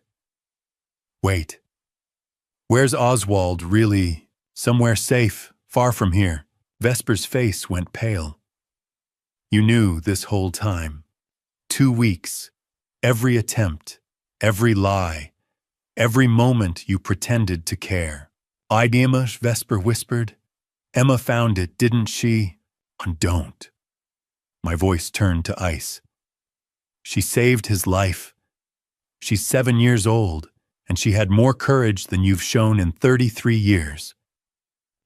Wait. Where's Oswald really? Somewhere safe, far from here. Vesper's face went pale. You knew this whole time. 2 weeks. Every attempt, every lie, every moment you pretended to care. Emma, Vesper whispered. Emma found it, didn't she? And don't. My voice turned to ice. She saved his life. She's 7 years old, and she had more courage than you've shown in 33 years.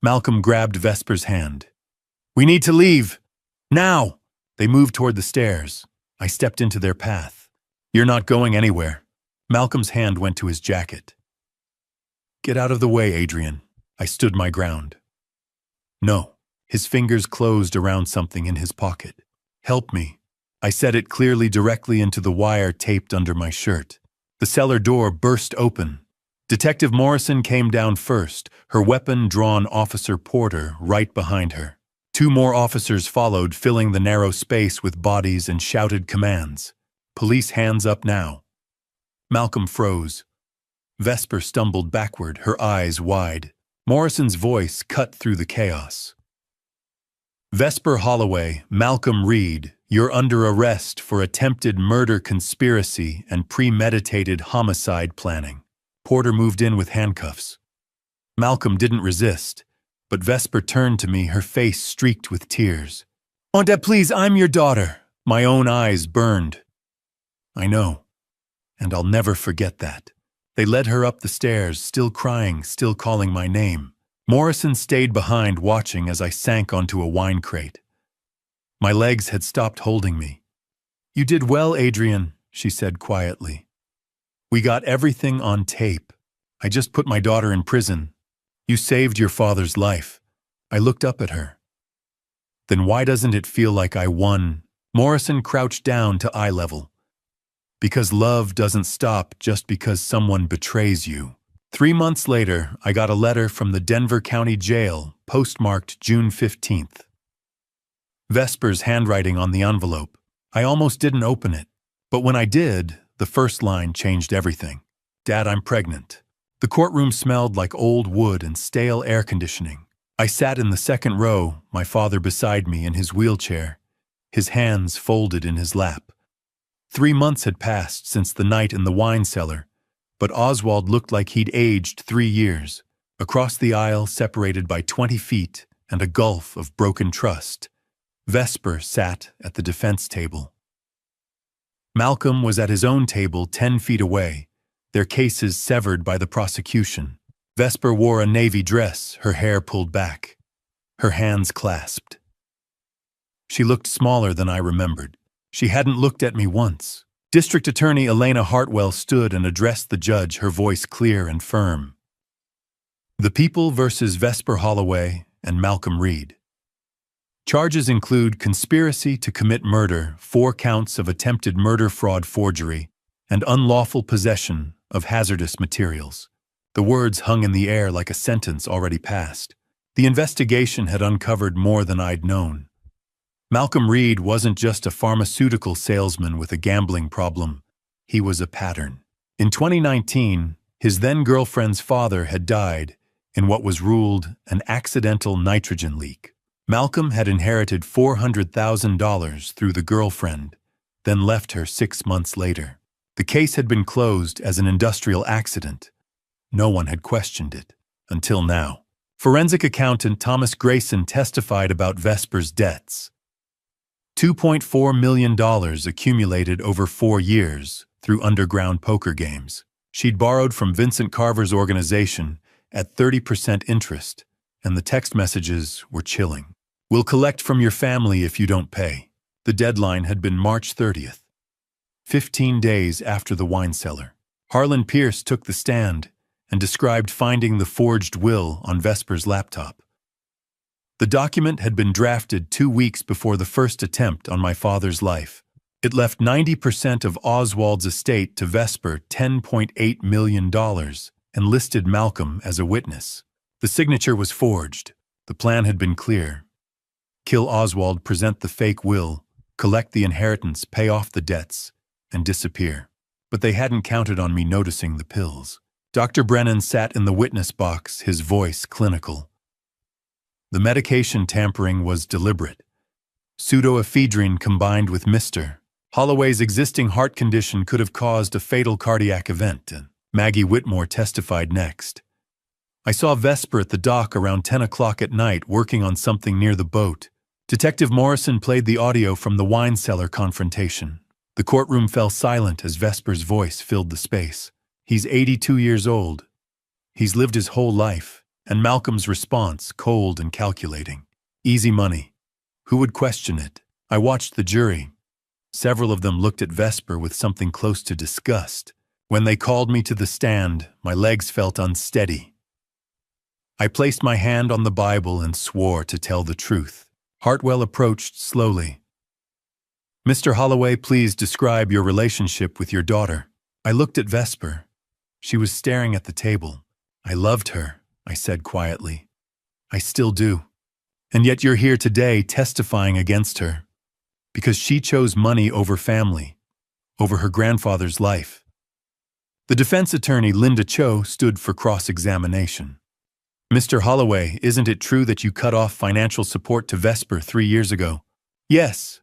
Malcolm grabbed Vesper's hand. We need to leave. Now! They moved toward the stairs. I stepped into their path. You're not going anywhere. Malcolm's hand went to his jacket. Get out of the way, Adrian. I stood my ground. No. His fingers closed around something in his pocket. Help me. I said it clearly directly into the wire taped under my shirt. The cellar door burst open. Detective Morrison came down first, her weapon drawn Officer Porter right behind her. 2 more officers followed, filling the narrow space with bodies and shouted commands. Police hands up now. Malcolm froze. Vesper stumbled backward, her eyes wide. Morrison's voice cut through the chaos. Vesper Holloway, Malcolm Reed, you're under arrest for attempted murder conspiracy and premeditated homicide planning. Porter moved in with handcuffs. Malcolm didn't resist, but Vesper turned to me, her face streaked with tears. Aunt, please, I'm your daughter. My own eyes burned. I know, and I'll never forget that. They led her up the stairs, still crying, still calling my name. Morrison stayed behind, watching as I sank onto a wine crate. My legs had stopped holding me. You did well, Adrian, she said quietly. We got everything on tape. I just put my daughter in prison. You saved your father's life. I looked up at her. Then why doesn't it feel like I won? Morrison crouched down to eye level. Because love doesn't stop just because someone betrays you. 3 months later, I got a letter from the Denver County Jail, postmarked June 15th. Vesper's handwriting on the envelope. I almost didn't open it. But when I did, the first line changed everything. Dad, I'm pregnant. The courtroom smelled like old wood and stale air conditioning. I sat in the second row, my father beside me in his wheelchair, his hands folded in his lap. 3 months had passed since the night in the wine cellar, but Oswald looked like he'd aged 3 years. Across the aisle, separated by 20 feet and a gulf of broken trust, Vesper sat at the defense table. Malcolm was at his own table 10 feet away, their cases severed by the prosecution. Vesper wore a navy dress, her hair pulled back, her hands clasped. She looked smaller than I remembered. She hadn't looked at me once. District Attorney Elena Hartwell stood and addressed the judge, her voice clear and firm. The People versus Vesper Holloway and Malcolm Reed. Charges include conspiracy to commit murder, 4 counts of attempted murder, fraud, forgery, and unlawful possession of hazardous materials. The words hung in the air like a sentence already passed. The investigation had uncovered more than I'd known. Malcolm Reed wasn't just a pharmaceutical salesman with a gambling problem. He was a pattern. In 2019, his then-girlfriend's father had died in what was ruled an accidental nitrogen leak. Malcolm had inherited $400,000 through the girlfriend, then left her 6 months later. The case had been closed as an industrial accident. No one had questioned it, until now. Forensic accountant Thomas Grayson testified about Vesper's debts. $2.4 million accumulated over 4 years through underground poker games. She'd borrowed from Vincent Carver's organization at 30% interest, and the text messages were chilling. We'll collect from your family if you don't pay. The deadline had been March 30th. 15 days after the wine cellar. Harlan Pierce took the stand and described finding the forged will on Vesper's laptop. The document had been drafted 2 weeks before the first attempt on my father's life. It left 90% of Oswald's estate to Vesper, $10.8 million, and listed Malcolm as a witness. The signature was forged. The plan had been clear. Kill Oswald, present the fake will, collect the inheritance, pay off the debts, and disappear. But they hadn't counted on me noticing the pills. Dr. Brennan sat in the witness box, his voice clinical. The medication tampering was deliberate. Pseudoephedrine combined with Mr. Holloway's existing heart condition could have caused a fatal cardiac event, and Maggie Whitmore testified next. I saw Vesper at the dock around 10 o'clock at night working on something near the boat. Detective Morrison played the audio from the wine cellar confrontation. The courtroom fell silent as Vesper's voice filled the space. He's 82 years old. He's lived his whole life, and Malcolm's response, cold and calculating. Easy money. Who would question it? I watched the jury. Several of them looked at Vesper with something close to disgust. When they called me to the stand, my legs felt unsteady. I placed my hand on the Bible and swore to tell the truth. Hartwell approached slowly. Mr. Holloway, please describe your relationship with your daughter. I looked at Vesper. She was staring at the table. I loved her, I said quietly. I still do. And yet you're here today testifying against her. Because she chose money over family, over her grandfather's life. The defense attorney, Linda Cho, stood for cross-examination. Mr. Holloway, isn't it true that you cut off financial support to Vesper 3 years ago? Yes.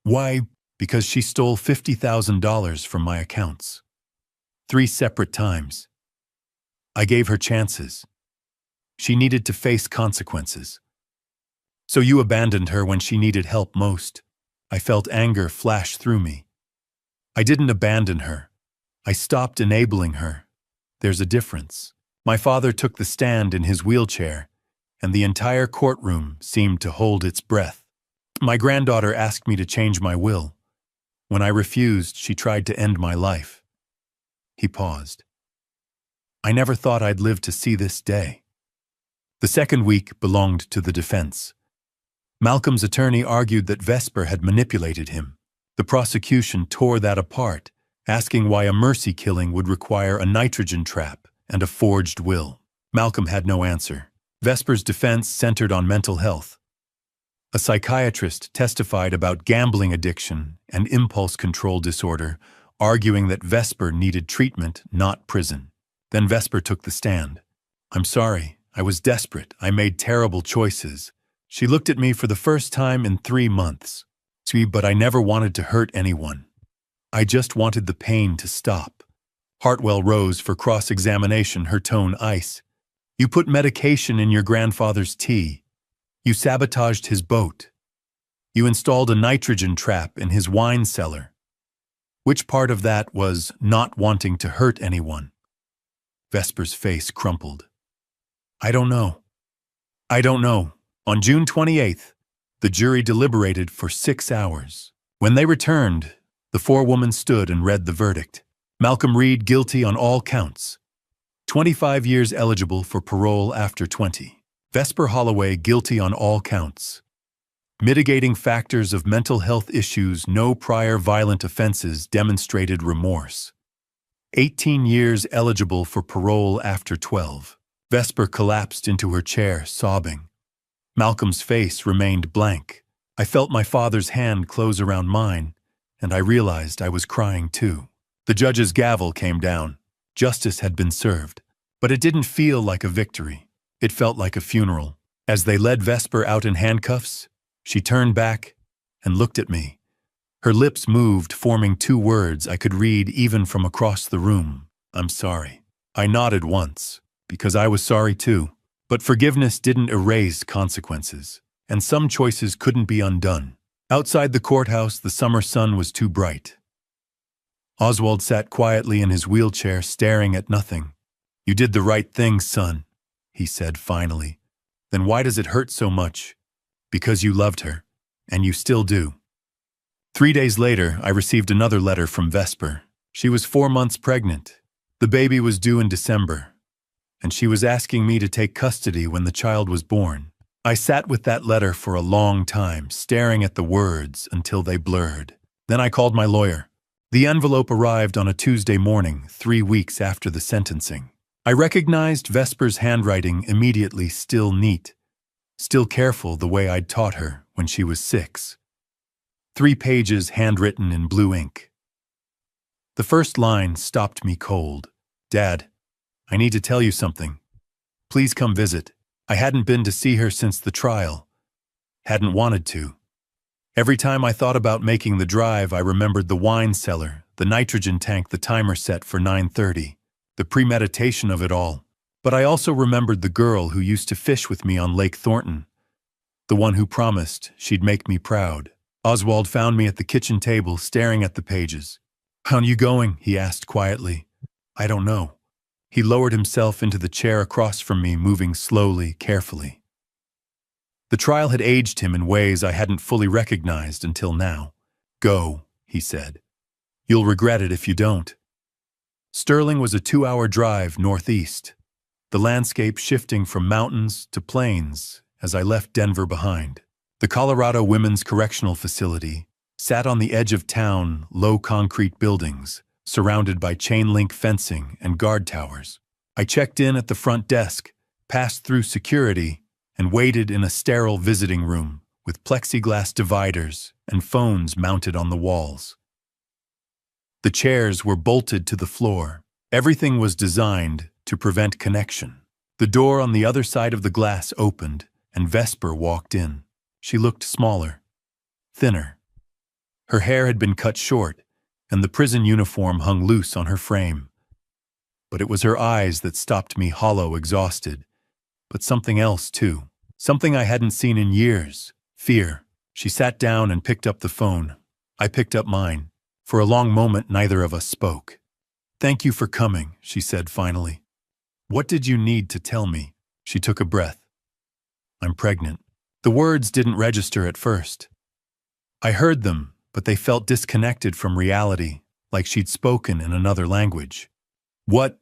Why? Because she stole $50,000 from my accounts. 3 separate times. I gave her chances. She needed to face consequences. So you abandoned her when she needed help most. I felt anger flash through me. I didn't abandon her. I stopped enabling her. There's a difference. My father took the stand in his wheelchair, and the entire courtroom seemed to hold its breath. My granddaughter asked me to change my will. When I refused, she tried to end my life. He paused. I never thought I'd live to see this day. The second week belonged to the defense. Malcolm's attorney argued that Vesper had manipulated him. The prosecution tore that apart, asking why a mercy killing would require a nitrogen trap and a forged will. Malcolm had no answer. Vesper's defense centered on mental health. A psychiatrist testified about gambling addiction and impulse control disorder, arguing that Vesper needed treatment, not prison. Then Vesper took the stand. I'm sorry, I was desperate. I made terrible choices. She looked at me for the first time in 3 months. But I never wanted to hurt anyone. I just wanted the pain to stop. Hartwell rose for cross-examination, her tone ice. You put medication in your grandfather's tea. You sabotaged his boat. You installed a nitrogen trap in his wine cellar. Which part of that was not wanting to hurt anyone? Vesper's face crumpled. I don't know. I don't know. On June 28th, the jury deliberated for 6 hours. When they returned, the forewoman stood and read the verdict. Malcolm Reed guilty on all counts. 25 years eligible for parole after 20. Vesper Holloway guilty on all counts. Mitigating factors of mental health issues, no prior violent offenses, demonstrated remorse. 18 years eligible for parole after 12. Vesper collapsed into her chair, sobbing. Malcolm's face remained blank. I felt my father's hand close around mine, and I realized I was crying too. The judge's gavel came down. Justice had been served. But it didn't feel like a victory. It felt like a funeral. As they led Vesper out in handcuffs, she turned back and looked at me. Her lips moved, forming 2 words I could read even from across the room. I'm sorry. I nodded once, because I was sorry too. But forgiveness didn't erase consequences, and some choices couldn't be undone. Outside the courthouse, the summer sun was too bright. Oswald sat quietly in his wheelchair, staring at nothing. You did the right thing, son, he said finally. Then why does it hurt so much? Because you loved her, and you still do. 3 days later, I received another letter from Vesper. She was 4 months pregnant. The baby was due in December, and she was asking me to take custody when the child was born. I sat with that letter for a long time, staring at the words until they blurred. Then I called my lawyer. The envelope arrived on a Tuesday morning, 3 weeks after the sentencing. I recognized Vesper's handwriting immediately, still neat, still careful the way I'd taught her when she was 6. 3 pages handwritten in blue ink. The first line stopped me cold. Dad, I need to tell you something. Please come visit. I hadn't been to see her since the trial. Hadn't wanted to. Every time I thought about making the drive, I remembered the wine cellar, the nitrogen tank, the timer set for 9:30, the premeditation of it all. But I also remembered the girl who used to fish with me on Lake Thornton, the one who promised she'd make me proud. Oswald found me at the kitchen table, staring at the pages. "How are you going?" he asked quietly. "I don't know." He lowered himself into the chair across from me, moving slowly, carefully. The trial had aged him in ways I hadn't fully recognized until now. "Go," he said. "You'll regret it if you don't." Sterling was a 2-hour drive northeast, the landscape shifting from mountains to plains as I left Denver behind. The Colorado Women's Correctional Facility sat on the edge of town, low concrete buildings, surrounded by chain-link fencing and guard towers. I checked in at the front desk, passed through security, and waited in a sterile visiting room with plexiglass dividers and phones mounted on the walls. The chairs were bolted to the floor. Everything was designed to prevent connection. The door on the other side of the glass opened, and Vesper walked in. She looked smaller, thinner. Her hair had been cut short, and the prison uniform hung loose on her frame. But it was her eyes that stopped me, hollow, exhausted. But something else, too. Something I hadn't seen in years. Fear. She sat down and picked up the phone. I picked up mine. For a long moment, neither of us spoke. "Thank you for coming," she said finally. "What did you need to tell me?" She took a breath. "I'm pregnant." The words didn't register at first. I heard them, but they felt disconnected from reality, like she'd spoken in another language. "What?"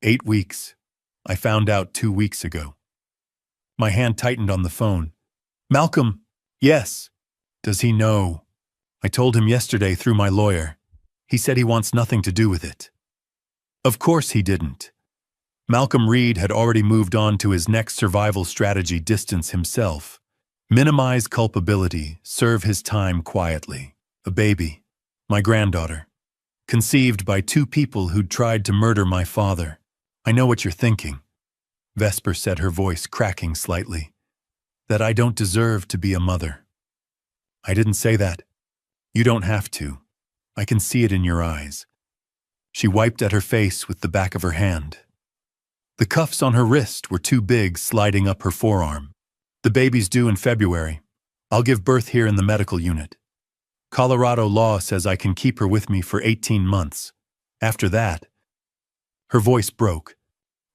8 weeks. I found out 2 weeks ago. My hand tightened on the phone. "Malcolm?" "Yes." "Does he know?" "I told him yesterday through my lawyer. He said he wants nothing to do with it." Of course he didn't. Malcolm Reed had already moved on to his next survival strategy: distance himself. Minimize culpability, serve his time quietly. A baby. My granddaughter. Conceived by 2 people who'd tried to murder my father. "I know what you're thinking," Vesper said, her voice cracking slightly. "That I don't deserve to be a mother." "I didn't say that. You don't have to. I can see it in your eyes." She wiped at her face with the back of her hand. The cuffs on her wrist were too big, sliding up her forearm. "The baby's due in February. I'll give birth here in the medical unit. Colorado law says I can keep her with me for 18 months. After that..." Her voice broke.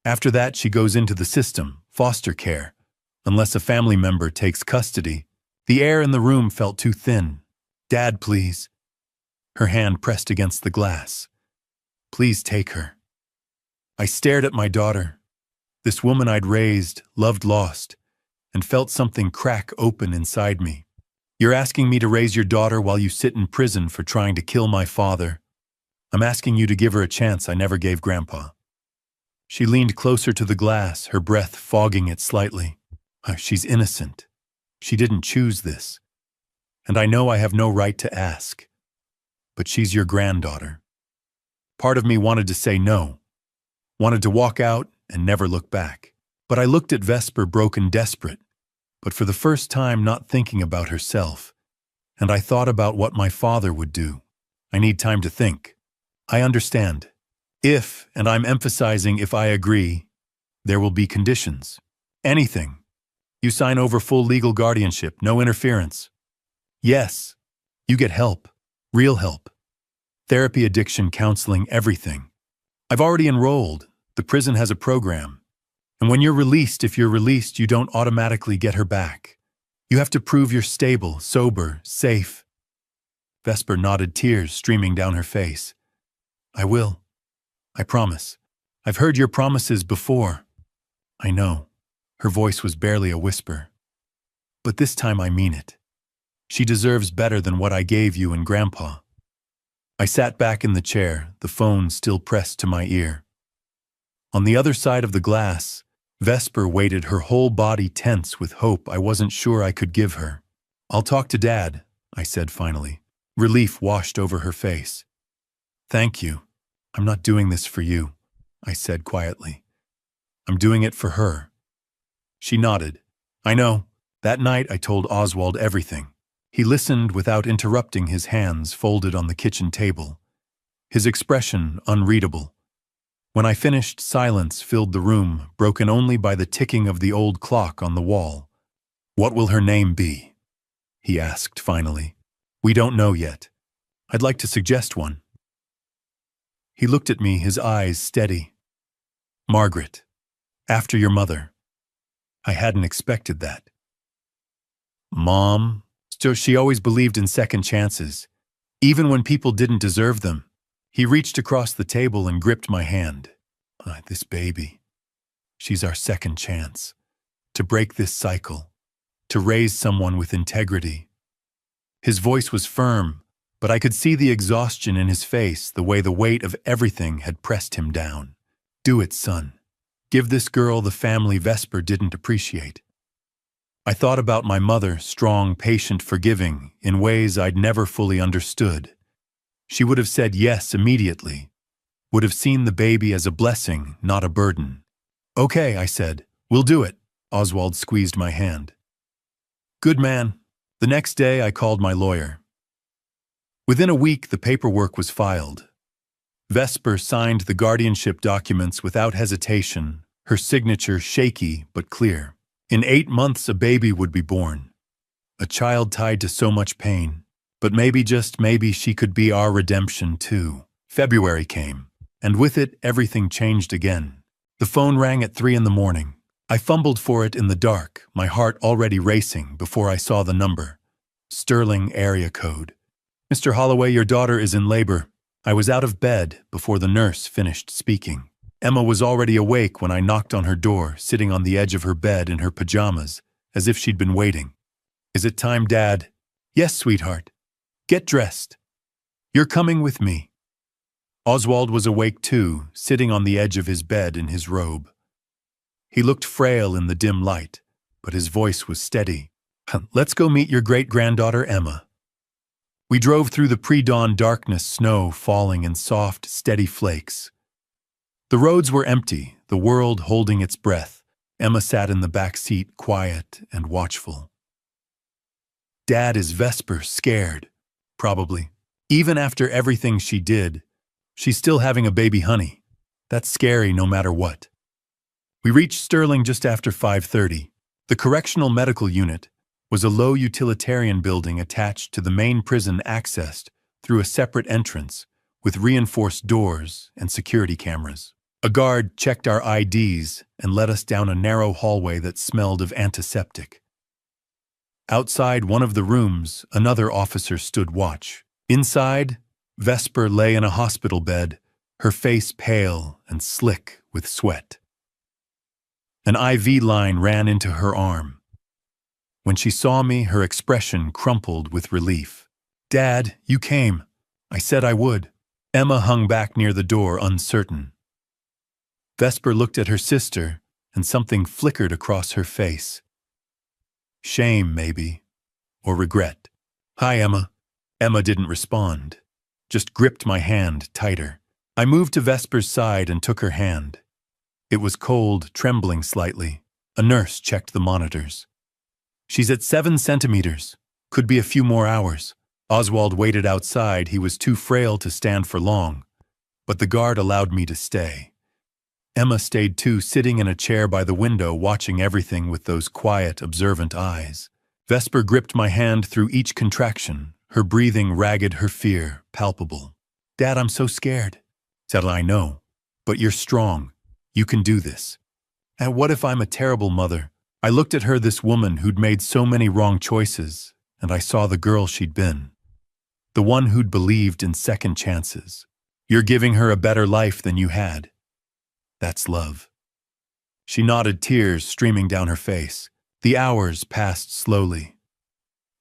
"After that, she goes into the system, foster care, unless a family member takes custody." The air in the room felt too thin. "Dad, please." Her hand pressed against the glass. "Please take her." I stared at my daughter, this woman I'd raised, loved, lost, and felt something crack open inside me. "You're asking me to raise your daughter while you sit in prison for trying to kill my father. I'm asking you to give her a chance I never gave Grandpa." She leaned closer to the glass, her breath fogging it slightly. "She's innocent. She didn't choose this. And I know I have no right to ask. But she's your granddaughter." Part of me wanted to say no, wanted to walk out and never look back. But I looked at Vesper, broken, desperate, but for the first time not thinking about herself. And I thought about what my father would do. "I need time to think. I understand. If, and I'm emphasizing if I agree, there will be conditions. Anything. You sign over full legal guardianship, no interference. Yes. You get help. Real help. Therapy, addiction, counseling, everything. I've already enrolled. The prison has a program. And when you're released, if you're released, you don't automatically get her back. You have to prove you're stable, sober, safe." Vesper nodded, tears streaming down her face. "I will. I promise. I've heard your promises before." "I know." Her voice was barely a whisper. "But this time I mean it. She deserves better than what I gave you and Grandpa." I sat back in the chair, the phone still pressed to my ear. On the other side of the glass, Vesper waited, her whole body tense with hope I wasn't sure I could give her. "I'll talk to Dad," I said finally. Relief washed over her face. "Thank you. I'm not doing this for you," I said quietly. "I'm doing it for her." She nodded. "I know. That night I told Oswald everything." He listened without interrupting, his hands folded on the kitchen table, his expression unreadable. When I finished, silence filled the room, broken only by the ticking of the old clock on the wall. "What will her name be?" he asked finally. "We don't know yet. I'd like to suggest one." He looked at me, his eyes steady. "Margaret, after your mother." I hadn't expected that. "Mom?" So she always believed in second chances, even when people didn't deserve them. He reached across the table and gripped my hand. "This baby. She's our second chance. To break this cycle. To raise someone with integrity." His voice was firm, but I could see the exhaustion in his face, the way the weight of everything had pressed him down. "Do it, son. Give this girl the family Vesper didn't appreciate." I thought about my mother, strong, patient, forgiving, in ways I'd never fully understood. She would have said yes immediately, would have seen the baby as a blessing, not a burden. "Okay," I said. "We'll do it." Oswald squeezed my hand. "Good man." The next day I called my lawyer. Within a week the paperwork was filed. Vesper signed the guardianship documents without hesitation, her signature shaky but clear. In 8 months a baby would be born. A child tied to so much pain. But maybe, just maybe, she could be our redemption too. February came, and with it everything changed again. The phone rang at 3 in the morning. I fumbled for it in the dark, my heart already racing before I saw the number. Sterling area code. "Mr. Holloway, your daughter is in labor." I was out of bed before the nurse finished speaking. Emma was already awake when I knocked on her door, sitting on the edge of her bed in her pajamas, as if she'd been waiting. "Is it time, Dad?" "Yes, sweetheart. Get dressed. You're coming with me." Oswald was awake too, sitting on the edge of his bed in his robe. He looked frail in the dim light, but his voice was steady. "Let's go meet your great-granddaughter, Emma." We drove through the pre-dawn darkness, snow falling in soft, steady flakes. The roads were empty, the world holding its breath. Emma sat in the back seat, quiet and watchful. "Dad, is Vesper scared?" "Probably. Even after everything she did, she's still having a baby honey. That's scary no matter what." We reached Sterling just after 5:30. The Correctional Medical Unit was a low utilitarian building attached to the main prison, accessed through a separate entrance with reinforced doors and security cameras. A guard checked our IDs and led us down a narrow hallway that smelled of antiseptic. Outside one of the rooms, another officer stood watch. Inside, Vesper lay in a hospital bed, her face pale and slick with sweat. An IV line ran into her arm. When she saw me, her expression crumpled with relief. "Dad, you came. I said I would." Emma hung back near the door, uncertain. Vesper looked at her sister, and something flickered across her face. Shame, maybe, or regret. "Hi, Emma." Emma didn't respond, just gripped my hand tighter. I moved to Vesper's side and took her hand. It was cold, trembling slightly. A nurse checked the monitors. "She's at 7 centimeters. Could be a few more hours." Oswald waited outside. He was too frail to stand for long, but the guard allowed me to stay. Emma stayed too, sitting in a chair by the window, watching everything with those quiet, observant eyes. Vesper gripped my hand through each contraction, her breathing ragged, her fear palpable. "Dad, I'm so scared." Said, "I know, but you're strong. You can do this." And what if I'm a terrible mother? I looked at her, this woman who'd made so many wrong choices, and I saw the girl she'd been. The one who'd believed in second chances. "You're giving her a better life than you had. That's love." She nodded, tears streaming down her face. The hours passed slowly.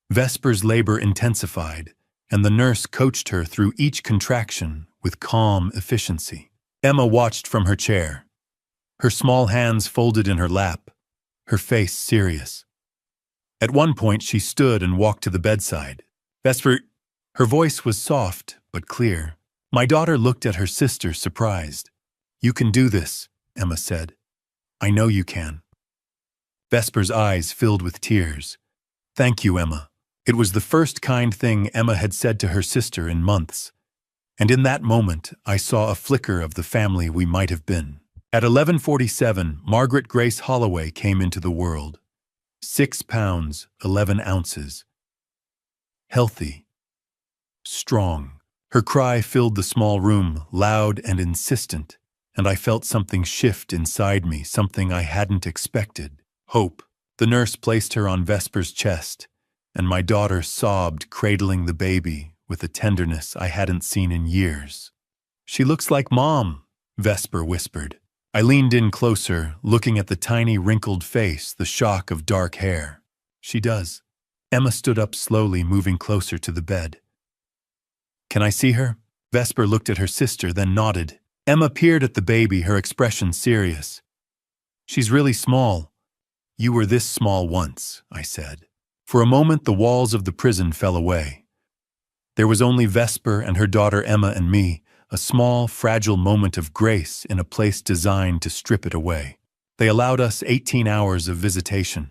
Vesper's labor intensified, and the nurse coached her through each contraction with calm efficiency. Emma watched from her chair, her small hands folded in her lap, her face serious. At one point, she stood and walked to the bedside. Vesper, her voice was soft but clear. My daughter looked at her sister, surprised. You can do this, Emma said. I know you can. Vesper's eyes filled with tears. Thank you, Emma. It was the first kind thing Emma had said to her sister in months. And in that moment, I saw a flicker of the family we might have been. At 11:47, Margaret Grace Holloway came into the world. 6 pounds, 11 ounces. Healthy. Strong. Her cry filled the small room, loud and insistent, and I felt something shift inside me, something I hadn't expected. Hope. The nurse placed her on Vesper's chest, and my daughter sobbed, cradling the baby with a tenderness I hadn't seen in years. She looks like Mom, Vesper whispered. I leaned in closer, looking at the tiny wrinkled face, the shock of dark hair. She does. Emma stood up slowly, moving closer to the bed. Can I see her? Vesper looked at her sister, then nodded. Emma peered at the baby, her expression serious. She's really small. You were this small once, I said. For a moment, the walls of the prison fell away. There was only Vesper and her daughter Emma and me, a small, fragile moment of grace in a place designed to strip it away. They allowed us 18 hours of visitation.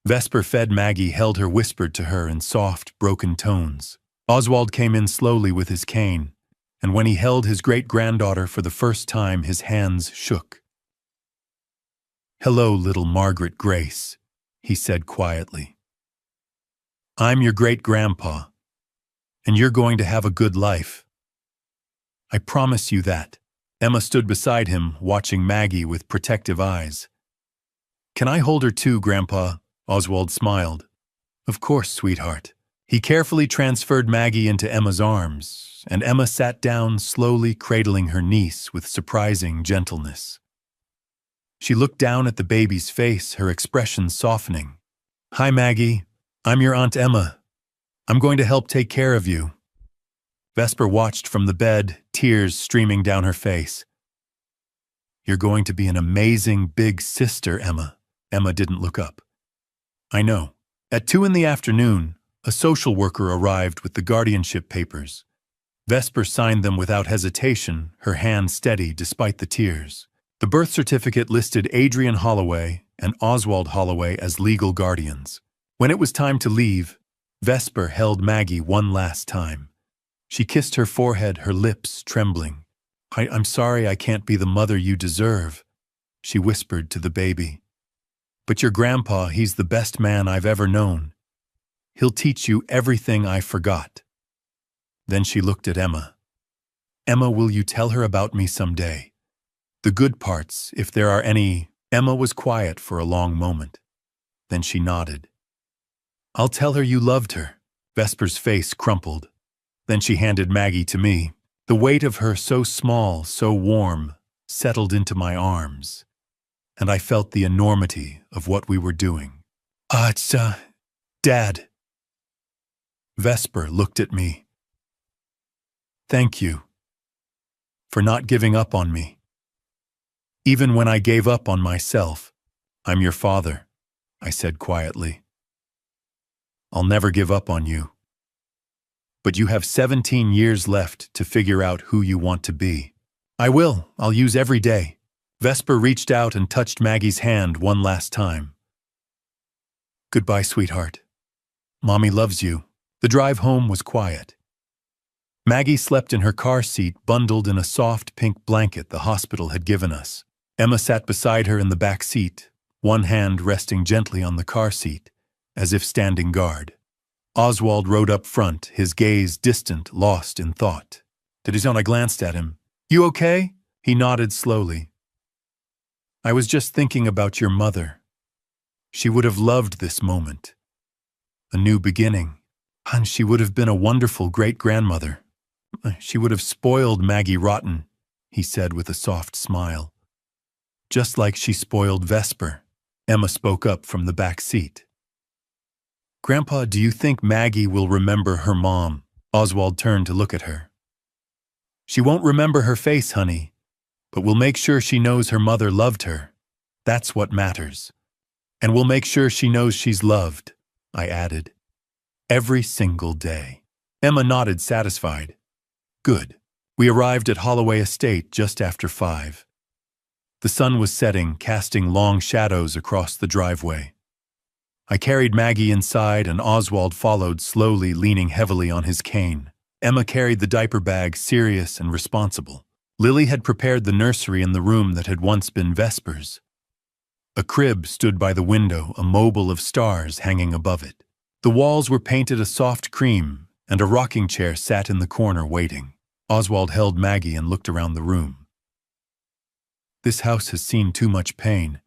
Vesper fed Maggie, held her, whispered to her in soft, broken tones. Oswald came in slowly with his cane, and when he held his great-granddaughter for the first time, his hands shook. Hello, little Margaret Grace, he said quietly. I'm your great-grandpa, and you're going to have a good life. I promise you that. Emma stood beside him, watching Maggie with protective eyes. Can I hold her too, Grandpa? Oswald smiled. Of course, sweetheart. He carefully transferred Maggie into Emma's arms, and Emma sat down, slowly cradling her niece with surprising gentleness. She looked down at the baby's face, her expression softening. Hi, Maggie. I'm your Aunt Emma. I'm going to help take care of you. Vesper watched from the bed, tears streaming down her face. You're going to be an amazing big sister, Emma. Emma didn't look up. I know. At 2 p.m, a social worker arrived with the guardianship papers. Vesper signed them without hesitation, her hand steady despite the tears. The birth certificate listed Adrian Holloway and Oswald Holloway as legal guardians. When it was time to leave, Vesper held Maggie one last time. She kissed her forehead, her lips trembling. I'm sorry I can't be the mother you deserve, she whispered to the baby. But your grandpa, he's the best man I've ever known. He'll teach you everything I forgot. Then she looked at Emma. Emma, will you tell her about me someday? The good parts, if there are any. Emma was quiet for a long moment. Then she nodded. I'll tell her you loved her. Vesper's face crumpled. Then she handed Maggie to me. The weight of her, so small, so warm, settled into my arms, and I felt the enormity of what we were doing. It's Dad. Vesper looked at me. Thank you for not giving up on me. Even when I gave up on myself, I'm your father, I said quietly. I'll never give up on you. But you have 17 years left to figure out who you want to be. I will. I'll use every day. Vesper reached out and touched Maggie's hand one last time. Goodbye, sweetheart. Mommy loves you. The drive home was quiet. Maggie slept in her car seat, bundled in a soft pink blanket the hospital had given us. Emma sat beside her in the back seat, one hand resting gently on the car seat, as if standing guard. Oswald rode up front, his gaze distant, lost in thought. I glanced at him. You okay? He nodded slowly. I was just thinking about your mother. She would have loved this moment. A new beginning. And she would have been a wonderful great-grandmother. She would have spoiled Maggie rotten, he said with a soft smile. Just like she spoiled Vesper. Emma spoke up from the back seat. Grandpa, do you think Maggie will remember her mom? Oswald turned to look at her. She won't remember her face, honey, but we'll make sure she knows her mother loved her. That's what matters. And we'll make sure she knows she's loved, I added. Every single day. Emma nodded, satisfied. Good. We arrived at Holloway Estate just after 5. The sun was setting, casting long shadows across the driveway. I carried Maggie inside and Oswald followed slowly, leaning heavily on his cane. Emma carried the diaper bag, serious and responsible. Lily had prepared the nursery in the room that had once been Vesper's. A crib stood by the window, a mobile of stars hanging above it. The walls were painted a soft cream, and a rocking chair sat in the corner waiting. Oswald held Maggie and looked around the room. This house has seen too much pain.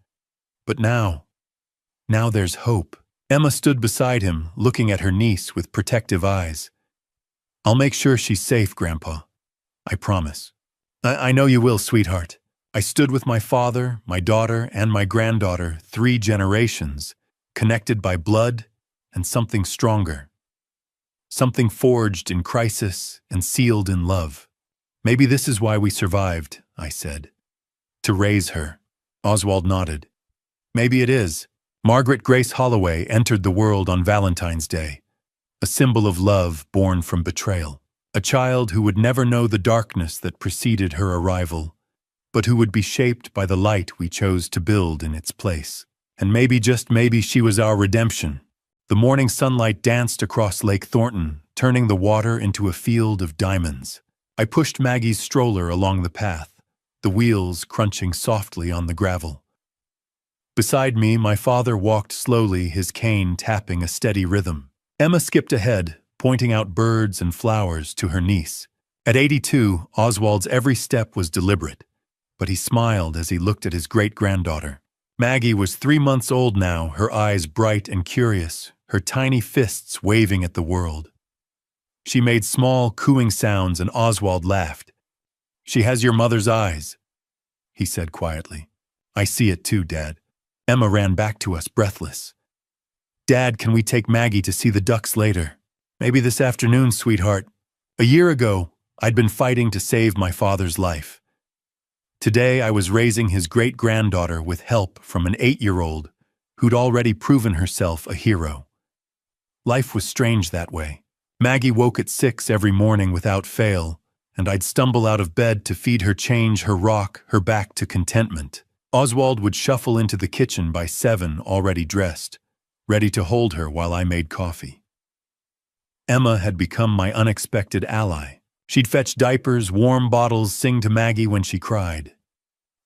But now there's hope. Emma stood beside him, looking at her niece with protective eyes. I'll make sure she's safe, Grandpa. I promise. I know you will, sweetheart. I stood with my father, my daughter, and my granddaughter, 3 generations, connected by blood and something stronger. Something forged in crisis and sealed in love. Maybe this is why we survived, I said. To raise her. Oswald nodded. Maybe it is. Margaret Grace Holloway entered the world on Valentine's Day, a symbol of love born from betrayal. A child who would never know the darkness that preceded her arrival, but who would be shaped by the light we chose to build in its place. And maybe, just maybe, she was our redemption. The morning sunlight danced across Lake Thornton, turning the water into a field of diamonds. I pushed Maggie's stroller along the path, the wheels crunching softly on the gravel. Beside me, my father walked slowly, his cane tapping a steady rhythm. Emma skipped ahead, pointing out birds and flowers to her niece. At 82, Oswald's every step was deliberate, but he smiled as he looked at his great-granddaughter. Maggie was 3 months old now, her eyes bright and curious, her tiny fists waving at the world. She made small, cooing sounds and Oswald laughed. She has your mother's eyes, he said quietly. I see it too, Dad. Emma ran back to us, breathless. Dad, can we take Maggie to see the ducks later? Maybe this afternoon, sweetheart. A year ago, I'd been fighting to save my father's life. Today, I was raising his great-granddaughter with help from an 8-year-old who'd already proven herself a hero. Life was strange that way. Maggie woke at 6 every morning without fail, and I'd stumble out of bed to feed her, change her, rock her back to contentment. Oswald would shuffle into the kitchen by 7, already dressed, ready to hold her while I made coffee. Emma had become my unexpected ally. She'd fetch diapers, warm bottles, sing to Maggie when she cried.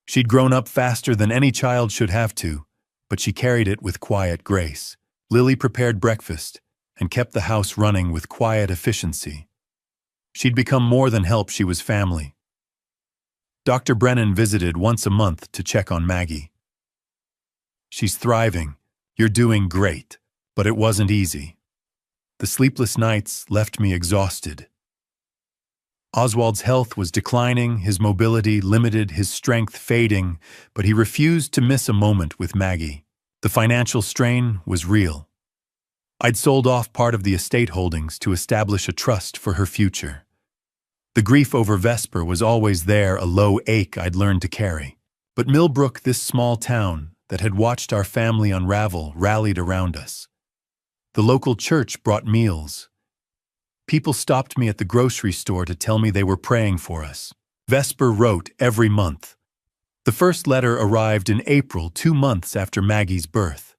She'd grown up faster than any child should have to, but she carried it with quiet grace. Lily prepared breakfast and kept the house running with quiet efficiency. She'd become more than help, she was family. Dr. Brennan visited once a month to check on Maggie. She's thriving. You're doing great. But it wasn't easy. The sleepless nights left me exhausted. Oswald's health was declining, his mobility limited, his strength fading, but he refused to miss a moment with Maggie. The financial strain was real. I'd sold off part of the estate holdings to establish a trust for her future. The grief over Vesper was always there, a low ache I'd learned to carry. But Millbrook, this small town that had watched our family unravel, rallied around us. The local church brought meals. People stopped me at the grocery store to tell me they were praying for us. Vesper wrote every month. The first letter arrived in April, 2 months after Maggie's birth.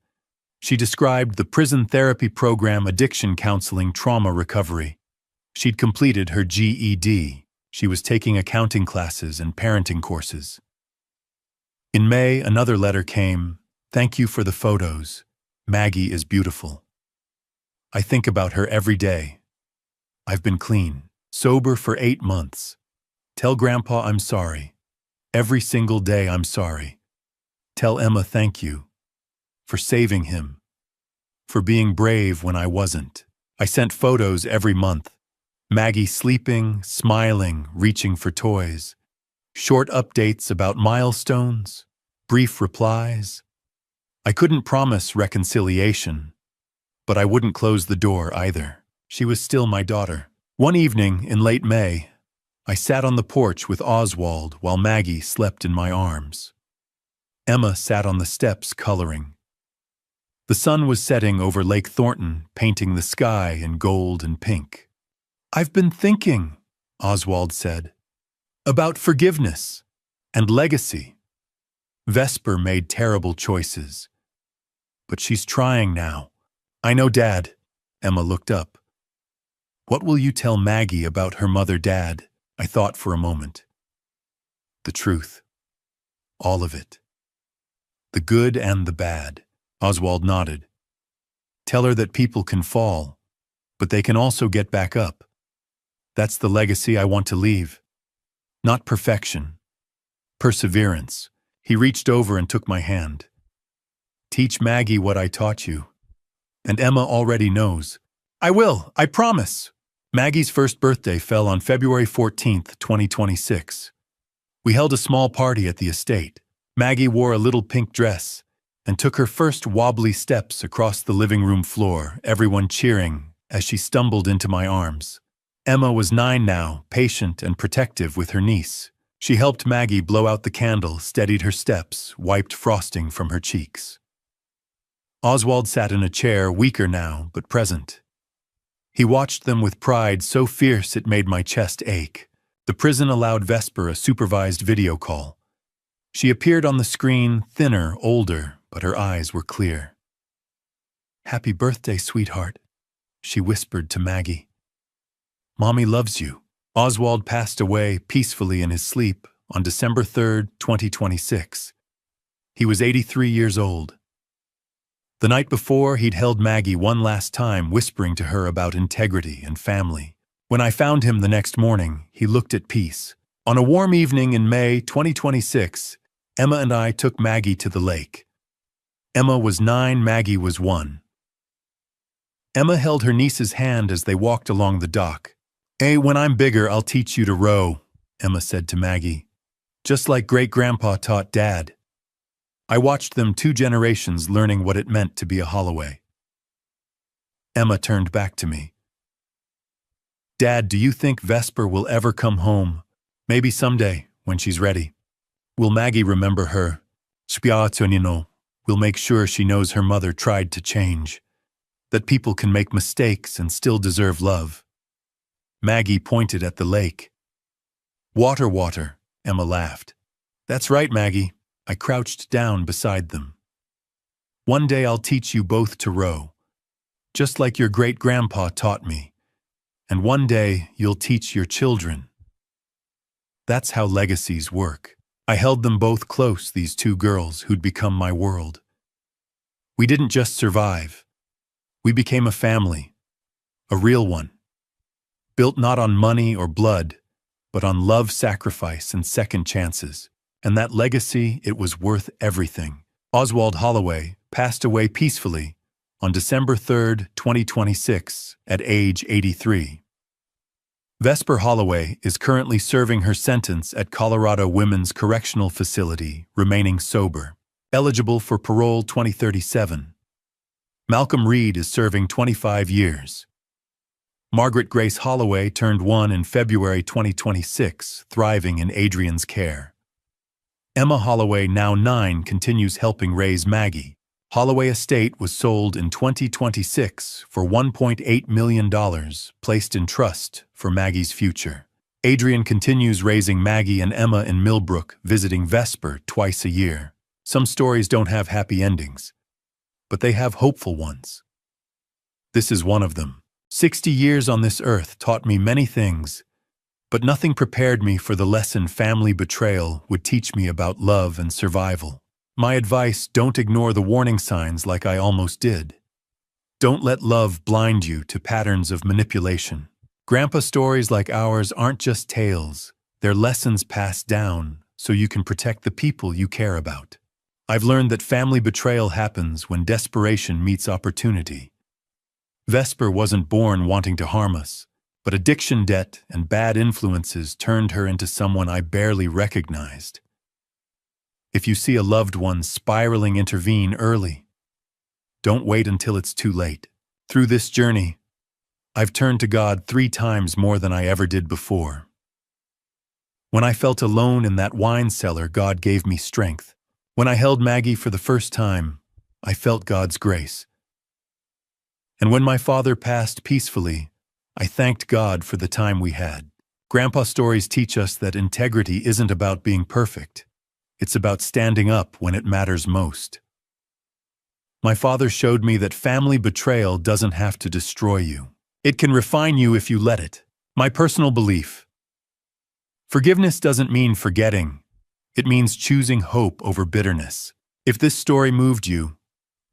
She described the prison therapy program, addiction counseling, trauma recovery. She'd completed her GED. She was taking accounting classes and parenting courses. In May, another letter came. Thank you for the photos. Maggie is beautiful. I think about her every day. I've been clean, sober for 8 months. Tell Grandpa I'm sorry. Every single day I'm sorry. Tell Emma thank you. For saving him. For being brave when I wasn't. I sent photos every month. Maggie sleeping, smiling, reaching for toys. Short updates about milestones. Brief replies. I couldn't promise reconciliation, but I wouldn't close the door either. She was still my daughter. One evening in late May, I sat on the porch with Oswald while Maggie slept in my arms. Emma sat on the steps coloring. The sun was setting over Lake Thornton, painting the sky in gold and pink. "I've been thinking," Oswald said, "about forgiveness and legacy. Vesper made terrible choices, but she's trying now." "I know, Dad." Emma looked up. "What will you tell Maggie about her mother, Dad?" I thought for a moment. "The truth. All of it. The good and the bad." Oswald nodded. "Tell her that people can fall, but they can also get back up. That's the legacy I want to leave. Not perfection. Perseverance." He reached over and took my hand. "Teach Maggie what I taught you. And Emma already knows." "I will, I promise." Maggie's first birthday fell on February 14th, 2026. We held a small party at the estate. Maggie wore a little pink dress and took her first wobbly steps across the living room floor, everyone cheering as she stumbled into my arms. Emma was 9 now, patient and protective with her niece. She helped Maggie blow out the candle, steadied her steps, wiped frosting from her cheeks. Oswald sat in a chair, weaker now, but present. He watched them with pride so fierce it made my chest ache. The prison allowed Vesper a supervised video call. She appeared on the screen, thinner, older, but her eyes were clear. "Happy birthday, sweetheart," she whispered to Maggie. "Mommy loves you." Oswald passed away peacefully in his sleep on December 3rd, 2026. He was 83 years old. The night before, he'd held Maggie one last time, whispering to her about integrity and family. When I found him the next morning, he looked at peace. On a warm evening in May 2026, Emma and I took Maggie to the lake. Emma was 9, Maggie was 1. Emma held her niece's hand as they walked along the dock. When I'm bigger, I'll teach you to row," Emma said to Maggie. "Just like Great-Grandpa taught Dad." I watched them 2 generations learning what it meant to be a Holloway. Emma turned back to me. "Dad, do you think Vesper will ever come home? Maybe someday, when she's ready. Will Maggie remember her? Spiatonino. We'll make sure she knows her mother tried to change. That people can make mistakes and still deserve love." Maggie pointed at the lake. "Water, water," Emma laughed. "That's right, Maggie." I crouched down beside them. "One day I'll teach you both to row, just like your great-grandpa taught me. And one day you'll teach your children." That's how legacies work. I held them both close, these 2 girls who'd become my world. We didn't just survive. We became a family, a real one. Built not on money or blood, but on love, sacrifice, and second chances. And that legacy, it was worth everything. Oswald Holloway passed away peacefully on December 3rd, 2026, at age 83. Vesper Holloway is currently serving her sentence at Colorado Women's Correctional Facility, remaining sober, eligible for parole 2037. Malcolm Reed is serving 25 years. Margaret Grace Holloway turned 1 in February 2026, thriving in Adrian's care. Emma Holloway, now 9, continues helping raise Maggie. Holloway Estate was sold in 2026 for $1.8 million, placed in trust for Maggie's future. Adrian continues raising Maggie and Emma in Millbrook, visiting Vesper twice a year. Some stories don't have happy endings, but they have hopeful ones. This is one of them. 60 years on this earth taught me many things, but nothing prepared me for the lesson family betrayal would teach me about love and survival. My advice: don't ignore the warning signs like I almost did. Don't let love blind you to patterns of manipulation. Grandpa stories like ours aren't just tales, they're lessons passed down so you can protect the people you care about. I've learned that family betrayal happens when desperation meets opportunity. Vesper wasn't born wanting to harm us, but addiction, debt, and bad influences turned her into someone I barely recognized. If you see a loved one spiraling, intervene early. Don't wait until it's too late. Through this journey, I've turned to God 3 times more than I ever did before. When I felt alone in that wine cellar, God gave me strength. When I held Maggie for the first time, I felt God's grace. And when my father passed peacefully, I thanked God for the time we had. Grandpa stories teach us that integrity isn't about being perfect. It's about standing up when it matters most. My father showed me that family betrayal doesn't have to destroy you. It can refine you if you let it. My personal belief: forgiveness doesn't mean forgetting. It means choosing hope over bitterness. If this story moved you,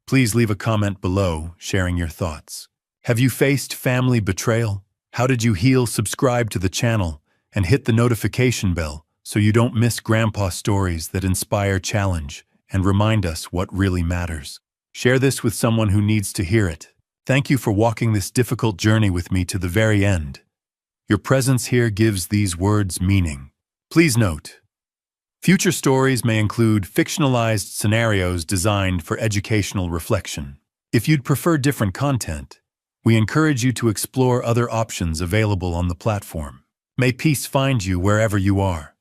please leave a comment below sharing your thoughts. Have you faced family betrayal? How did you heal? Subscribe to the channel and hit the notification bell so you don't miss Grandpa stories that inspire, challenge, and remind us what really matters. Share this with someone who needs to hear it. Thank you for walking this difficult journey with me to the very end. Your presence here gives these words meaning. Please note, future stories may include fictionalized scenarios designed for educational reflection. If you'd prefer different content, we encourage you to explore other options available on the platform. May peace find you wherever you are.